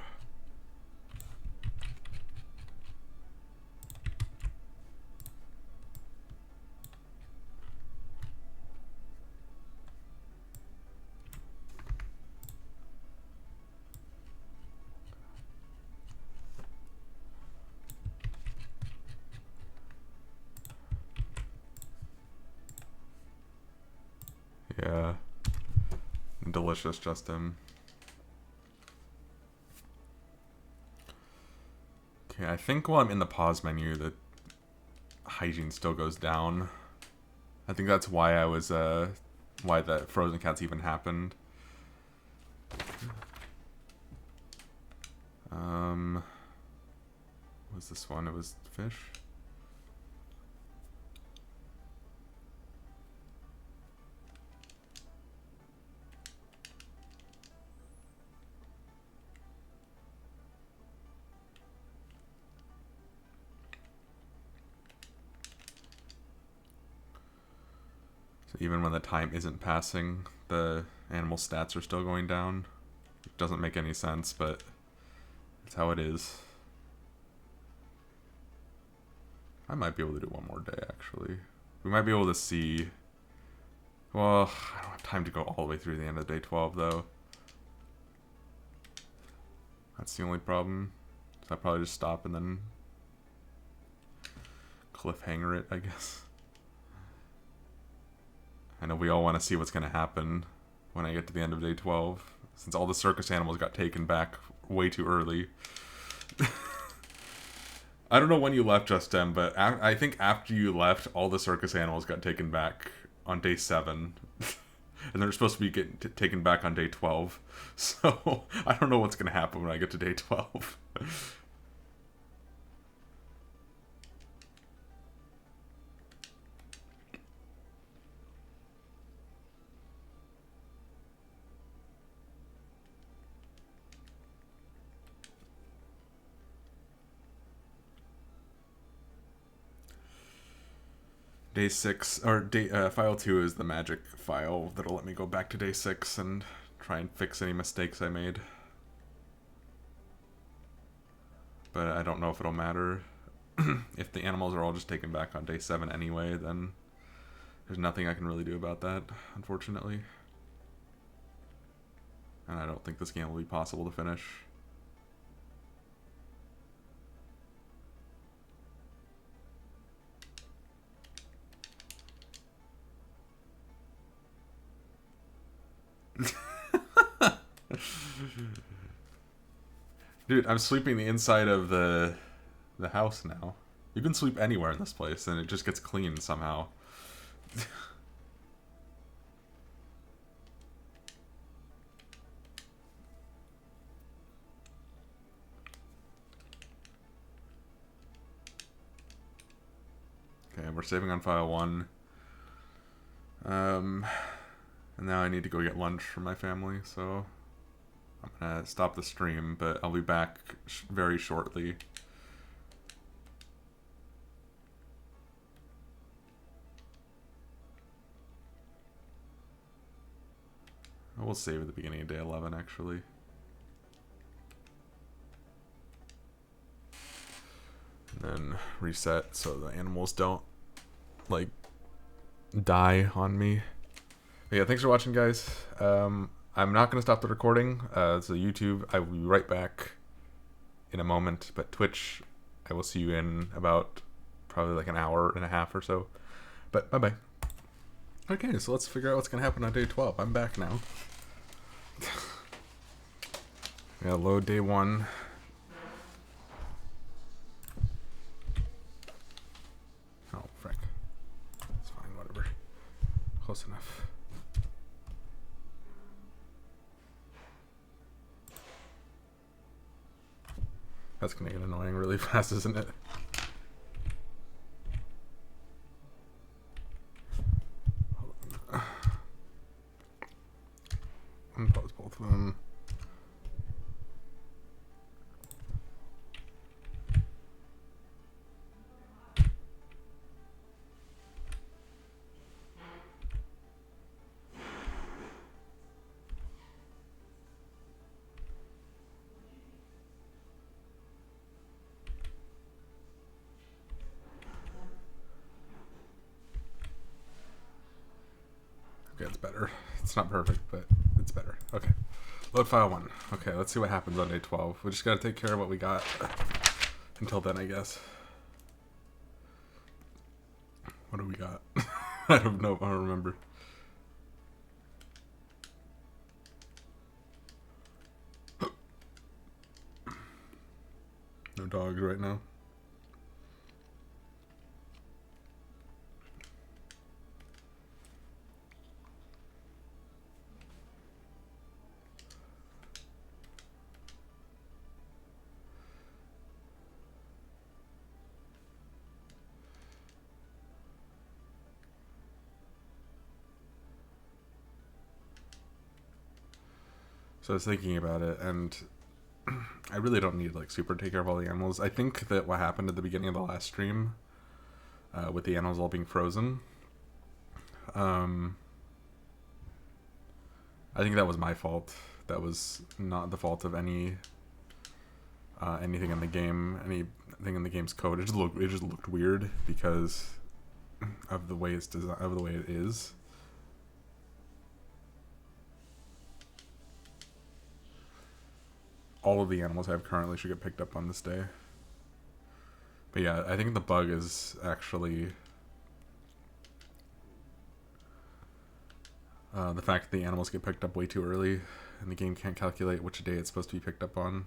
S1: Yeah. Delicious, Justin. Okay, I think while I'm in the pause menu, the hygiene still goes down. I think that's why I was, why the frozen cats even happened. What was this one? It was fish? So even when the time isn't passing, the animal stats are still going down. It doesn't make any sense, but it's how it is. I might be able to do one more day, actually. We might be able to see... Well, I don't have time to go all the way through the end of day 12, though. That's the only problem. So I'll probably just stop and then cliffhanger it, I guess. I know we all want to see what's going to happen when I get to the end of day 12, since all the circus animals got taken back way too early. I don't know when you left, Justin, but I think after you left, all the circus animals got taken back on day 7. And they're supposed to be getting taken back on day 12. So, I don't know what's going to happen when I get to day 12. Day 6, or file 2 is the magic file that'll let me go back to day 6 and try and fix any mistakes I made. But I don't know if it'll matter. If the animals are all just taken back on day 7 anyway, then there's nothing I can really do about that, unfortunately. And I don't think this game will be possible to finish. Dude, I'm sweeping the inside of the house now. You can sweep anywhere in this place and it just gets clean somehow. Okay, we're saving on file 1. And now I need to go get lunch for my family, so I'm gonna stop the stream, but I'll be back very shortly. We'll save at the beginning of day 11, actually. And then reset so the animals don't, like, die on me. But yeah, thanks for watching, guys. I'm not going to stop the recording. So YouTube, I will be right back in a moment. But Twitch, I will see you in about probably like an hour and a half or so. But bye-bye. Okay, so let's figure out what's going to happen on day 12. I'm back now. Yeah, load day 1. Oh, frick. It's fine, whatever. Close enough. That's going to get annoying really fast, isn't it? Unpause both of them. Okay, it's better. It's not perfect, but it's better. Okay. Load file 1. Okay, let's see what happens on day 12. We just gotta take care of what we got until then, I guess. What do we got? I don't know. I don't remember. No dogs right now. So I was thinking about it, and I really don't need like super take care of all the animals. I think that what happened at the beginning of the last stream, with the animals all being frozen, I think that was my fault. That was not the fault of anything in the game, anything in the game's code. It just looked weird because of the way it's designed, of the way it is. All of the animals I have currently should get picked up on this day. But yeah, I think the bug is actually the fact that the animals get picked up way too early and the game can't calculate which day it's supposed to be picked up on.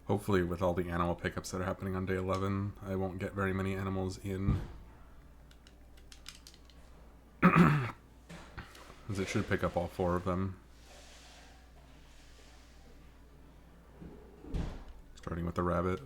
S1: Hopefully with all the animal pickups that are happening on day 11, I won't get very many animals in. Because it should pick up all 4 of them. Starting with the rabbit.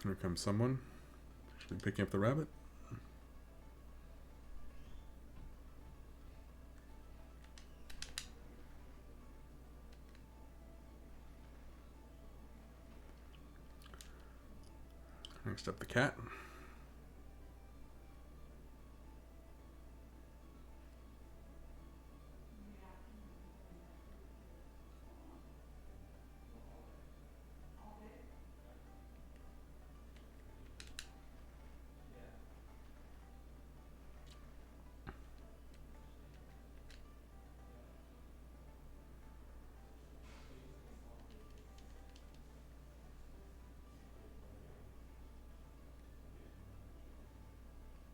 S1: Here comes someone. Should be picking up the rabbit. Next up, the cat.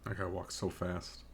S1: That guy walks so fast.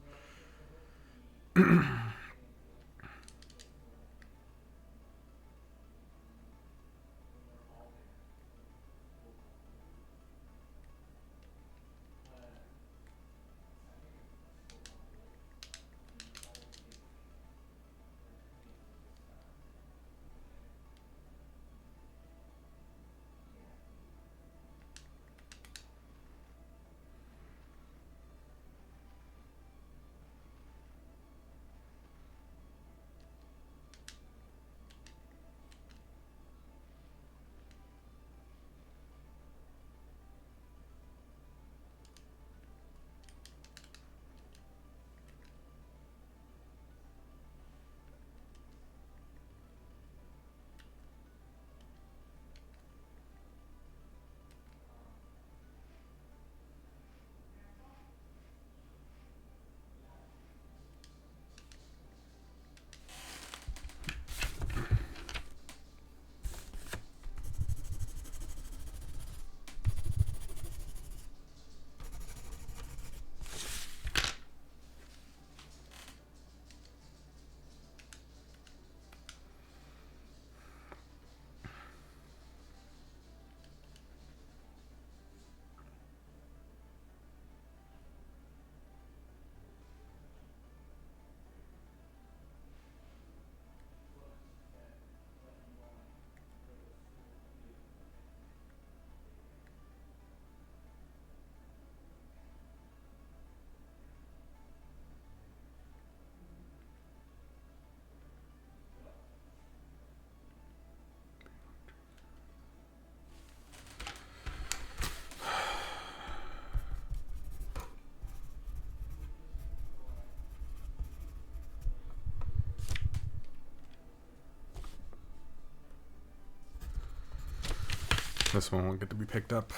S1: This one won't get to be picked up.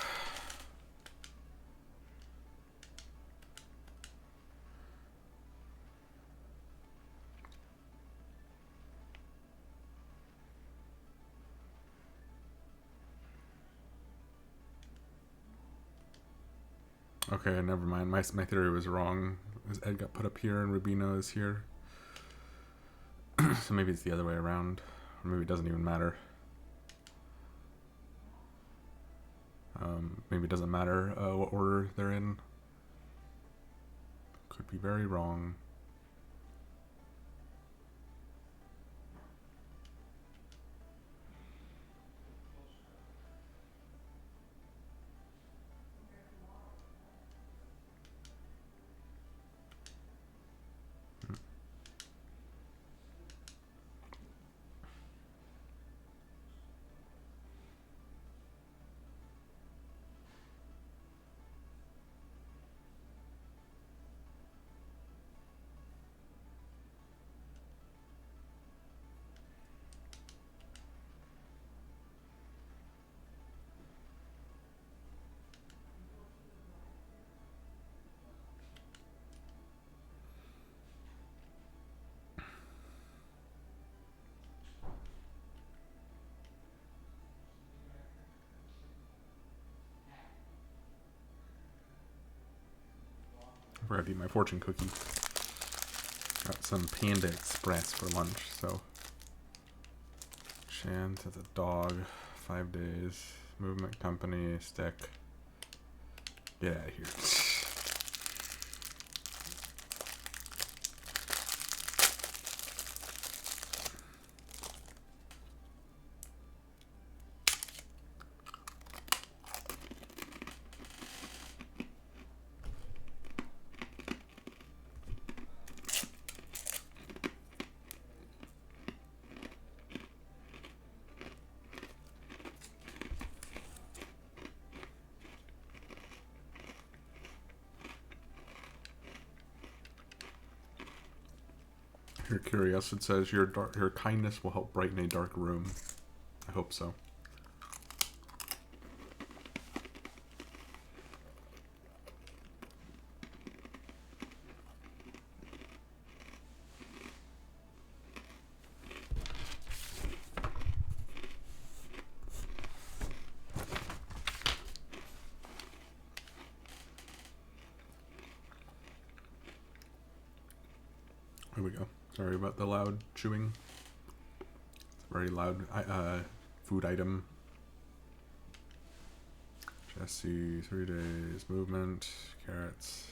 S1: Okay, never mind. My theory was wrong. Ed got put up here and Rubino is here. So maybe it's the other way around. Or maybe it doesn't even matter. Maybe it doesn't matter what order they're in. Could be very wrong. I forgot to eat my fortune cookie. Got some Panda Express for lunch, so. Chance as a dog, 5 days. Movement company, stick. Get out of here. You're curious. It says your kindness will help brighten a dark room. I hope so. Here we go. Sorry about the loud chewing. It's a very loud food item. Jesse, 3 days, movement, carrots.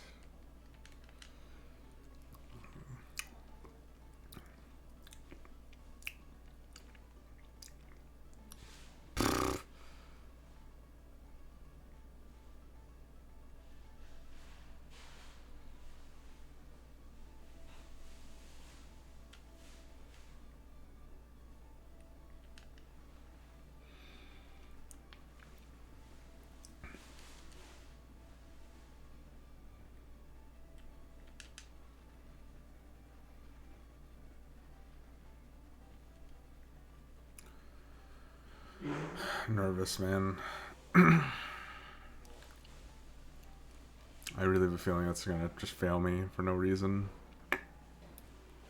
S1: Nervous, man. I really have a feeling that's gonna just fail me for no reason.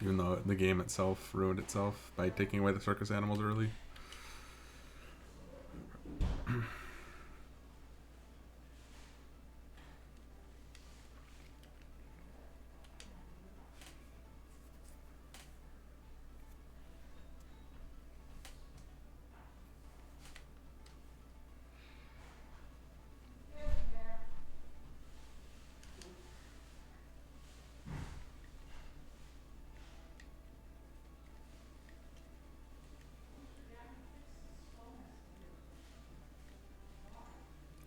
S1: Even though the game itself ruined itself by taking away the circus animals early.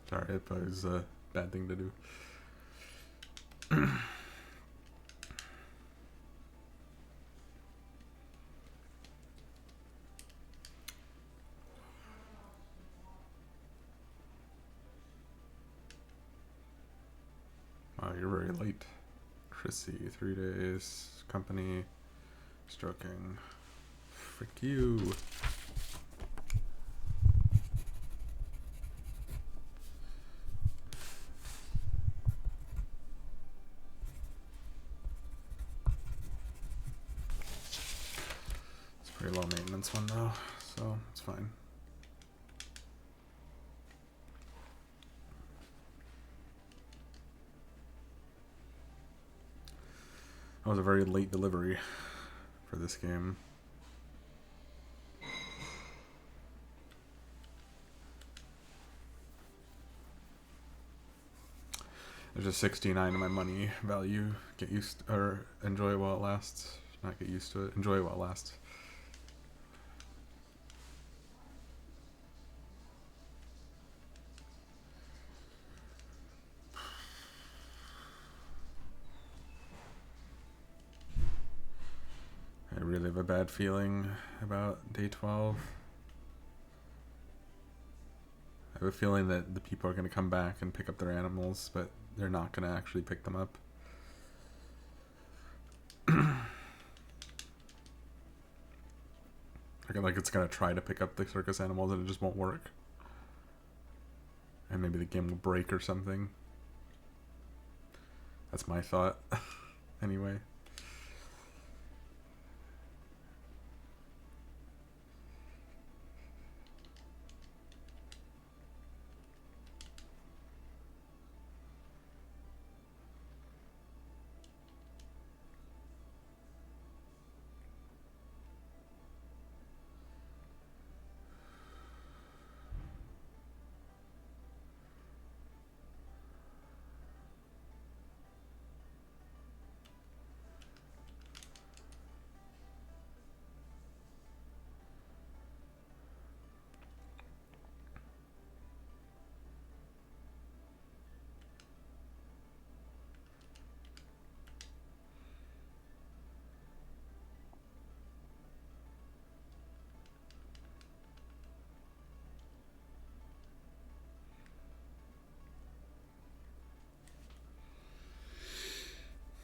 S1: Sorry, it was a bad thing to do. Wow, you're very late. Chrissy, 3 days. Company. Stroking. Frick you. It's a pretty low maintenance one though, so it's fine. That was a very late delivery for this game. There's a 69 in my money value. Get used or enjoy while it lasts. Not get used to it. Enjoy while it lasts. I really have a bad feeling about day 12. I have a feeling that the people are going to come back and pick up their animals, but they're not going to actually pick them up. Like it's going to try to pick up the circus animals and it just won't work. And maybe the game will break or something. That's my thought. Anyway.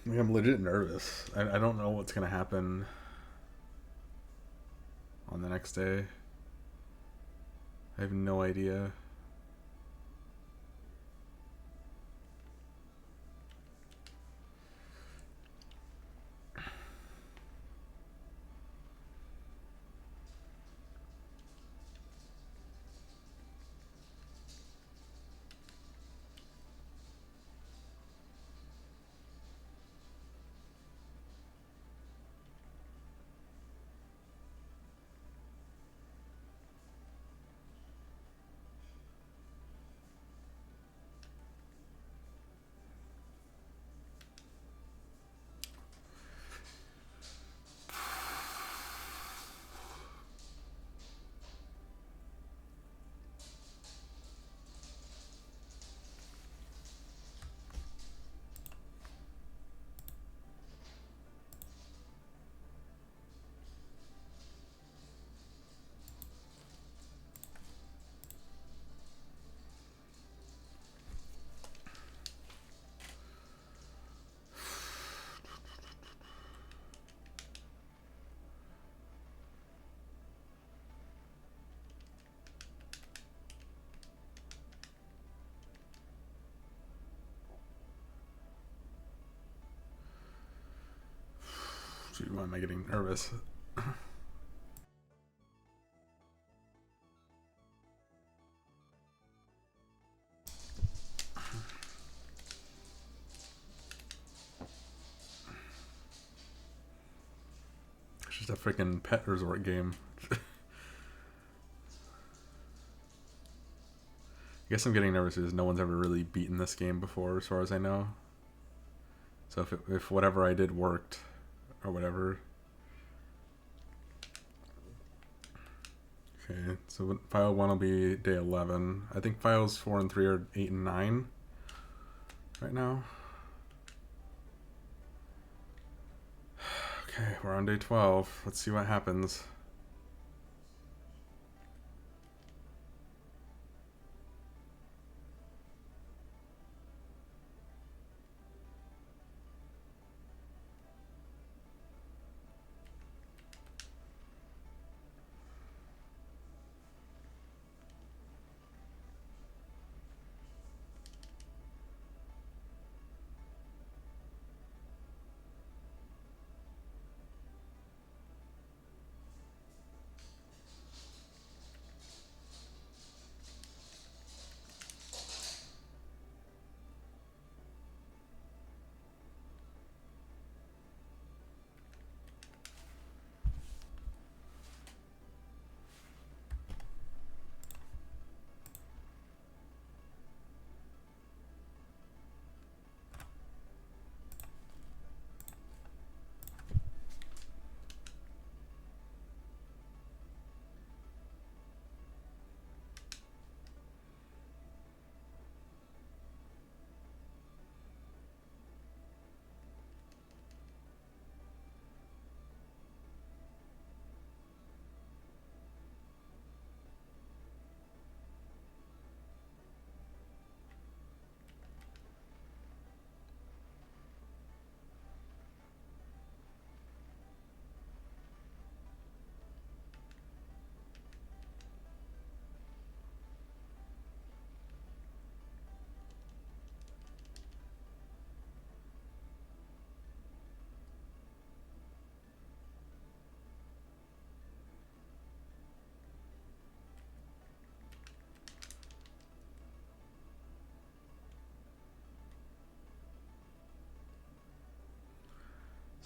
S1: I'm legit nervous. I don't know what's going to happen on the next day. I have no idea. Gee, why am I getting nervous? It's just a freaking pet resort game. I guess I'm getting nervous because no one's ever really beaten this game before, as far as I know. So if whatever I did worked, or whatever. Okay, so file 1 will be day 11. I think files 4 and 3 are 8 and 9 right now. Okay, we're on day 12. Let's see what happens.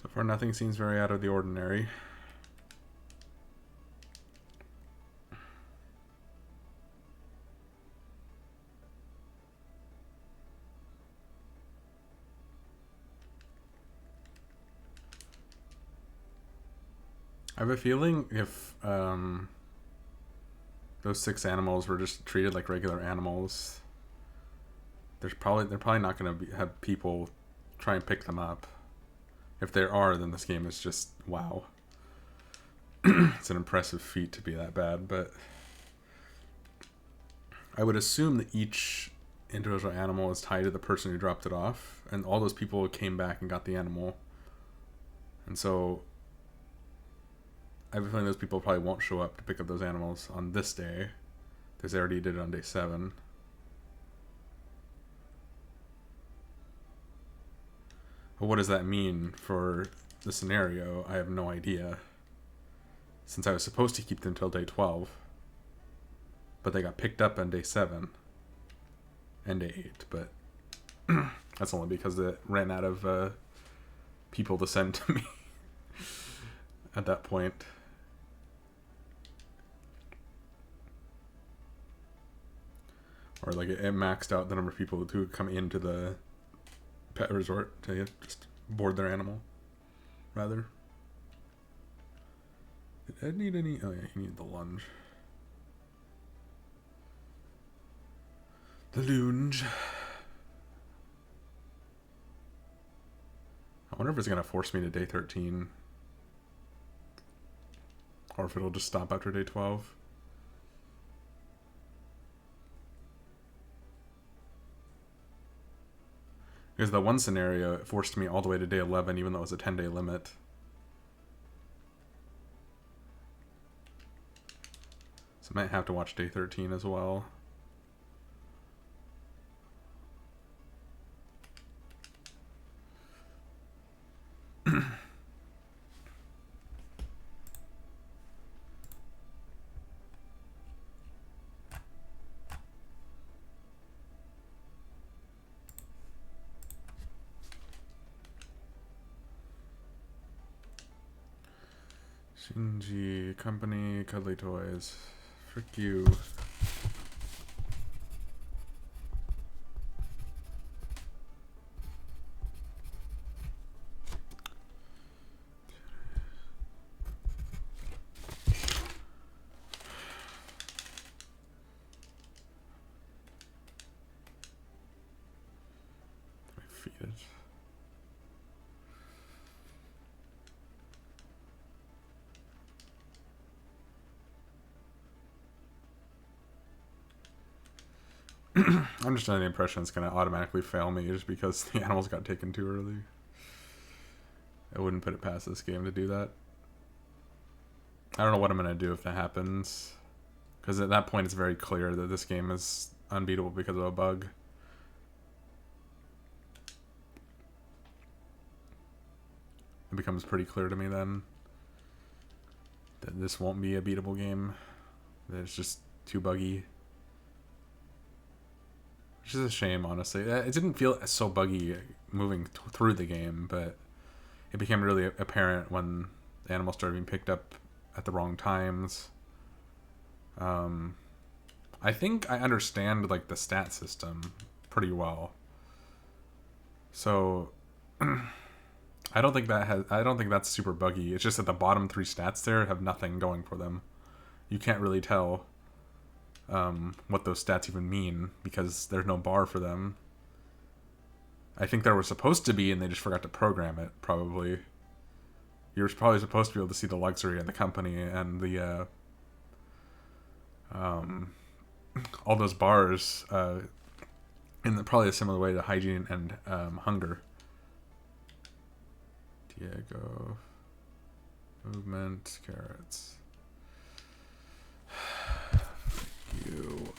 S1: So far, nothing seems very out of the ordinary. I have a feeling if those 6 animals were just treated like regular animals, they're probably not going to have people try and pick them up. If there are, then this game is just wow. It's an impressive feat to be that bad, but I would assume that each individual animal is tied to the person who dropped it off, and all those people came back and got the animal. And so I have a feeling those people probably won't show up to pick up those animals on this day, because they already did it on day 7. But what does that mean for the scenario? I have no idea. Since I was supposed to keep them till day 12. But they got picked up on day 7. And day 8. But that's only because it ran out of people to send to me at that point. Or like it maxed out the number of people who would come into the pet resort to just board their animal, rather. Did Ed need any? Oh yeah, he needed the lunge. The lunge. I wonder if it's gonna force me to day 13, or if it'll just stop after day 12. Because the one scenario, it forced me all the way to day 11, even though it was a 10-day limit. So I might have to watch day 13 as well. Shinji Company, Cuddly Toys. Frick you. Feed it. I'm just under the impression it's going to automatically fail me just because the animals got taken too early. I wouldn't put it past this game to do that. I don't know what I'm going to do if that happens. Because at that point it's very clear that this game is unbeatable because of a bug. It becomes pretty clear to me then that this won't be a beatable game. That it's just too buggy. Which is a shame, honestly. It didn't feel so buggy moving through the game, but it became really apparent when the animals started being picked up at the wrong times. I think I understand like the stat system pretty well. So I don't think that's super buggy. It's just that the bottom 3 stats there have nothing going for them. You can't really tell what those stats even mean because there's no bar for them. I think there was supposed to be, and they just forgot to program it, probably. You're probably supposed to be able to see the luxury and the company and the all those bars in probably a similar way to hygiene and hunger. Diego. Movement, carrots. You.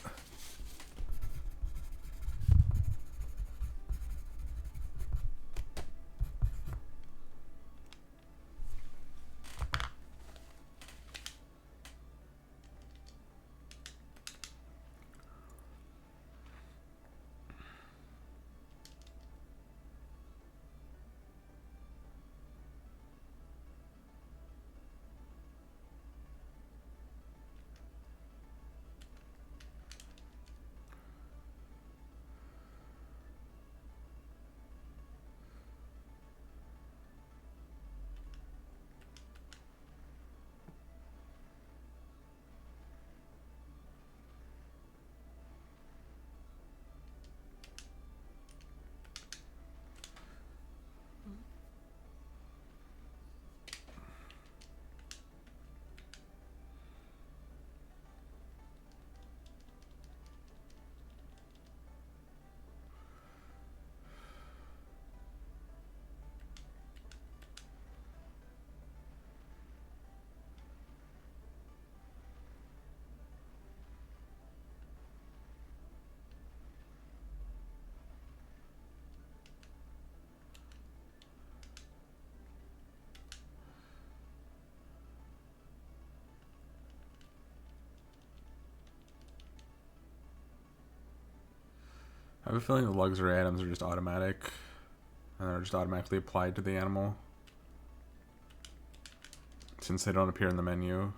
S1: I have a feeling the luxury items are just automatic, and they're just automatically applied to the animal, since they don't appear in the menu.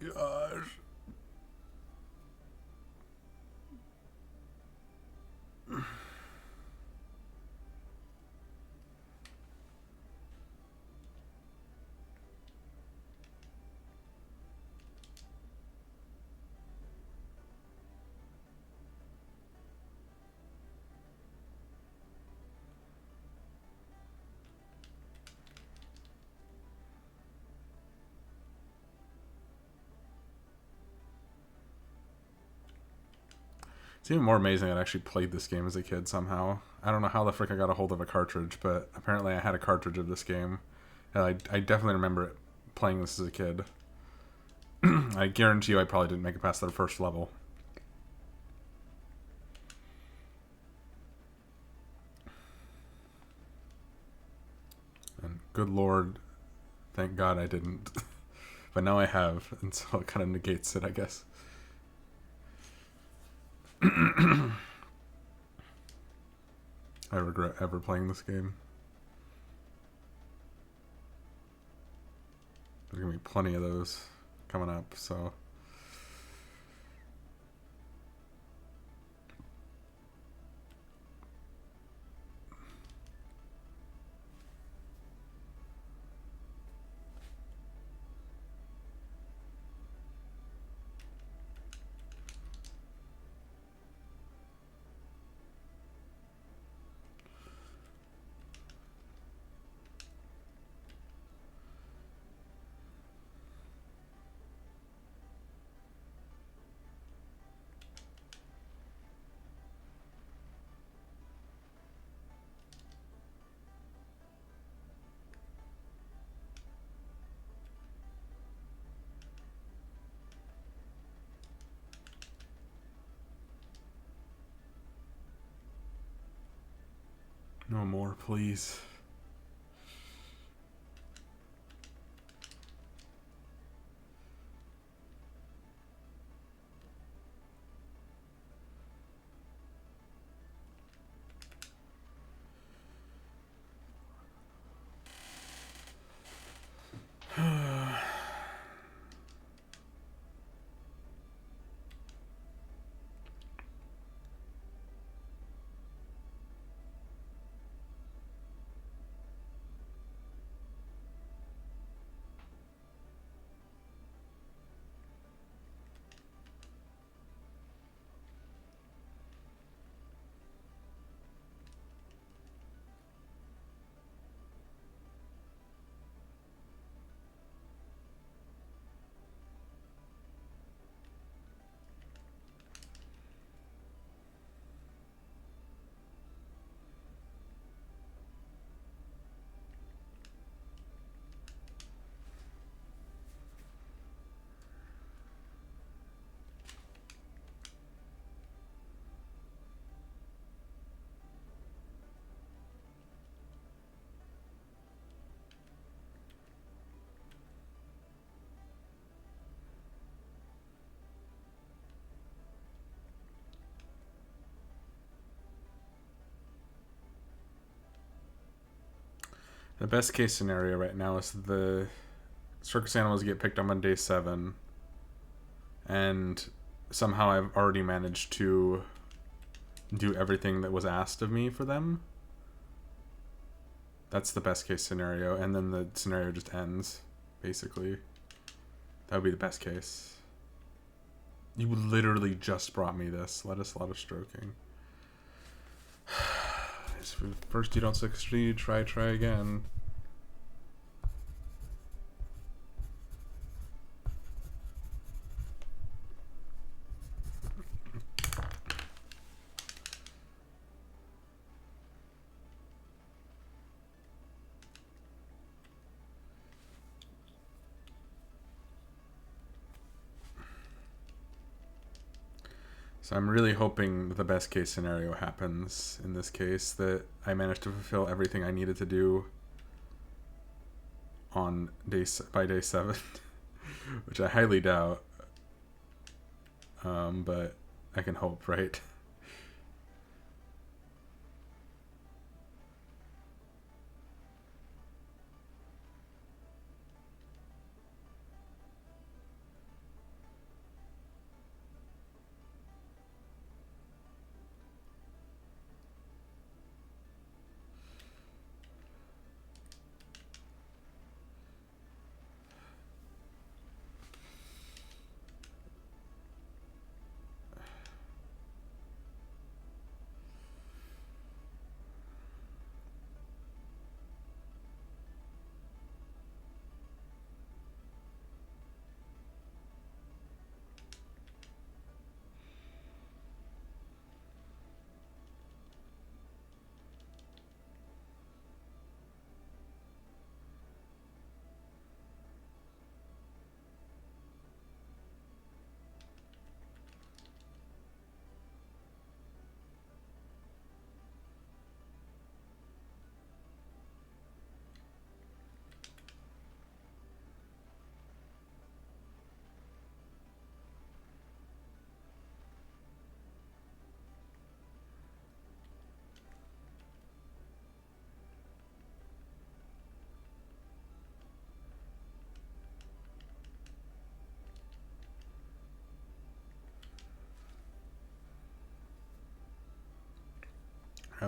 S1: Gosh. It's even more amazing that I actually played this game as a kid somehow. I don't know how the frick I got a hold of a cartridge, but apparently I had a cartridge of this game. And I definitely remember it playing this as a kid. I guarantee you I probably didn't make it past the first level. And good lord, thank God I didn't. But now I have, and so it kind of negates it, I guess. I regret ever playing this game. There's gonna be plenty of those coming up, so. No more, please. The best case scenario right now is the circus animals get picked up on day 7, and somehow I've already managed to do everything that was asked of me for them. That's the best case scenario, and then the scenario just ends, basically. That would be the best case. You literally just brought me this. Let us a lot of stroking. First you don't succeed, try again. So I'm really hoping that the best case scenario happens in this case, that I managed to fulfill everything I needed to do on by day 7, which I highly doubt. But I can hope, right?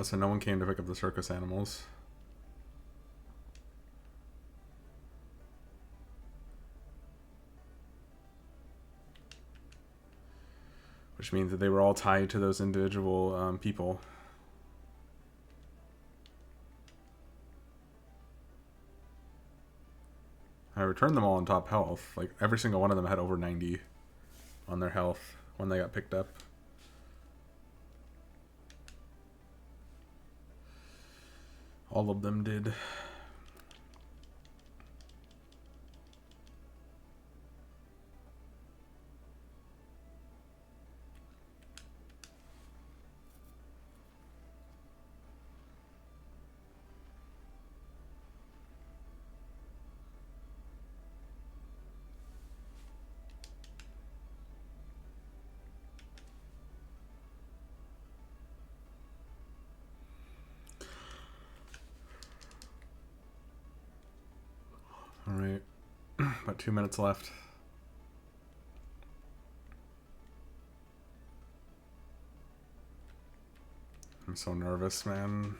S1: So no one came to pick up the circus animals. Which means that they were all tied to those individual people. I returned them all on top health. Like, every single one of them had over 90 on their health when they got picked up. All of them did. Alright. About 2 minutes left. I'm so nervous, man.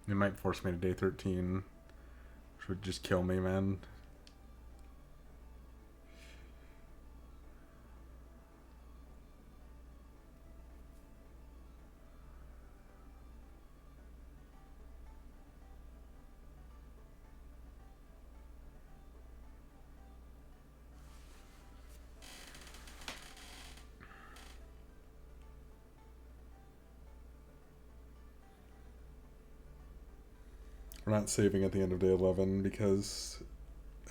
S1: It might force me to day 13. Which would just kill me, man. We're not saving at the end of day 11 because...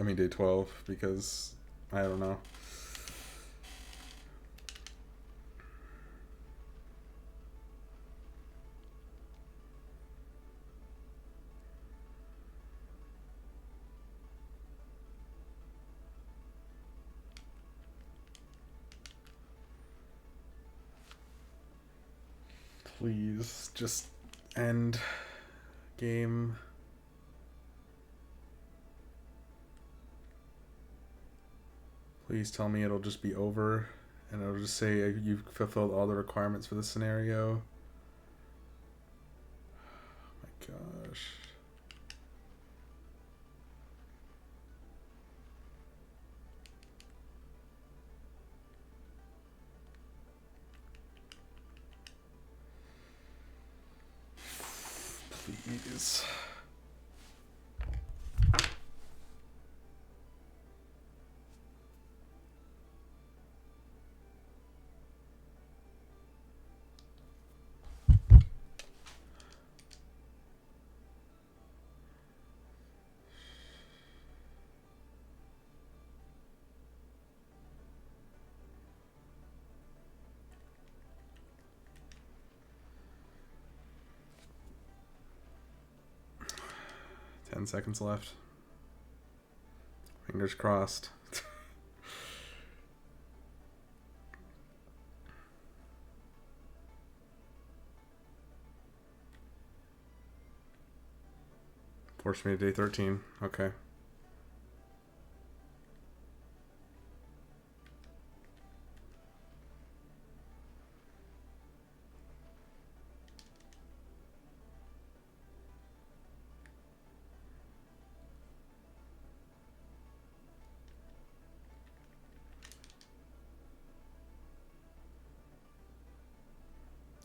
S1: I mean day 12 because... I don't know. Please, just end game. Please tell me it'll just be over and it'll just say you've fulfilled all the requirements for the scenario. Oh my gosh. Please. 10 seconds left. Fingers crossed. Forced me to day 13. Okay.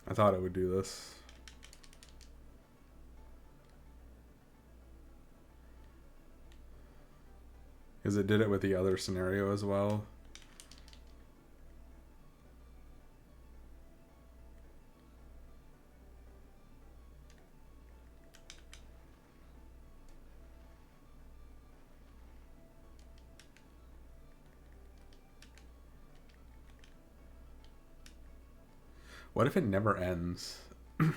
S1: I thought it would do this. Because it did it with the other scenario as well. What if it never ends?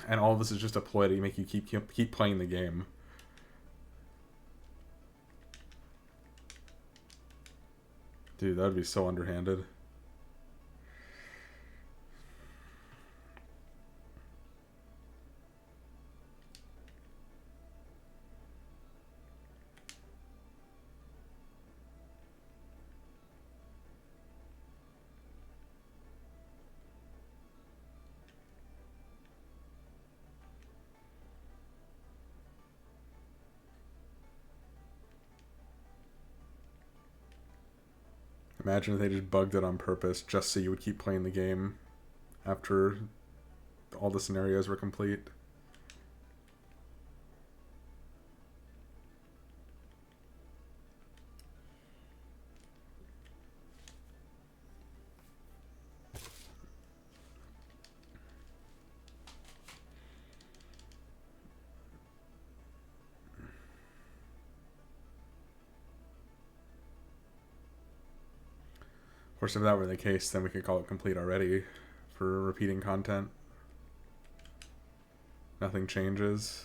S1: And all of this is just a ploy to make you keep playing the game? Dude, that would be so underhanded. Imagine if they just bugged it on purpose just so you would keep playing the game after all the scenarios were complete. Of course, if that were the case, then we could call it complete already for repeating content. Nothing changes.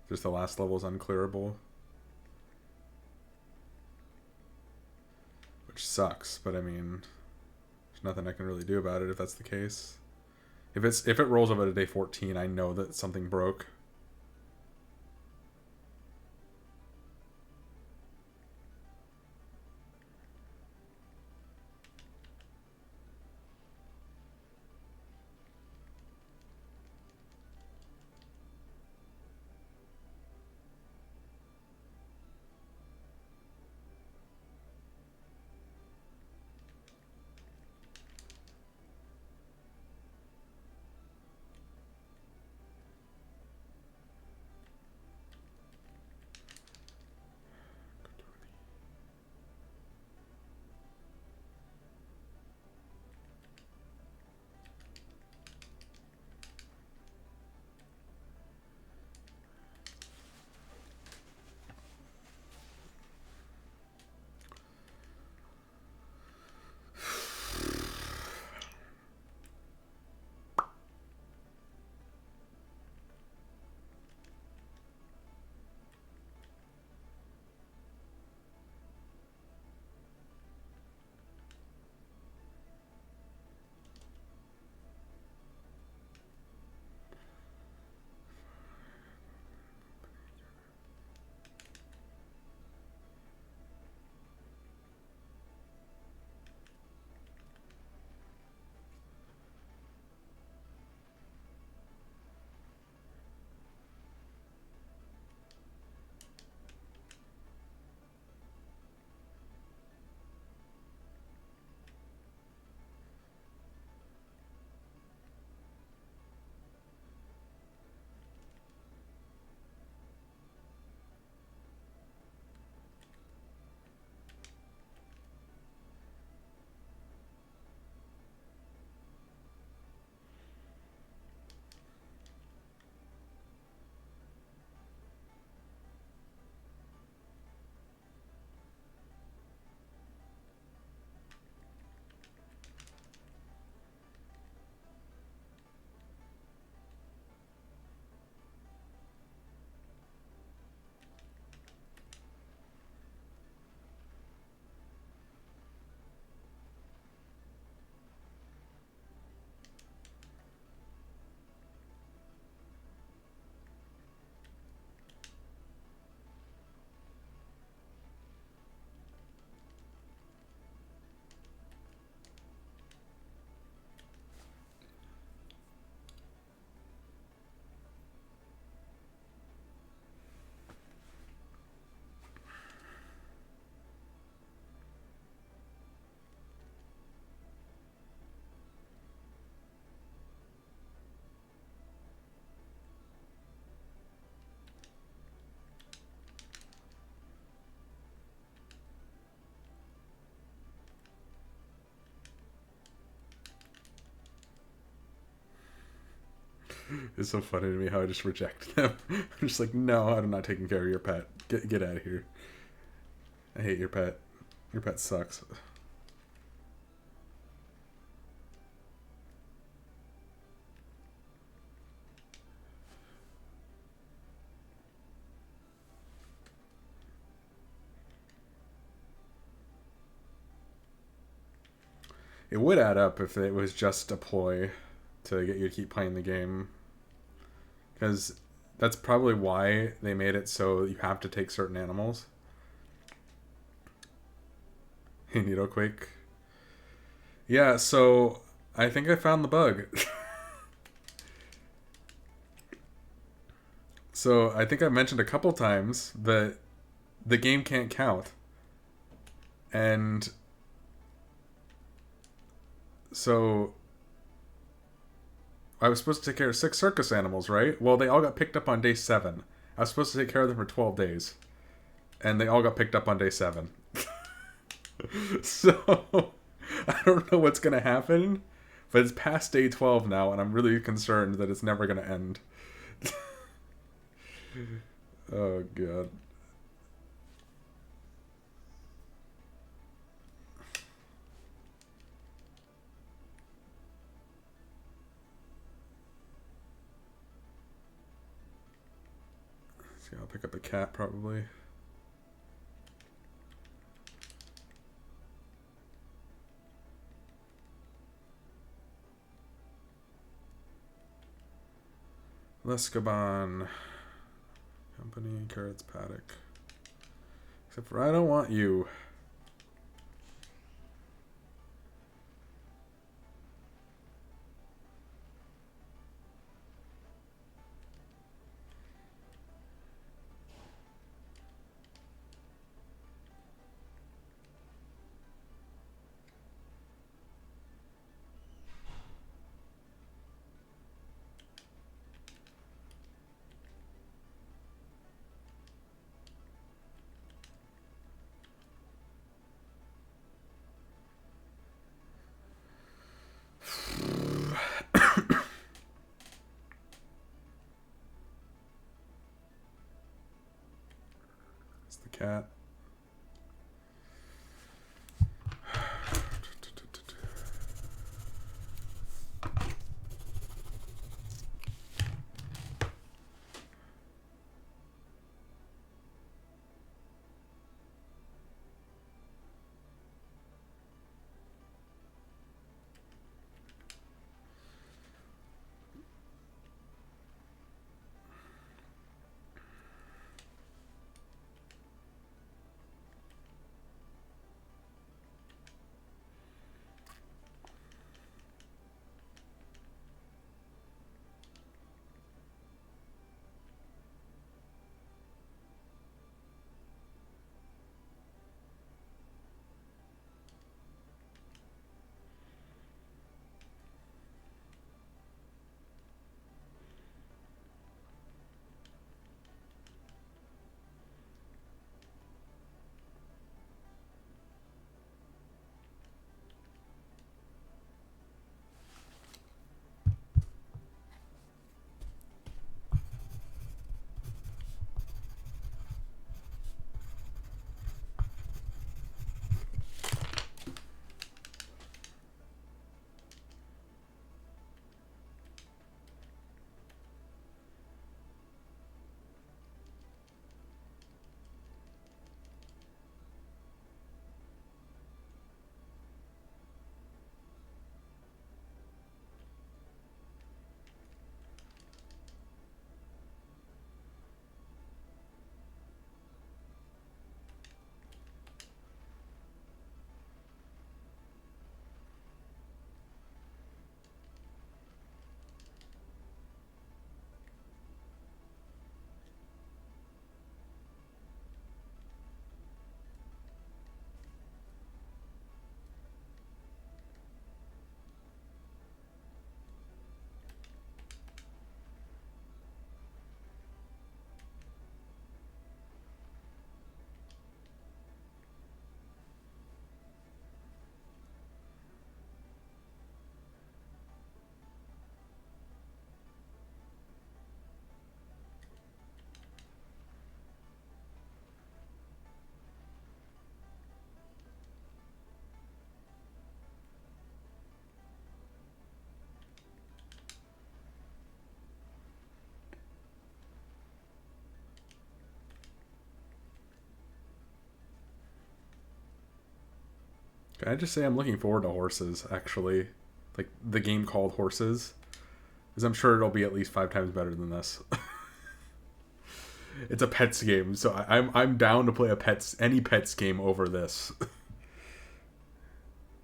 S1: Just the last level is unclearable. Which sucks, but I mean, there's nothing I can really do about it if that's the case. If it rolls over to day 14, I know that something broke. It's so funny to me how I just reject them. I'm just like, no, I'm not taking care of your pet. Get out of here. I hate your pet. Your pet sucks. It would add up if it was just a ploy to get you to keep playing the game. Because that's probably why they made it so you have to take certain animals. Hey, Nidoquake. Yeah, so I think I found the bug. So I think I mentioned a couple times that the game can't count. And so I was supposed to take care of 6 circus animals, right? Well, they all got picked up on day 7. I was supposed to take care of them for 12 days. And they all got picked up on day 7. So I don't know what's going to happen. But it's past day 12 now, and I'm really concerned that it's never going to end. Oh, God. So I'll pick up a cat, probably. Lescaban. Company, carrots, paddock. Except for I don't want you. It's the cat. Can I just say I'm looking forward to Horses, actually? Like, the game called Horses. Because I'm sure it'll be at least 5 times better than this. It's a pets game, so I'm down to play any pets game over this.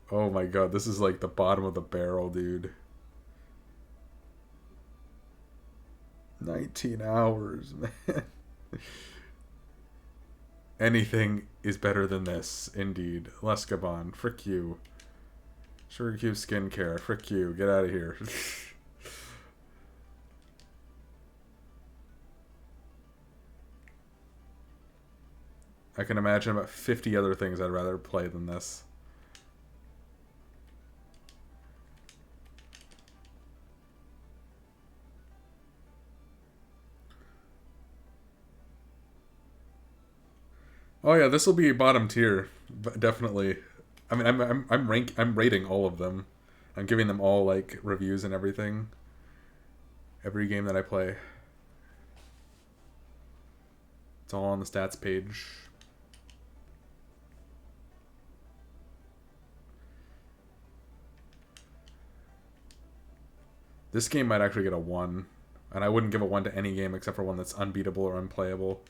S1: Oh my god, this is like the bottom of the barrel, dude. 19 hours, man. Anything is better than this, indeed. Lescabon, frick you. Sugar Cube Skincare, frick you. Get out of here. I can imagine about 50 other things I'd rather play than this. Oh yeah, this will be bottom tier, but definitely. I mean, I'm rating all of them. I'm giving them all like reviews and everything. Every game that I play. It's all on the stats page. This game might actually get a 1. And I wouldn't give a 1 to any game except for one that's unbeatable or unplayable.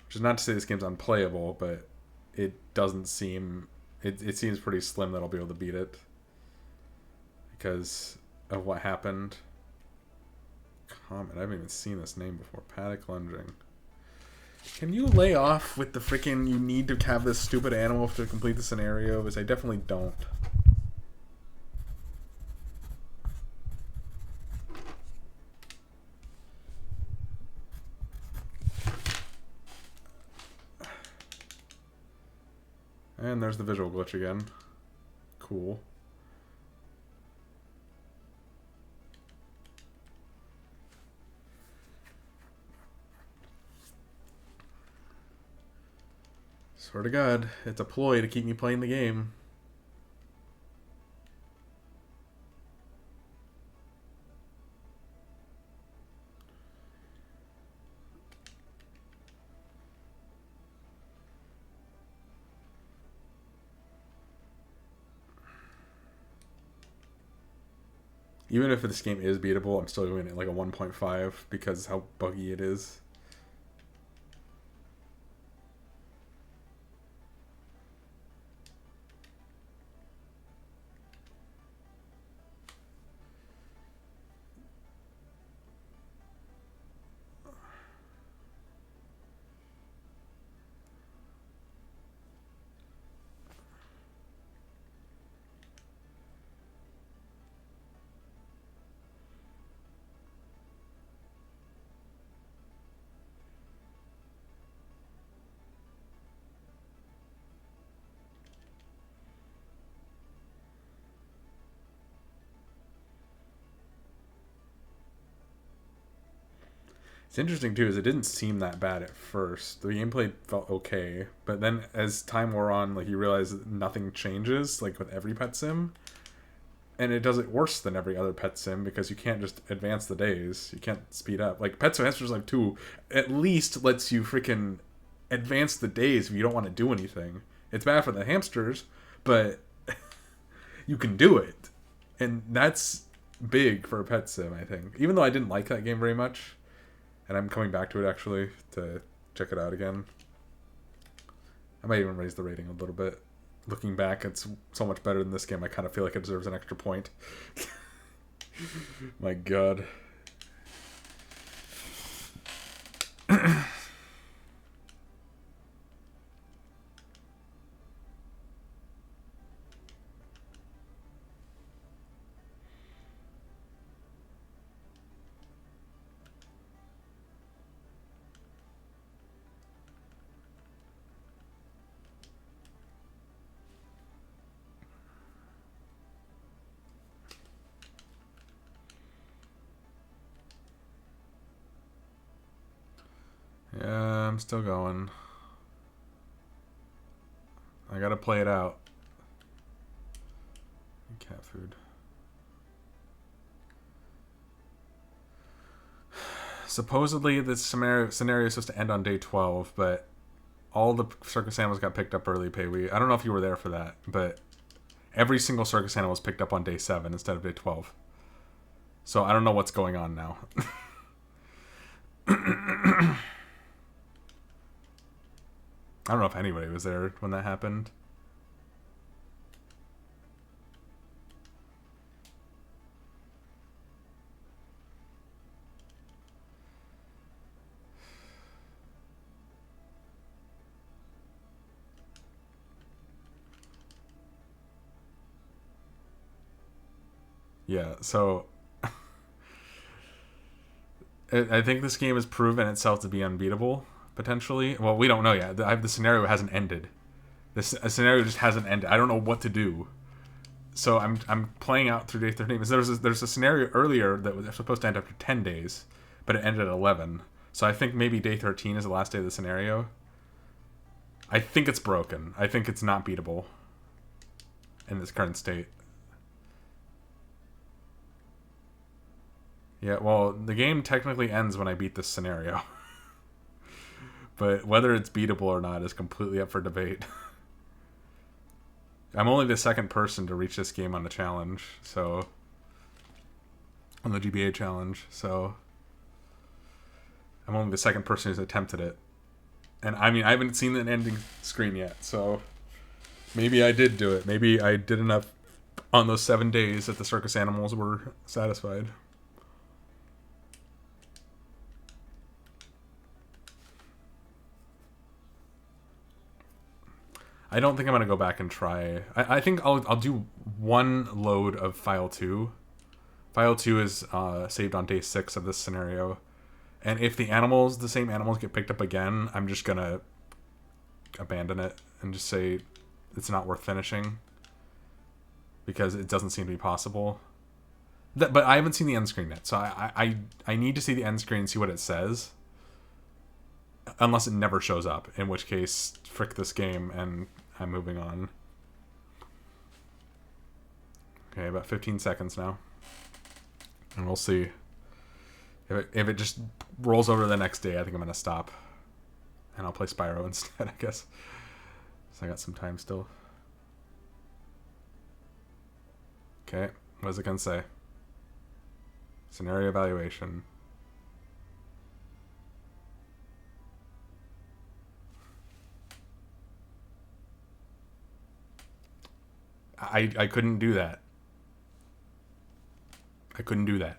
S1: Which is not to say this game's unplayable, but it doesn't seem... It seems pretty slim that I'll be able to beat it. Because of what happened. Comet. I haven't even seen this name before. Paddock Lunging. Can you lay off with the freaking... You need to have this stupid animal to complete the scenario? Because I definitely don't. And there's the visual glitch again. Cool. Swear to God, it's a ploy to keep me playing the game. Even if this game is beatable, I'm still going at like a 1.5 because how buggy it is. It's interesting too, is it didn't seem that bad at first. The gameplay felt okay, but then as time wore on, like you realize that nothing changes, like with every pet sim, and it does it worse than every other pet sim because you can't just advance the days. You can't speed up. Like Pet Semesters like 2 at least lets you freaking advance the days if you don't want to do anything. It's bad for the hamsters, but you can do it, and that's big for a pet sim, I think. Even though I didn't like that game very much. And I'm coming back to it, actually, to check it out again. I might even raise the rating a little bit. Looking back, it's so much better than this game. I kind of feel like it deserves an extra point. My God. Yeah, I'm still going. I gotta play it out. Cat food. Supposedly this scenario is supposed to end on day 12, but all the circus animals got picked up early, Paywee. I don't know if you were there for that, but every single circus animal was picked up on day 7 instead of day 12. So I don't know what's going on now. I don't know if anybody was there when that happened. Yeah, so I think this game has proven itself to be unbeatable, potentially. Well, we don't know yet. The scenario hasn't ended. This scenario just hasn't ended. I don't know what to do. So I'm playing out through day 13. There's a scenario earlier that was supposed to end after 10 days, but it ended at 11. So I think maybe day 13 is the last day of the scenario. I think it's broken. I think it's not beatable in this current state. Yeah, well, the game technically ends when I beat this scenario. But whether it's beatable or not is completely up for debate. I'm only the second person to reach this game on the challenge, so... on the GBA challenge, so... I'm only the second person who's attempted it. And I mean, I haven't seen the ending screen yet, so... maybe I did do it. Maybe I did enough on those 7 days that the circus animals were satisfied. I don't think I'm going to go back and try. I think I'll do one load of File 2. File 2 is saved on day 6 of this scenario. And if the same animals get picked up again, I'm just going to abandon it and just say it's not worth finishing. Because it doesn't seem to be possible. But I haven't seen the end screen yet, so I need to see the end screen and see what it says. Unless it never shows up, in which case, frick this game, and I'm moving on. Okay, about 15 seconds now. And we'll see. If it just rolls over to the next day, I think I'm going to stop. And I'll play Spyro instead, I guess. So I got some time still. Okay, what is it going to say? Scenario evaluation. I couldn't do that. I couldn't do that.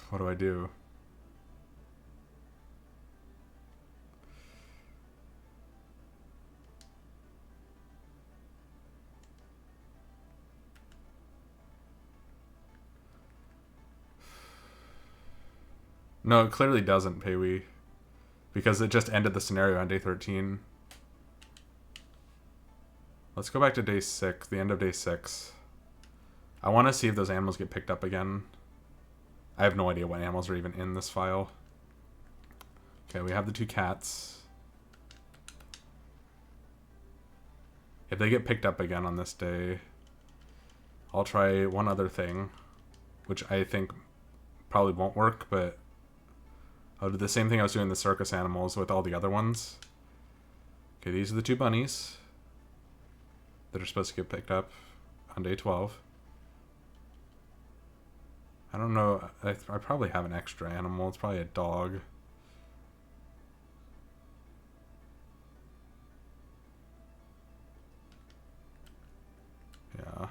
S1: What do I do? No, it clearly doesn't, Paywee. Because it just ended the scenario on day 13. Let's go back to day 6, the end of day 6. I want to see if those animals get picked up again. I have no idea what animals are even in this file. Okay, we have the 2 cats. If they get picked up again on this day, I'll try one other thing, which I think probably won't work, but I'll do the same thing I was doing the circus animals with all the other ones. Okay, these are the 2 bunnies that are supposed to get picked up on day 12. I don't know. I probably have an extra animal. It's probably a dog. Yeah.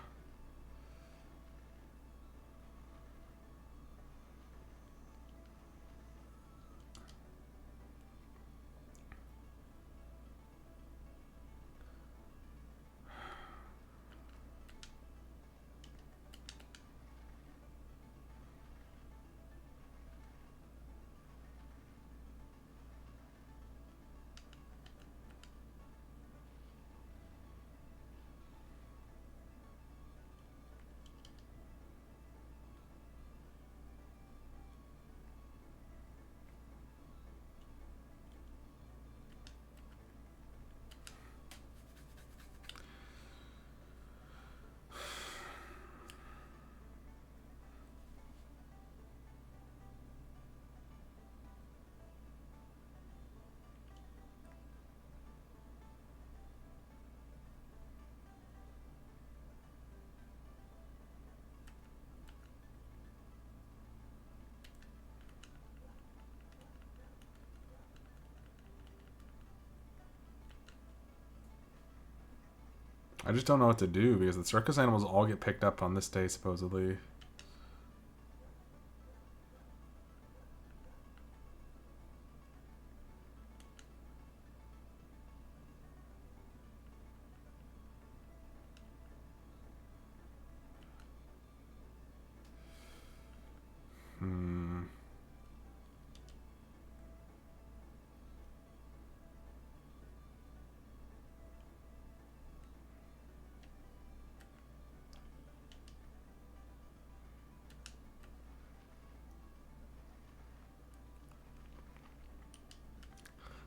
S1: I just don't know what to do because the circus animals all get picked up on this day, supposedly.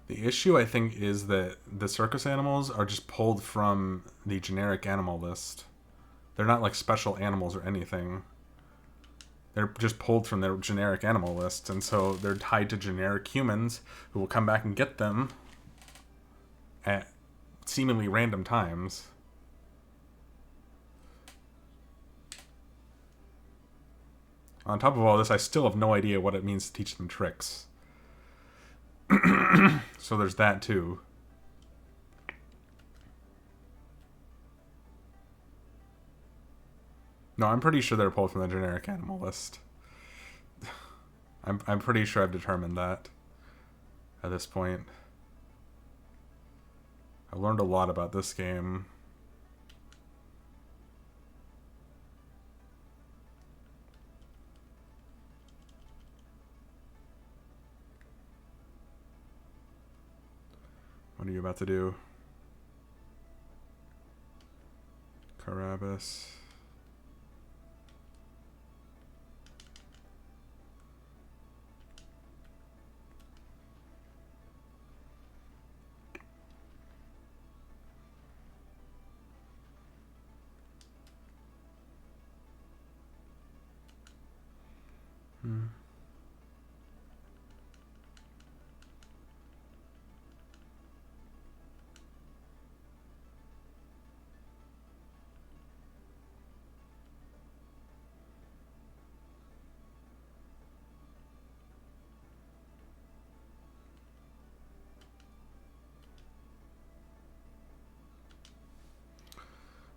S1: The issue, I think, is that the circus animals are just pulled from the generic animal list. They're not like special animals or anything. They're just pulled from their generic animal list, and so they're tied to generic humans who will come back and get them at seemingly random times. On top of all this, I still have no idea what it means to teach them tricks. So there's that too. No, I'm pretty sure they're pulled from the generic animal list. I'm pretty sure I've determined that at this point. I've learned a lot about this game. What are you about to do? Carabas.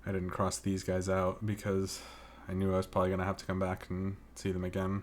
S1: I didn't cross these guys out because I knew I was probably going to have to come back and see them again.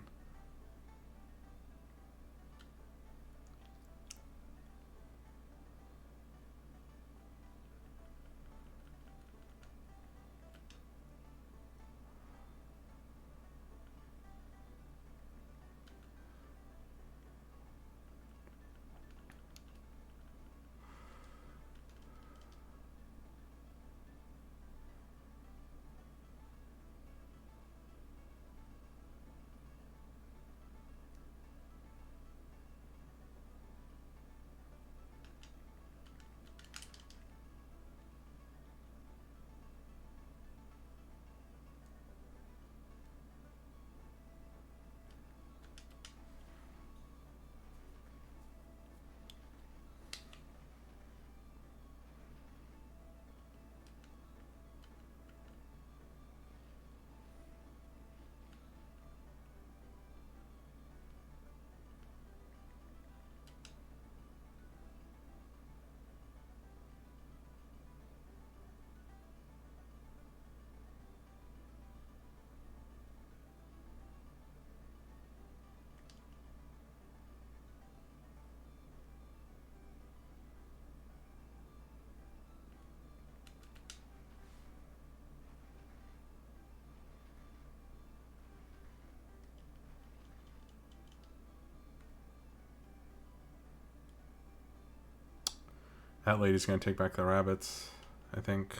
S1: That lady's going to take back the rabbits, I think.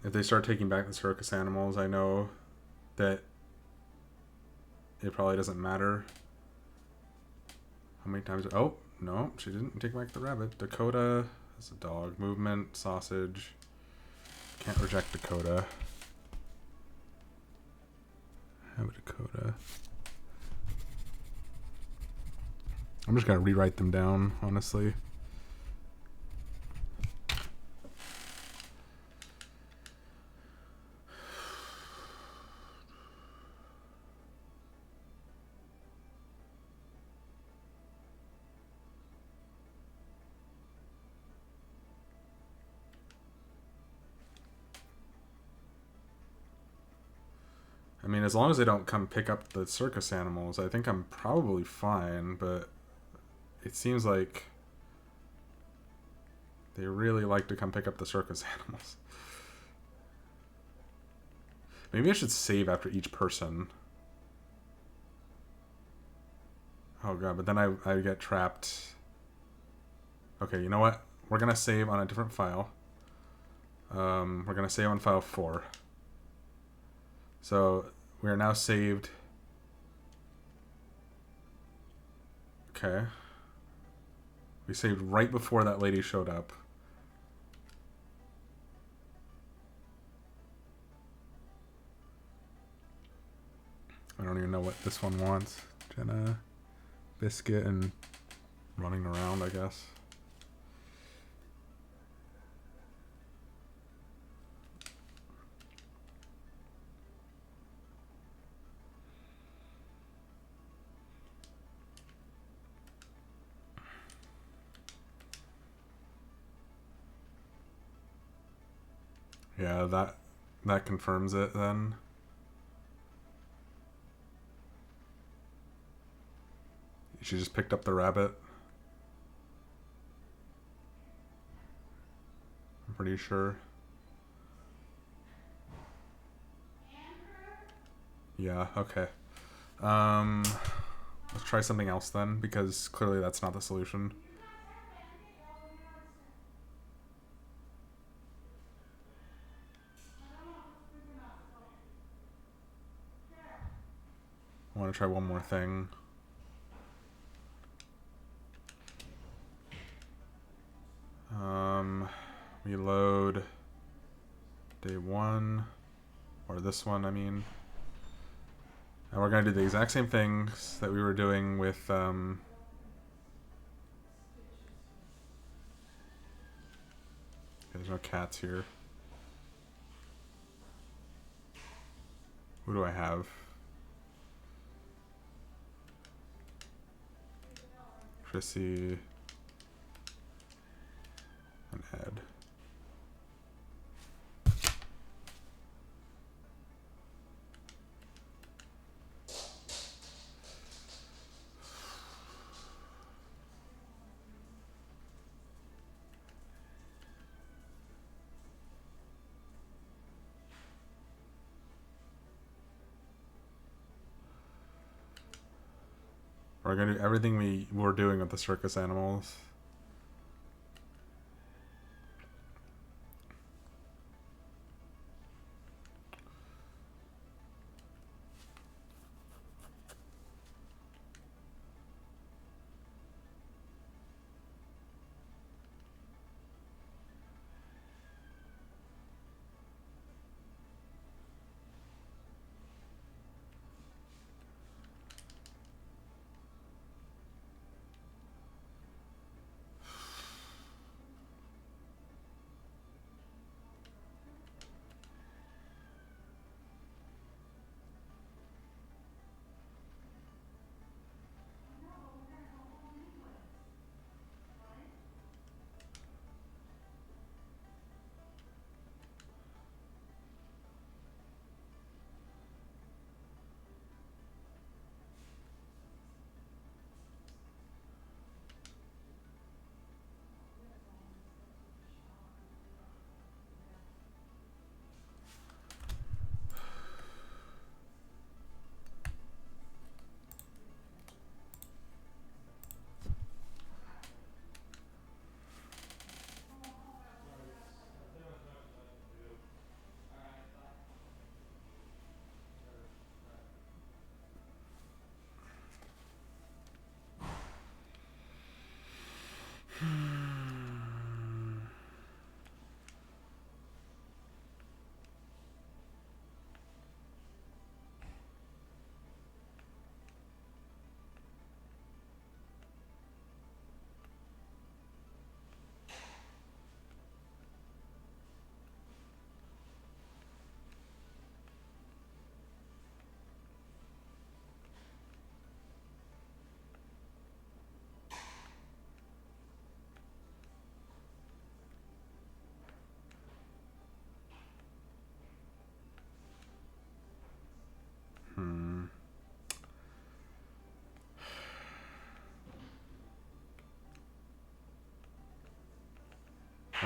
S1: If they start taking back the circus animals, I know that it probably doesn't matter how many times... Oh, no, she didn't take back the rabbit. Dakota is a dog. Movement, sausage. Can't reject Dakota. Have a Dakota. I'm just going to rewrite them down, honestly. I mean, as long as they don't come pick up the circus animals, I think I'm probably fine, but it seems like they really like to come pick up the circus animals. Maybe I should save after each person. Oh god, but then I get trapped. Okay, you know what? We're going to save on a different file. We're going to save on file 4. So we are now saved. Okay. We saved right before that lady showed up. I don't even know what this one wants. Jenna, biscuit, and running around, I guess. Yeah, that confirms it then. She just picked up the rabbit. I'm pretty sure. Yeah, okay. Let's try something else then, because clearly that's not the solution. I want to try one more thing. Reload day 1, or this one, I mean. And we're going to do the exact same things that we were doing with, there's no cats here. Who do I have? Chrissy and Ed. We're going to do everything we were doing with the circus animals.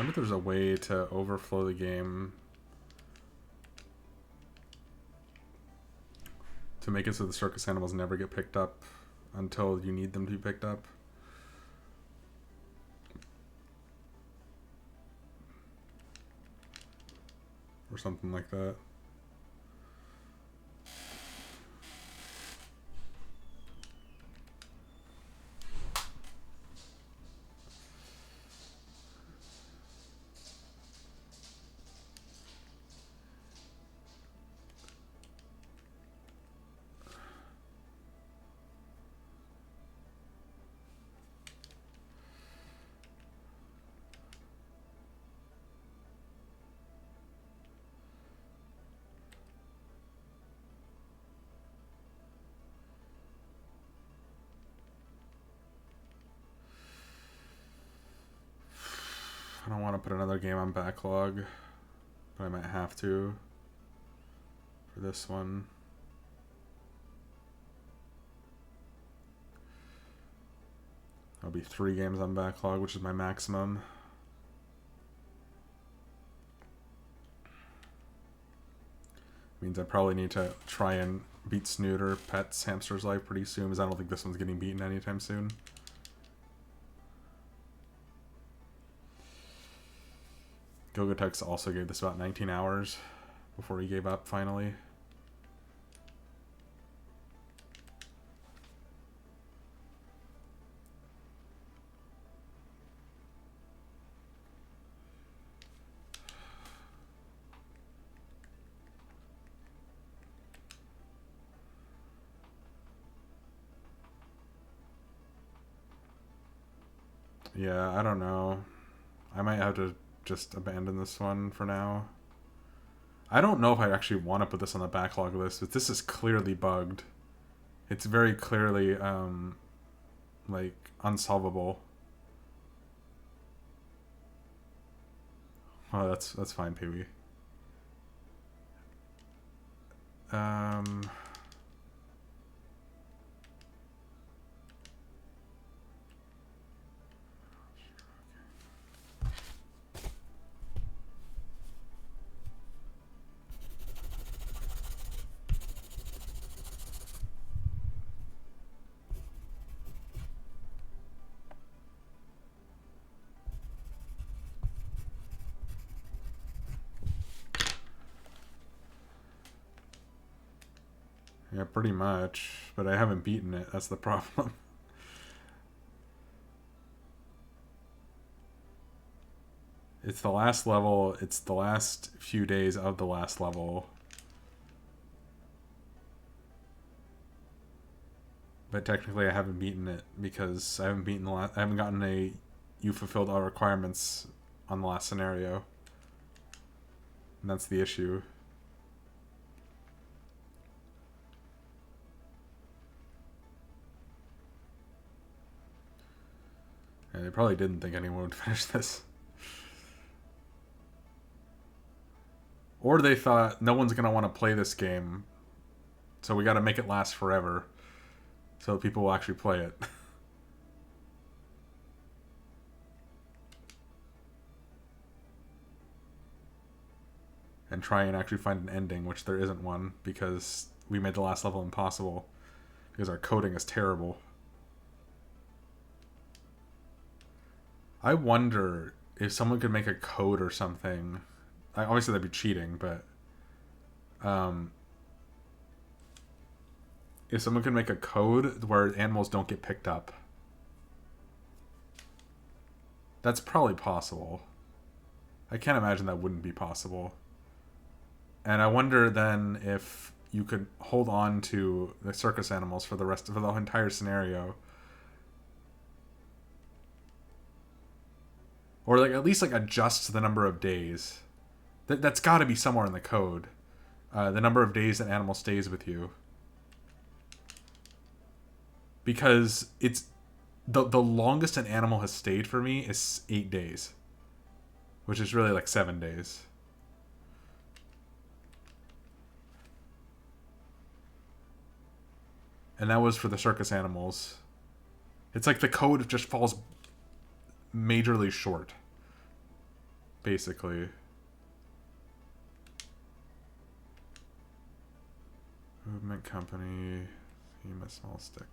S2: wonder if there's a way to overflow the game to make it so the circus animals never get picked up until you need them to be picked up. Or something like that. I don't want to put another game on backlog, but I might have to for this one. That'll be 3 games on backlog, which is my maximum. Means I probably need to try and beat Snooter Pet's Hamster's Life pretty soon, because I don't think this one's getting beaten anytime soon. Gogotex also gave this about 19 hours before he gave up finally. Yeah, I don't know. I might have to just abandon this one for now. I don't know if I actually want to put this on the backlog list, but this is clearly bugged. It's very clearly, like, unsolvable. Oh, that's fine, Pee-wee. Yeah, pretty much. But I haven't beaten it. That's the problem. It's the last level. It's the last few days of the last level. But technically I haven't beaten it because I haven't beaten I haven't gotten a you fulfilled all requirements on the last scenario. And that's the issue. Yeah, they probably didn't think anyone would finish this. Or they thought no one's going to want to play this game, so we got to make it last forever so people will actually play it. And try and actually find an ending, which there isn't one, because we made the last level impossible. Because our coding is terrible. I wonder if someone could make a code or something. Obviously that'd be cheating, but if someone could make a code where animals don't get picked up, that's probably possible. I can't imagine that wouldn't be possible. And I wonder then if you could hold on to the circus animals for the entire scenario. Or like at least like adjust the number of days. That's got to be somewhere in the code. The number of days an animal stays with you. Because it's the longest an animal has stayed for me is 8 days. Which is really like 7 days. And that was for the circus animals. It's like the code just falls majorly short. basically. Movement company, theme a small stick.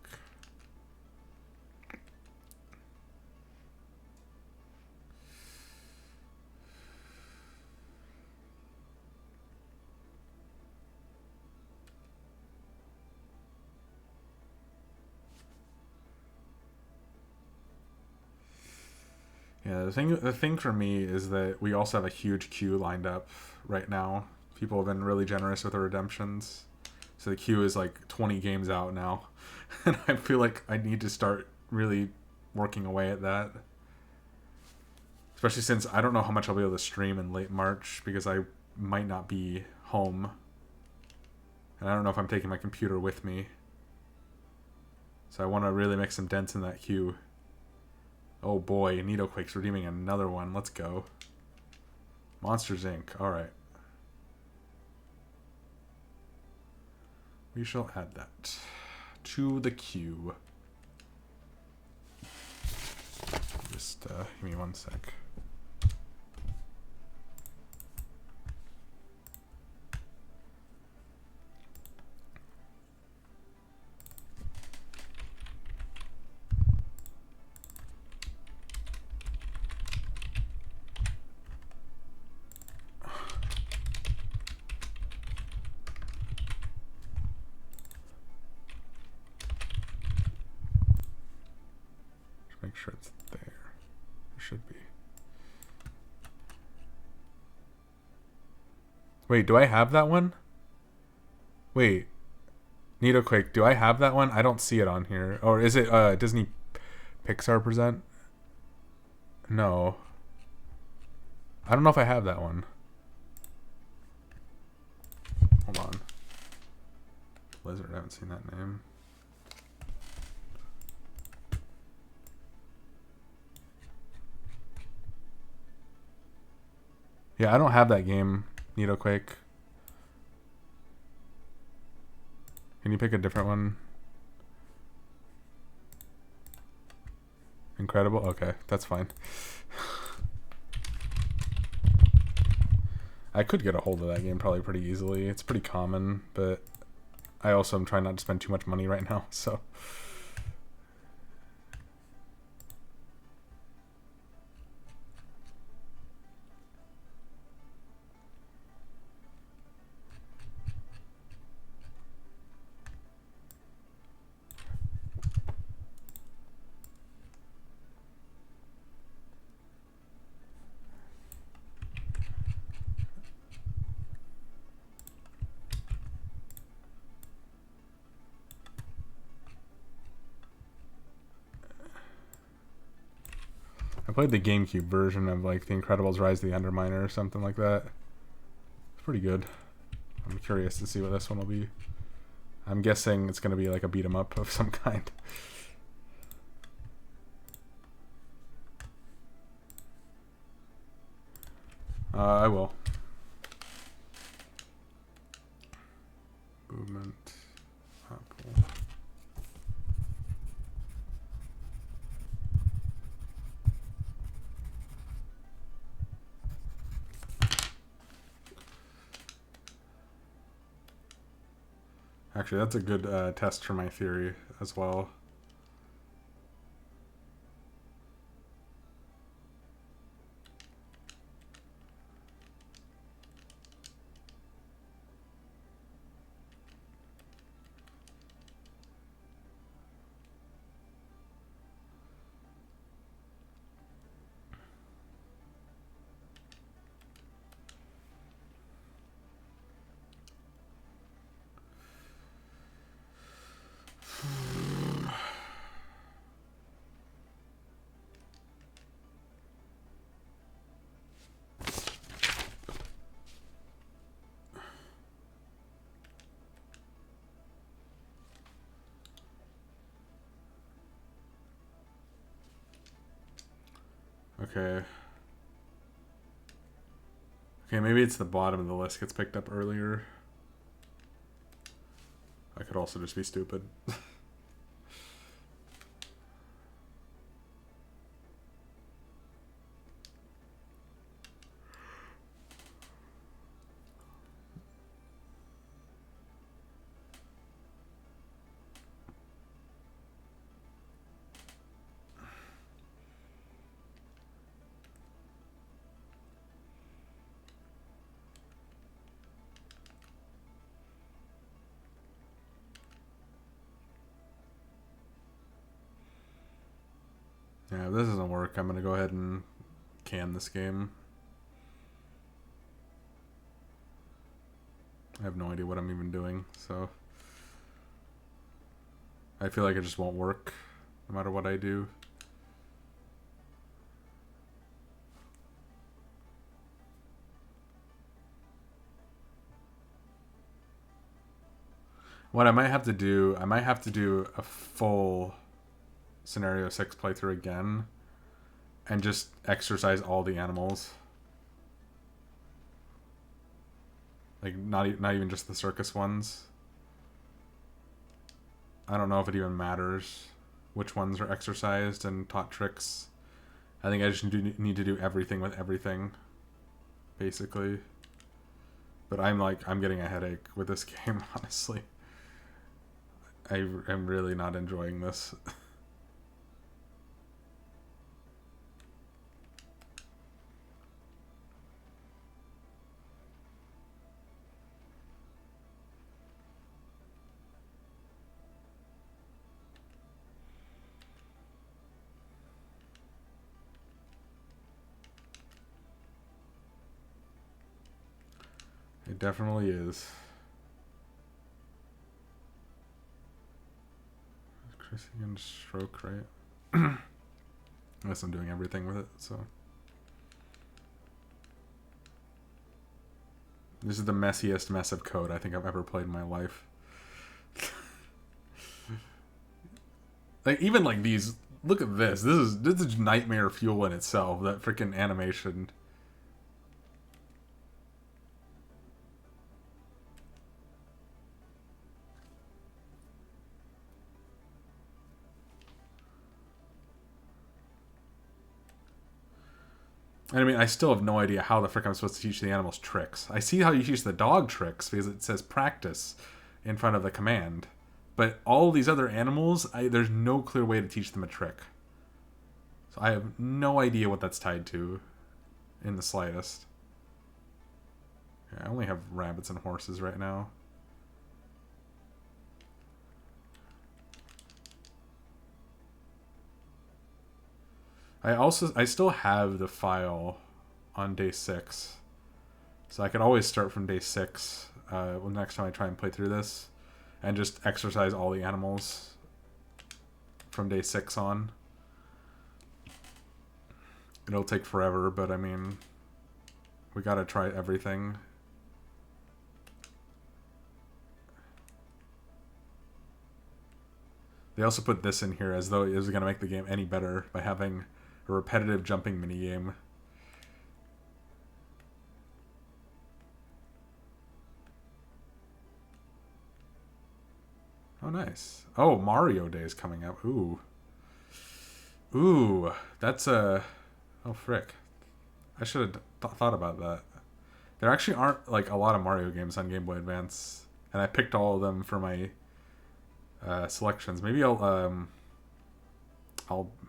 S2: Yeah, the thing for me is that we also have a huge queue lined up right now. People have been really generous with the redemptions. So the queue is like 20 games out now. And I feel like I need to start really working away at that. Especially since I don't know how much I'll be able to stream in late March because I might not be home. And I don't know if I'm taking my computer with me. So I want to really make some dents in that queue. Oh boy, Nidoquake's redeeming another one. Let's go. Monsters Inc. Alright. We shall add that to the queue. Just give me 1 sec. Make sure it's there. It should be. Wait, do I have that one? Wait. Nidoquake, do I have that one? I don't see it on here. Or is it Disney Pixar Present? No. I don't know if I have that one. Hold on. Blizzard, I haven't seen that name. Yeah, I don't have that game, Nidoquake. Can you pick a different one? Incredible? Okay, that's fine. I could get a hold of that game probably pretty easily. It's pretty common, but I also am trying not to spend too much money right now, so... I played the GameCube version of like The Incredibles Rise of the Underminer or something like that. It's pretty good. I'm curious to see what this one will be. I'm guessing it's going to be like a beat 'em up of some kind. I will. Movement. Apple. Actually, that's a good test for my theory as well. Okay. Okay, maybe it's the bottom of the list gets picked up earlier. I could also just be stupid. Yeah, if this doesn't work, I'm gonna go ahead and can this game. I have no idea what I'm even doing, so I feel like it just won't work no matter what I do. What I might have to do, I might have to do a full Scenario 6 playthrough again and just exercise all the animals. Like, not even just the circus ones. I don't know if it even matters which ones are exercised and taught tricks. I think I just need to do everything with everything, basically. But I'm getting a headache with this game, honestly. I am really not enjoying this. It definitely is. Chrissy and stroke, right? Unless I'm doing everything with it, so. This is the messiest mess of code I think I've ever played in my life. Like, even like these, look at this. This is nightmare fuel in itself, that freaking animation. And I mean, I still have no idea how the frick I'm supposed to teach the animals tricks. I see how you teach the dog tricks because it says practice in front of the command. But all these other animals, there's no clear way to teach them a trick. So I have no idea what that's tied to in the slightest. Yeah, I only have rabbits and horses right now. I still have the file on day 6. So I could always start from day 6 next time I try and play through this. And just exercise all the animals from day 6 on. It'll take forever, but I mean, we gotta try everything. They also put this in here as though it was gonna make the game any better by having a repetitive jumping minigame. Oh, nice. Oh, Mario Day is coming up. Ooh. Ooh, that's a... Oh, frick. I should have thought about that. There actually aren't, like, a lot of Mario games on Game Boy Advance. And I picked all of them for my selections. Maybe I'll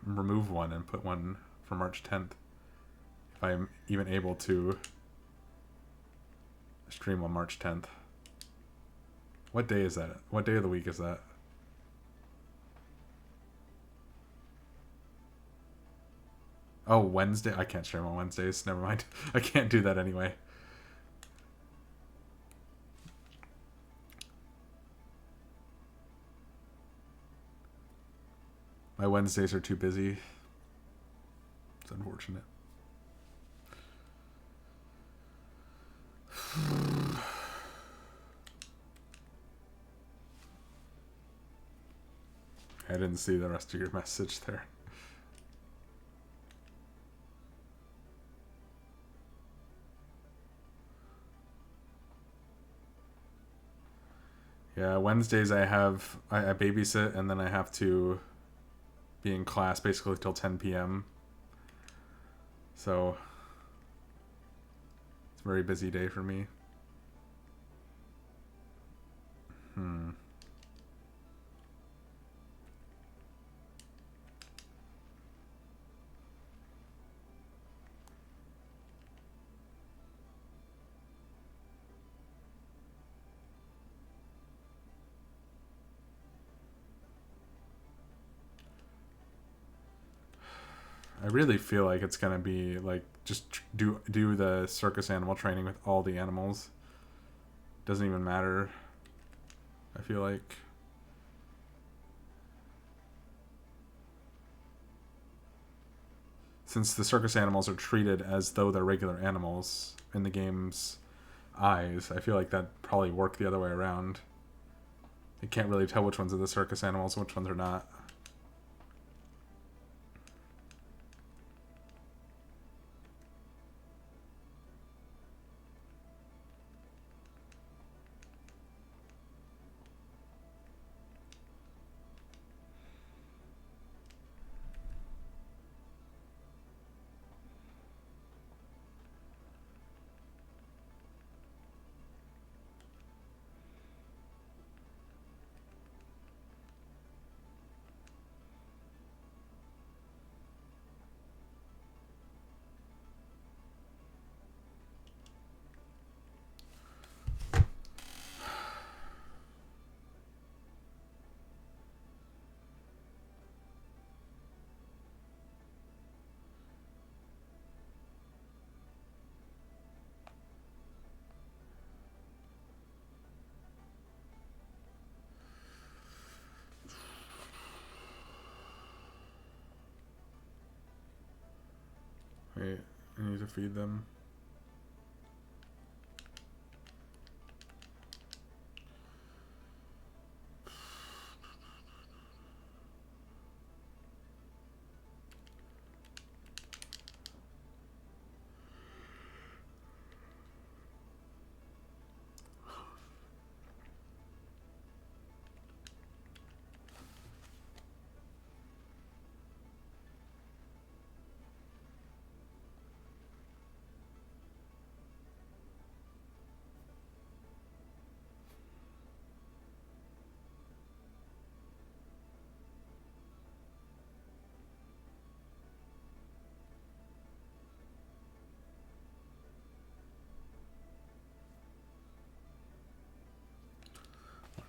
S2: remove one and put one for March 10th. If I'm even able to stream on March 10th. What day is that? What day of the week is that? Oh, Wednesday? I can't stream on Wednesdays. Never mind. I can't do that anyway. My Wednesdays are too busy. It's unfortunate. I didn't see the rest of your message there. Yeah, Wednesdays I babysit and then I have to be in class basically till 10 p.m. So it's a very busy day for me. I really feel like it's gonna be like just do the circus animal training with all the animals. Doesn't even matter. I feel like. Since the circus animals are treated as though they're regular animals in the game's eyes, I feel like that probably work the other way around. You can't really tell which ones are the circus animals and which ones are not. Wait, I need to feed them.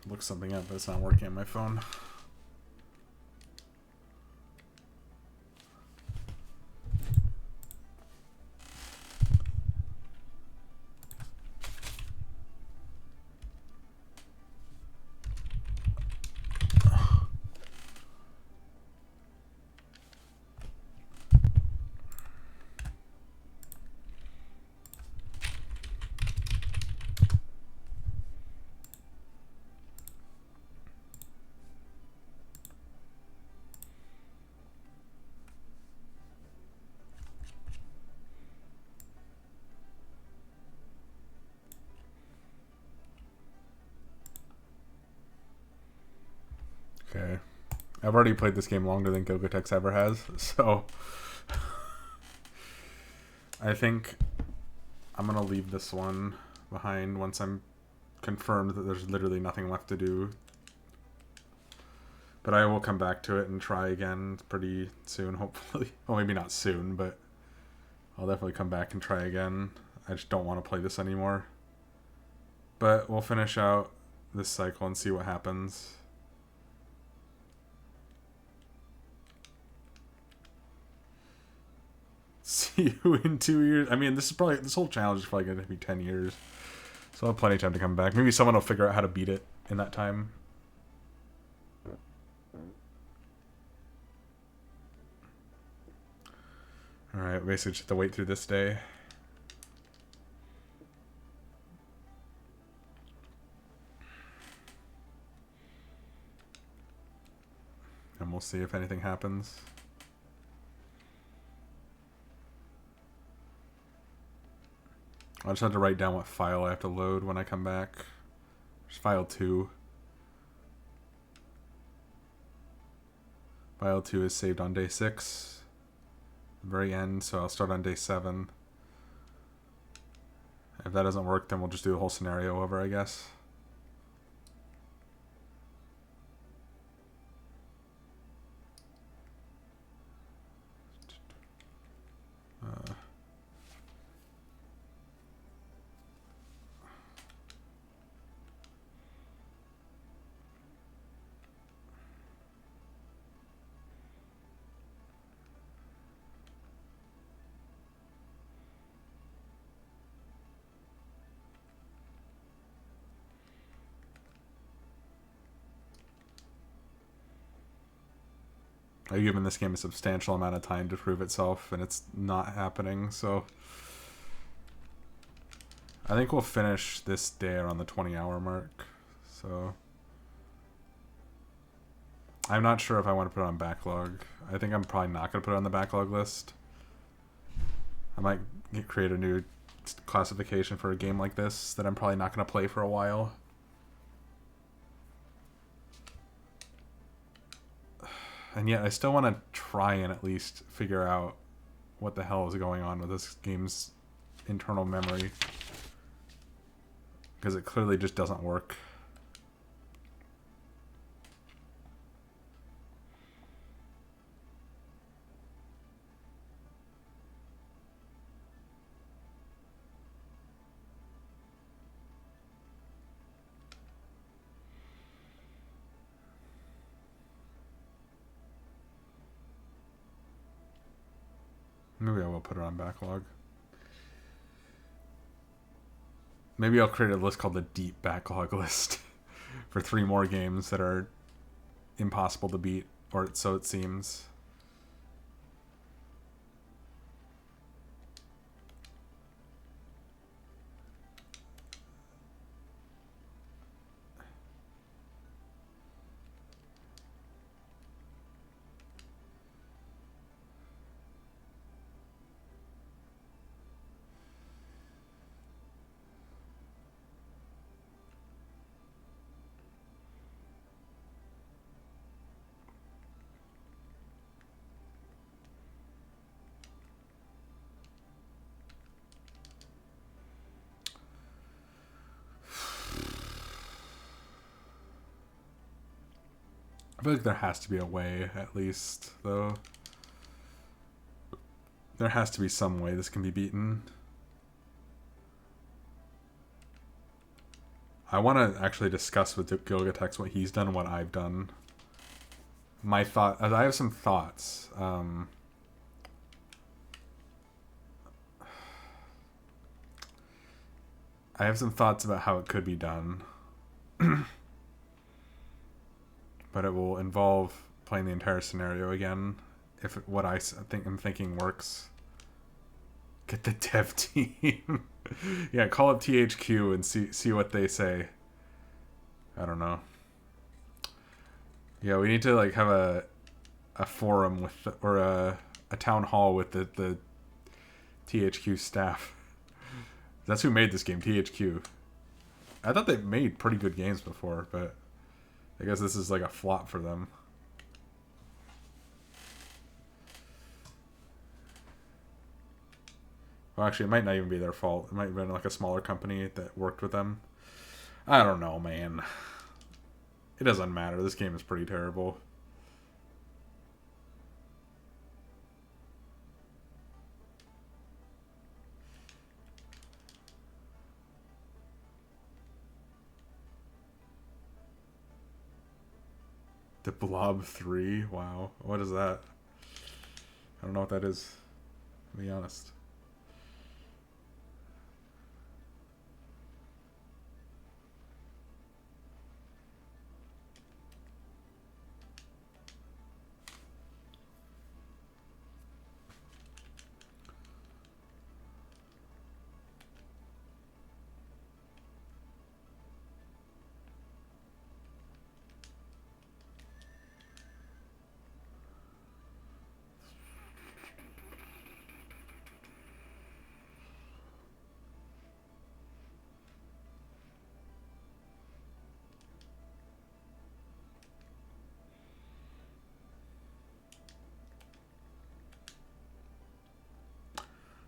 S2: Look something up, but it's not working on my phone. Okay. I've already played this game longer than Gogotex ever has, so I think I'm gonna leave this one behind once I'm confirmed that there's literally nothing left to do. But I will come back to it and try again pretty soon, hopefully. Well, maybe not soon, but I'll definitely come back and try again. I just don't want to play this anymore. But we'll finish out this cycle and see what happens. See you in 2 years. I mean, this whole challenge is probably going to be 10 years. So I'll have plenty of time to come back. Maybe someone will figure out how to beat it in that time. Alright, basically just have to wait through this day. And we'll see if anything happens. I just have to write down what file I have to load when I come back. There's file 2. File 2 is saved on day 6. The very end, so I'll start on day 7. If that doesn't work, then we'll just do the whole scenario over, I guess. I've given this game a substantial amount of time to prove itself, and it's not happening, so I think we'll finish this day around the 20-hour mark. So I'm not sure if I want to put it on backlog. I think I'm probably not going to put it on the backlog list. I might create a new classification for a game like this that I'm probably not going to play for a while. And yet I still want to try and at least figure out what the hell is going on with this game's internal memory. Because it clearly just doesn't work. Maybe I will put it on backlog. Maybe I'll create a list called the deep backlog list for 3 more games that are impossible to beat, or so it seems. I feel like there has to be a way, at least, though. There has to be some way this can be beaten. I want to actually discuss with Gilgatex what he's done and what I've done. My thought, I have some thoughts. I have some thoughts about how it could be done. But it will involve playing the entire scenario again. If what I'm thinking works. Get the dev team. Yeah, call up THQ and see what they say. I don't know. Yeah, we need to like have a forum with or a town hall with the THQ staff. That's who made this game, THQ. I thought they made pretty good games before, but I guess this is like a flop for them. Well, actually, it might not even be their fault. It might have been like a smaller company that worked with them. I don't know, man. It doesn't matter. This game is pretty terrible. The Blob 3? Wow. What is that? I don't know what that is, to be honest.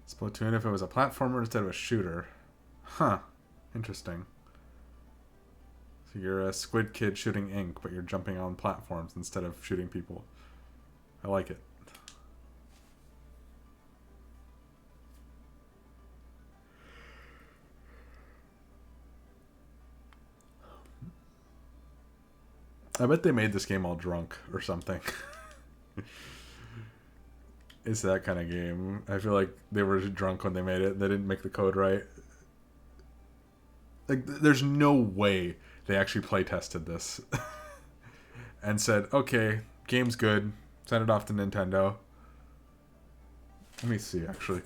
S2: Splatoon if it was a platformer instead of a shooter. Huh. Interesting. So you're a squid kid shooting ink, but you're jumping on platforms instead of shooting people. I like it. I bet they made this game all drunk or something. It's that kind of game. I feel like they were drunk when they made it. They didn't make the code right. Like, there's no way they actually play tested this and said, okay, game's good, Send it off to Nintendo. Let me see, actually.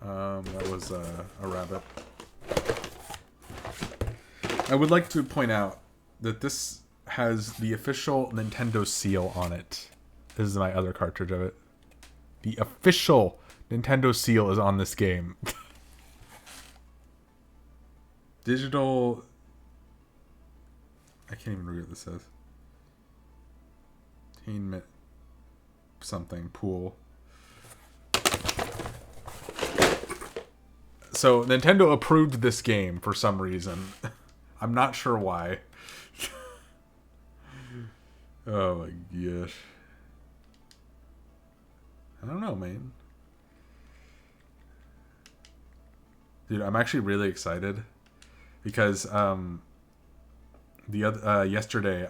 S2: That was a rabbit. I would like to point out that this has the official Nintendo seal on it. This is my other cartridge of it. The official Nintendo seal is on this game. Digital... I can't even read what this says. Entertainment something pool. So Nintendo approved this game for some reason. I'm not sure why. Oh my gosh. I don't know, man. Dude, I'm actually really excited because yesterday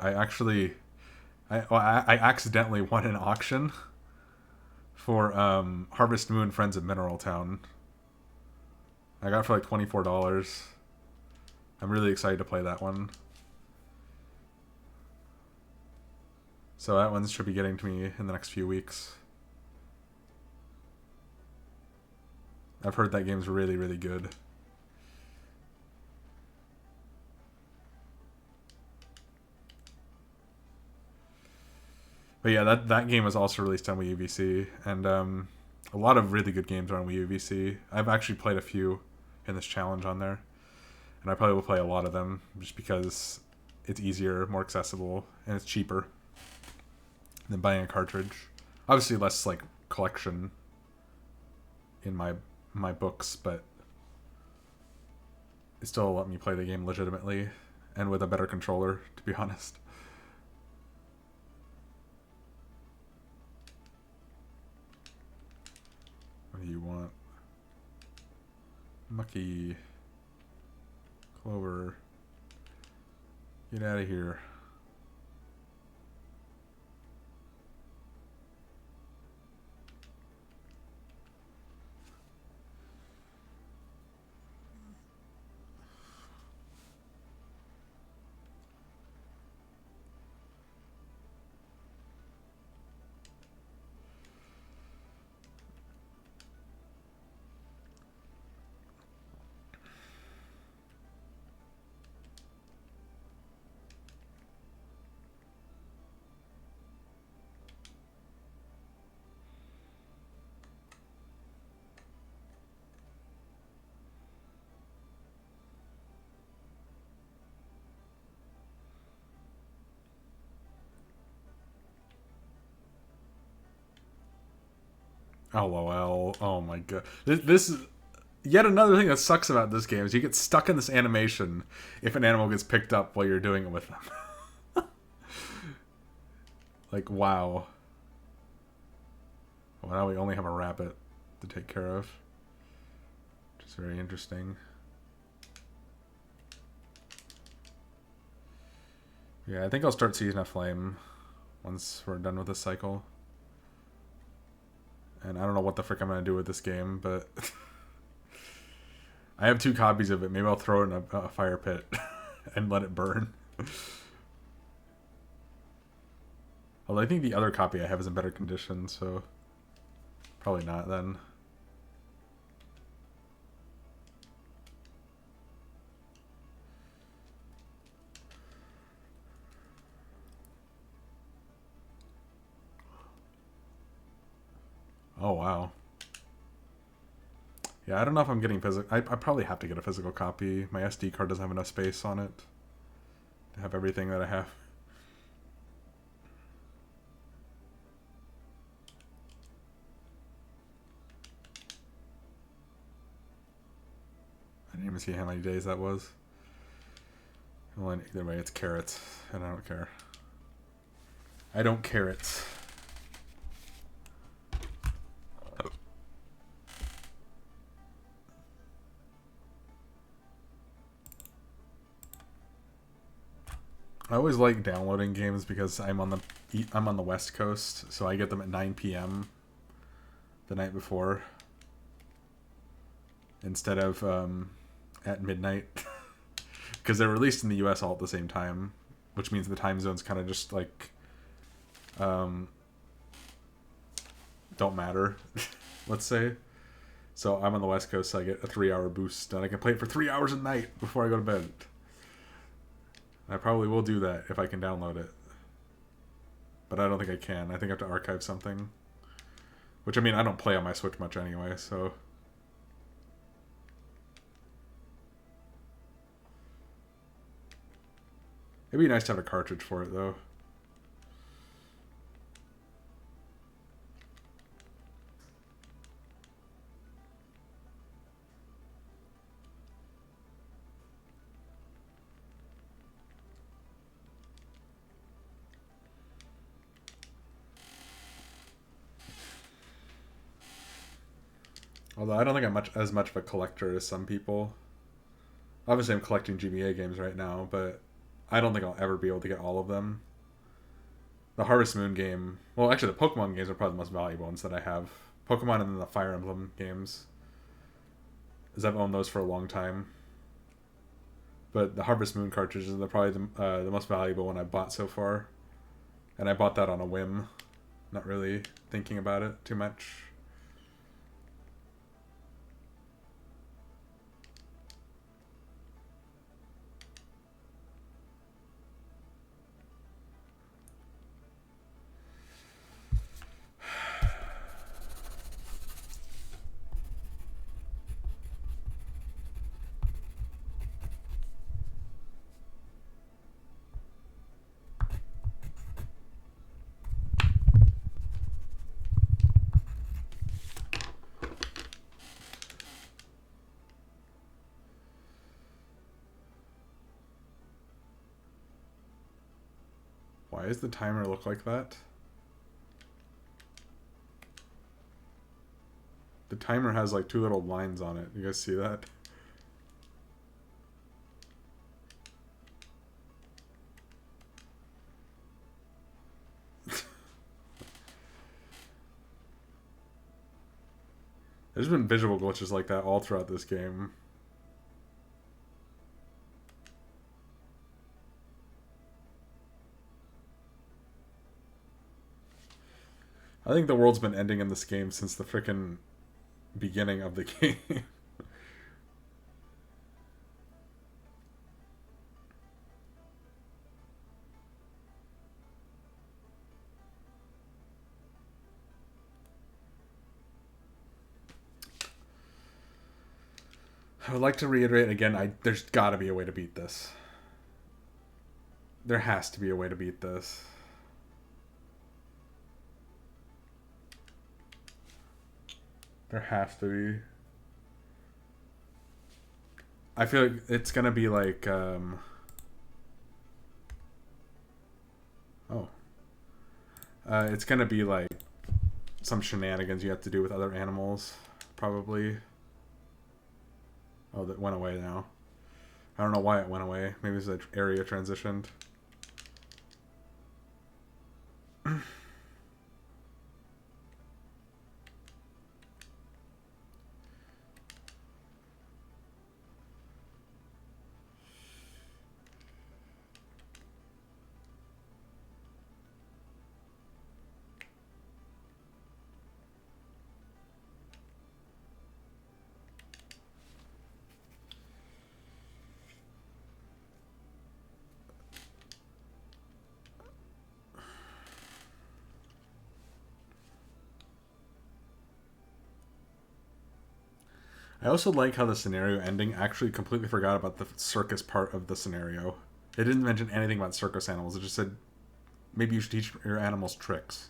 S2: I accidentally won an auction for Harvest Moon Friends of Mineral Town. I got it for like $24. I'm really excited to play that one. So that one should be getting to me in the next few weeks. I've heard that game's really, really good. But yeah, that game was also released on Wii U VC, and a lot of really good games are on Wii U VC. I've actually played a few in this challenge on there, and I probably will play a lot of them just because it's easier, more accessible, and it's cheaper than buying a cartridge. Obviously, less like collection in my books, but it still let me play the game legitimately and with a better controller, to be honest. What do you want? Mucky. Clover. Get out of here. LOL. Oh my god. This is yet another thing that sucks about this game is you get stuck in this animation if an animal gets picked up while you're doing it with them. Like, wow. Well, now we only have a rabbit to take care of, which is very interesting. Yeah, I think I'll start Season of Flame once we're done with this cycle. And I don't know what the frick I'm going to do with this game, but I have 2 copies of it. Maybe I'll throw it in a fire pit and let it burn. Although I think the other copy I have is in better condition, so probably not then. Oh, wow. Yeah, I don't know if I'm getting physical. I probably have to get a physical copy. My SD card doesn't have enough space on it to have everything that I have. I didn't even see how many days that was. Well, either way, it's carrots, and I don't care. I don't care it. I always like downloading games because I'm on the West Coast, so I get them at 9 p.m. the night before instead of at midnight because they're released in the U.S. all at the same time which means the time zones kind of just like don't matter, let's say. So I'm on the West Coast, so I get a 3-hour boost, and I can play it for 3 hours a night before I go to bed. I probably will do that if I can download it. But I don't think I can. I think I have to archive something. Which, I mean, I don't play on my Switch much anyway, so... It'd be nice to have a cartridge for it, though. Although I don't think I'm as much of a collector as some people. Obviously, I'm collecting GBA games right now, but I don't think I'll ever be able to get all of them. The Harvest Moon game... Well, actually, the Pokemon games are probably the most valuable ones that I have. Pokemon and then the Fire Emblem games. Because I've owned those for a long time. But the Harvest Moon cartridges are probably the most valuable one I've bought so far. And I bought that on a whim. Not really thinking about it too much. Why does the timer look like that? The timer has like 2 little lines on it. You guys see that? There's been visual glitches like that all throughout this game. I think the world's been ending in this game since the frickin' beginning of the game. I would like to reiterate again, there's gotta be a way to beat this. There has to be a way to beat this. There has to be. I feel like it's gonna be like, it's gonna be like some shenanigans you have to do with other animals, probably. Oh, that went away now. I don't know why it went away. Maybe it's an area transitioned. I also like how the scenario ending actually completely forgot about the circus part of the scenario. It didn't mention anything about circus animals. It just said, maybe you should teach your animals tricks.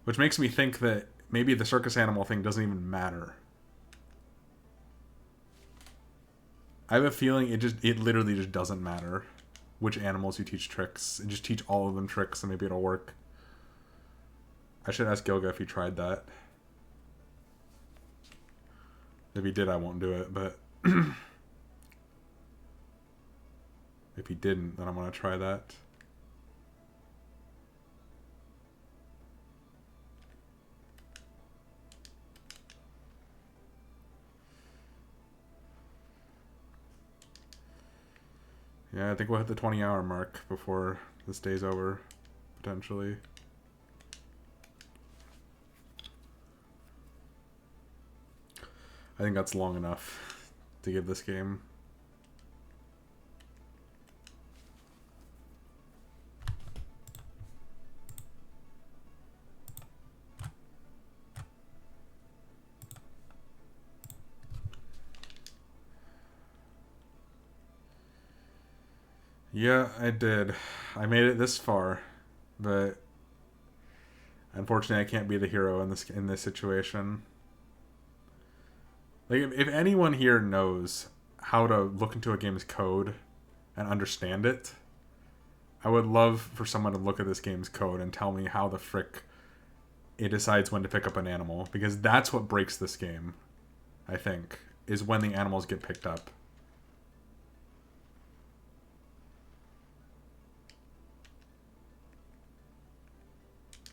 S2: Which makes me think that maybe the circus animal thing doesn't even matter. I have a feeling it literally just doesn't matter which animals you teach tricks. And just teach all of them tricks and maybe it'll work. I should ask Gilga if he tried that. If he did, I won't do it, but if he didn't, then I'm going to try that. Yeah, I think we'll hit the 20-hour mark before this day's over, potentially. I think that's long enough to give this game. Yeah, I did. I made it this far, but unfortunately, I can't be the hero in this situation. Like, if anyone here knows how to look into a game's code and understand it, I would love for someone to look at this game's code and tell me how the frick it decides when to pick up an animal, because that's what breaks this game, I think, is when the animals get picked up.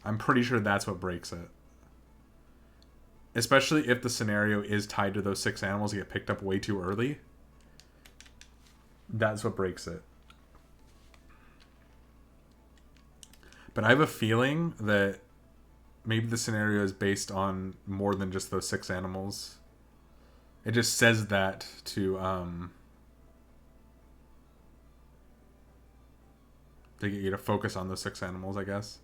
S2: I'm pretty sure that's what breaks it. Especially if the scenario is tied to those 6 animals that get picked up way too early. That's what breaks it. But I have a feeling that maybe the scenario is based on more than just those 6 animals. It just says that to get you to focus on those 6 animals, I guess.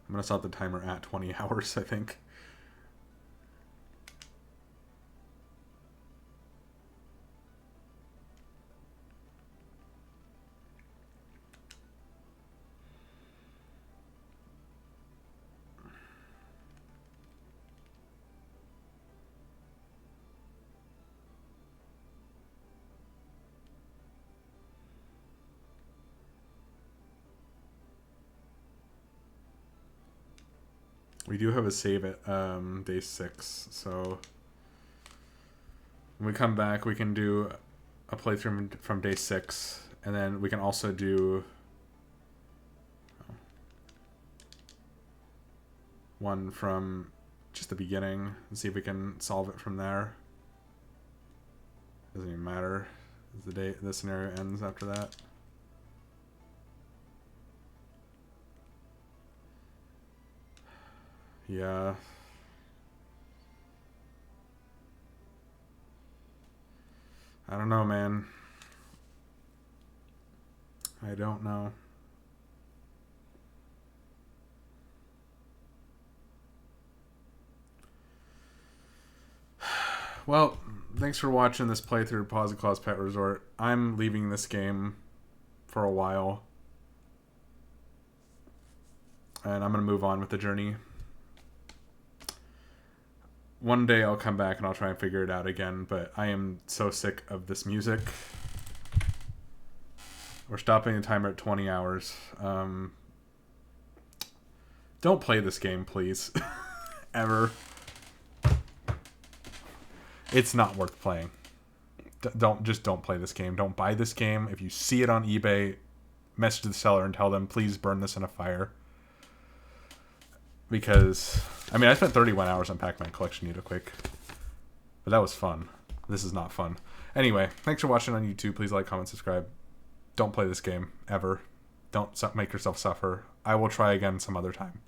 S2: I'm going to stop the timer at 20 hours, I think. We do have a save at day 6, so when we come back, we can do a playthrough from day 6, and then we can also do one from just the beginning and see if we can solve it from there. Doesn't even matter. The scenario ends after that. Yeah. I don't know, man. I don't know. Well, thanks for watching this playthrough of Paws and Claws Pet Resort. I'm leaving this game for a while. And I'm going to move on with the journey. One day I'll come back and I'll try and figure it out again, but I am so sick of this music. We're stopping the timer at 20 hours. Don't play this game, please. Ever. It's not worth playing. Don't play this game. Don't buy this game. If you see it on eBay, message the seller and tell them, please burn this in a fire. Because, I mean, I spent 31 hours on Pac-Man Collection Udo Quick. But that was fun. This is not fun. Anyway, thanks for watching on YouTube. Please like, comment, subscribe. Don't play this game, ever. Don't make yourself suffer. I will try again some other time.